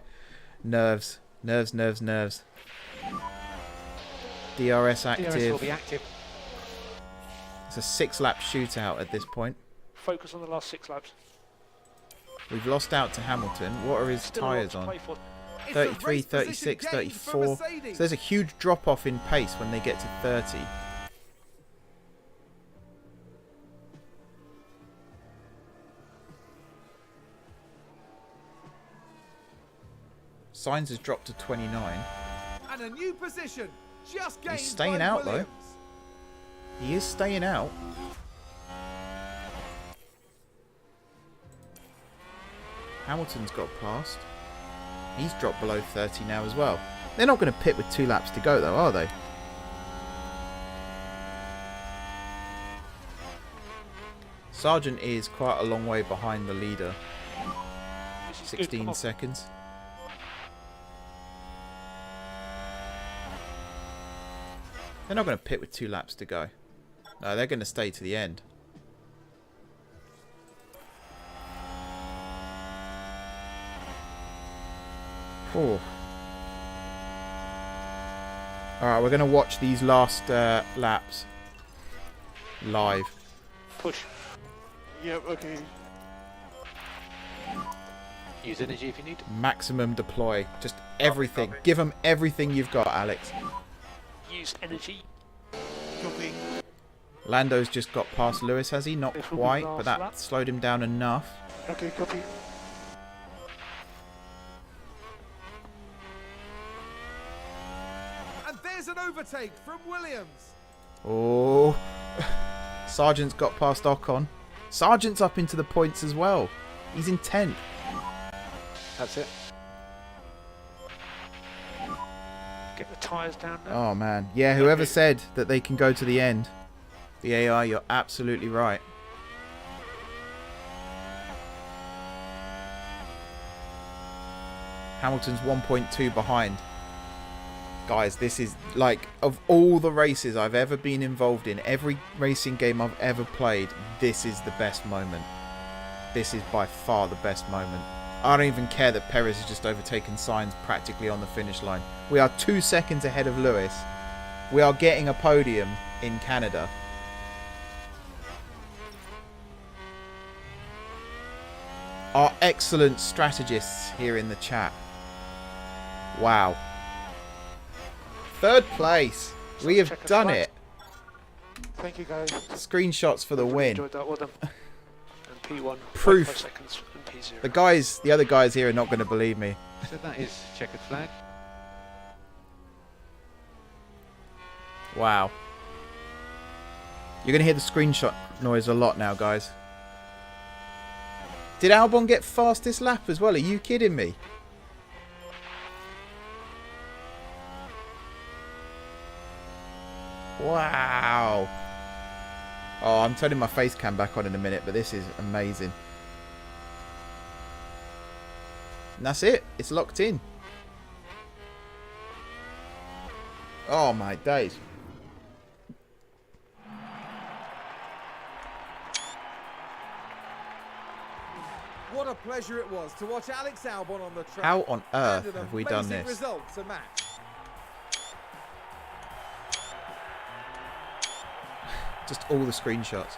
Nerves. Nerves, nerves, nerves. DRS active. DRS will be active. It's a 6-lap shootout at this point. Focus on the last 6 laps. We've lost out to Hamilton. What are his Still a lot tyres to on? play for. 33, 36, 34. So there's a huge drop-off in pace when they get to 30. Sainz has dropped to 29. And a new position. Just gained He's staying by out Williams. though. He is staying out. Hamilton's got past. He's dropped below 30 now as well. They're not going to pit with 2 laps to go though, are they? Sargent is quite a long way behind the leader. This is good, 16 come on. seconds. They're not going to pit with 2 laps to go. No, they're going to stay to the end. Oh. Alright, we're going to watch these last laps live. Push. Yep, okay. Use energy if you need. Maximum deploy. Just everything. Give them everything you've got, Alex. Use energy. Copy. Lando's just got past Lewis, has he? Not This will be quite, last but that lap. slowed him down enough. Okay, copy. And there's an overtake from Williams. Oh. Sargent's got past Ocon. Sargent's up into the points as well. He's in 10th. That's it. Get the tyres down now. Oh, man. Yeah, whoever said that they can go to the end. The AI, you're absolutely right. Hamilton's 1.2 behind. Guys, this is like, of all the races I've ever been involved in, every racing game I've ever played, this is the best moment. This is by far the best moment. I don't even care that Perez has just overtaken Sainz practically on the finish line. We are 2 seconds ahead of Lewis. We are getting a podium in Canada. Our excellent strategists here in the chat. Wow. 3rd place. We have Check a done flag. it. Thank you, guys. Screenshots for the Really win. enjoyed that. Well done. And P1. Proof. 5 seconds. And P0. The other guys here are not going to believe me. So that is checkered flag. Wow. You're going to hear the screenshot noise a lot now, guys. Did Albon get fastest lap as well? Are you kidding me? Wow. Oh, I'm turning my face cam back on in a minute, but this is amazing. And that's it. It's locked in. Oh my days. What a pleasure it was to watch Alex Albon on the track. How on earth And an have we done amazing this? result to match. Just all the screenshots.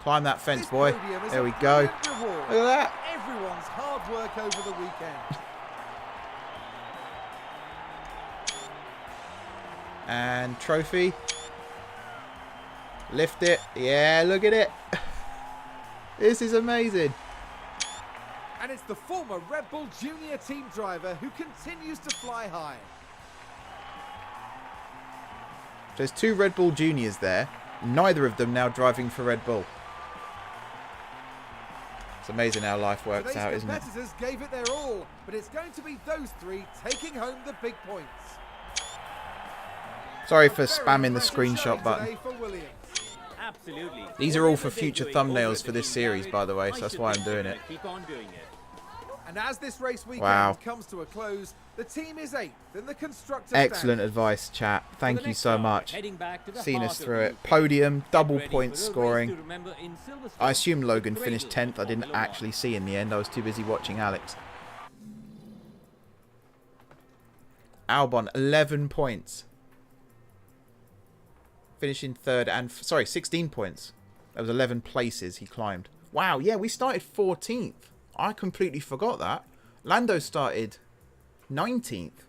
Climb that fence, This boy. podium is There a we go. brilliant reward Look at that. for everyone's hard work over the weekend. And trophy. Lift it. Yeah, look at it. This is amazing. And it's the former Red Bull Junior team driver who continues to fly high. There's 2 Red Bull Juniors there. Neither of them now driving for Red Bull. It's amazing how life works Today's out, isn't it? competitors gave it their all, but it's going to be those 3 taking home the big points. Sorry A for very spamming the impressive screenshot showing button. today for Williams. Absolutely. These are all for future thumbnails for this series, by the way, so that's why I'm doing it. Keep on doing it. And as this race weekend Wow. comes to a close, the team is 8th in the constructors' Excellent advice, chat. Thank you so much. Heading back to the Seen heart us of through the it. UK. Podium, double Get ready point for a race scoring. to remember in Silverstone. I assume Logan The finished cradle 10th. I of didn't Formula actually see in the end. I was too busy watching Alex. Albon, 11 points. Finishing third and... Sorry, 16 points. That was 11 places he climbed. Wow, yeah, we started 14th. I completely forgot that. Lando started 19th.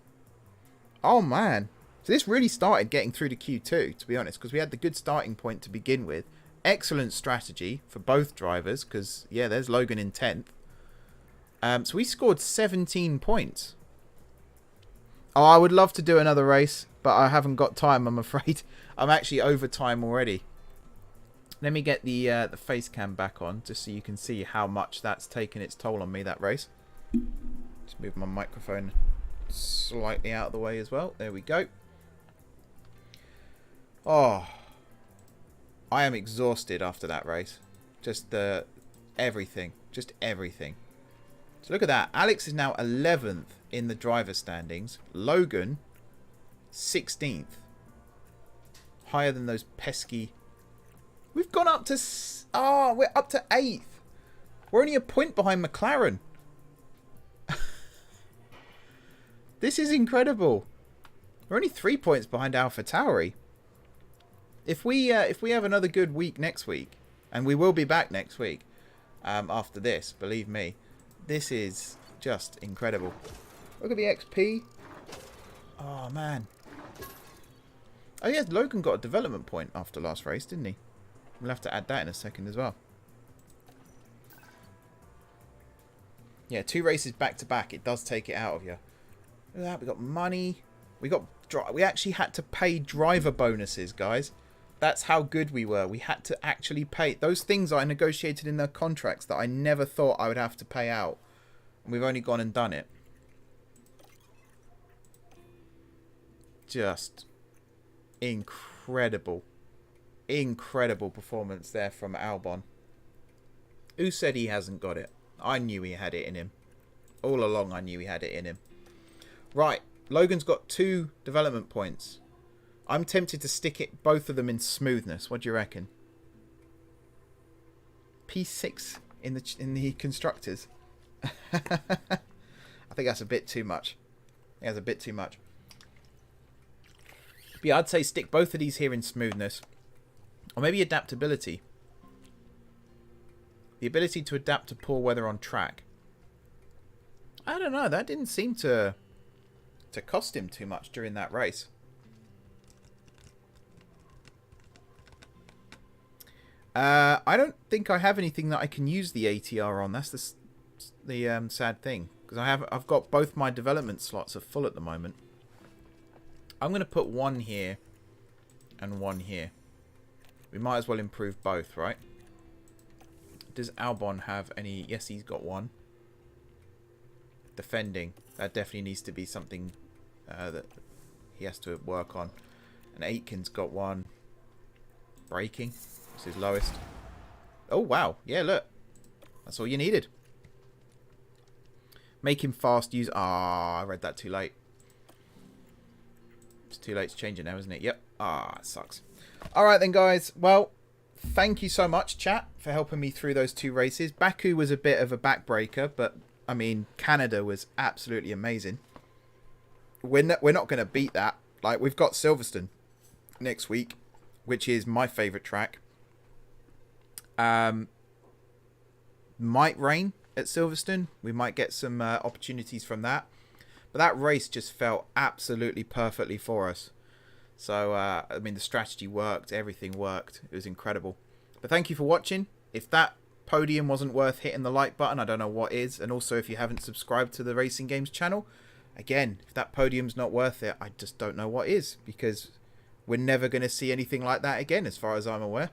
Oh, man. So this really started getting through to Q2, to be honest, because we had the good starting point to begin with. Excellent strategy for both drivers, because, yeah, there's Logan in 10th. So we scored 17 points. Oh, I would love to do another race, but I haven't got time, I'm afraid. I'm actually over time already. Let me get the face cam back on, just so you can see how much that's taken its toll on me, that race. Just move my microphone slightly out of the way as well. There we go. Oh, I am exhausted after that race. Just everything. Just everything. So look at that. Alex is now 11th in the driver standings. Logan, 16th. Higher than those pesky... We've gone up to... Oh, we're up to 8th. We're only a point behind McLaren. This is incredible. We're only 3 points behind AlphaTauri. If we have another good week next week, and we will be back next week after this, believe me, this is just incredible. Look at the XP. Oh, man. Oh, yeah, Logan got a development point after last race, didn't he? We'll have to add that in a second as well. Yeah, 2 races back to back. It does take it out of you. Look at that. We got money. We actually had to pay driver bonuses, guys. That's how good we were. We had to actually pay. Those things I negotiated in the contracts that I never thought I would have to pay out. And we've only gone and done it. Just incredible. Incredible performance there from Albon. Who said he hasn't got it? I knew he had it in him. All along I knew he had it in him. Right. Logan's got 2 development points. I'm tempted to stick both of them in smoothness. What do you reckon? P6 in the constructors. I think that's a bit too much. I think that's a bit too much. But yeah, I'd say stick both of these here in smoothness. Or maybe adaptability. The ability to adapt to poor weather on track. I don't know. That didn't seem to cost him too much during that race. I don't think I have anything that I can use the ATR on. That's the sad thing, because I've got both my development slots are full at the moment. I'm going to put one here and one here. We might as well improve both, right? Does Albon have any? Yes, he's got one. Defending. That definitely needs to be something that he has to work on. And Aitken's got one. Braking. This is lowest. Oh, wow. Yeah, look. That's all you needed. Make him fast. Use... Ah, I read that too late. It's too late to change it now, isn't it? Yep. Ah, it sucks. Alright then, guys. Well, thank you so much, chat, for helping me through those 2 races. Baku was a bit of a backbreaker, but I mean, Canada was absolutely amazing. We're not going to beat that. Like, we've got Silverstone next week, which is my favourite track. Might rain at Silverstone. We might get some opportunities from that. But that race just felt absolutely perfectly for us. So, I mean, the strategy worked. Everything worked. It was incredible. But thank you for watching. If that podium wasn't worth hitting the like button, I don't know what is. And also, if you haven't subscribed to the Racing Games channel, again, if that podium's not worth it, I just don't know what is. Because we're never going to see anything like that again, as far as I'm aware.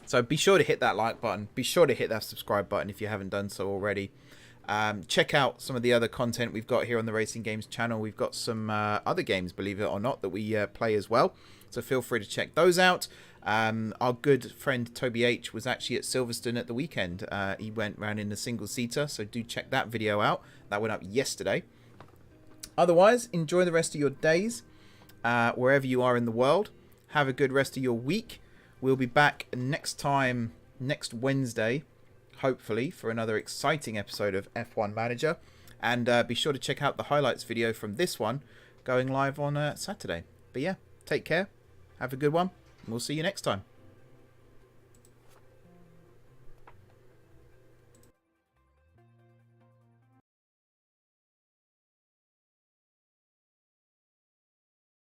So be sure to hit that like button. Be sure to hit that subscribe button if you haven't done so already. Check out some of the other content we've got here on the Racing Games channel. We've got some other games, believe it or not, that we play as well. So feel free to check those out. Our good friend Toby H was actually at Silverstone at the weekend. He went round in a single-seater, so do check that video out. That went up yesterday. Otherwise, enjoy the rest of your days, wherever you are in the world. Have a good rest of your week. We'll be back next Wednesday, hopefully, for another exciting episode of F1 Manager. And be sure to check out the highlights video from this one going live on Saturday. But yeah, take care. Have a good one. And we'll see you next time.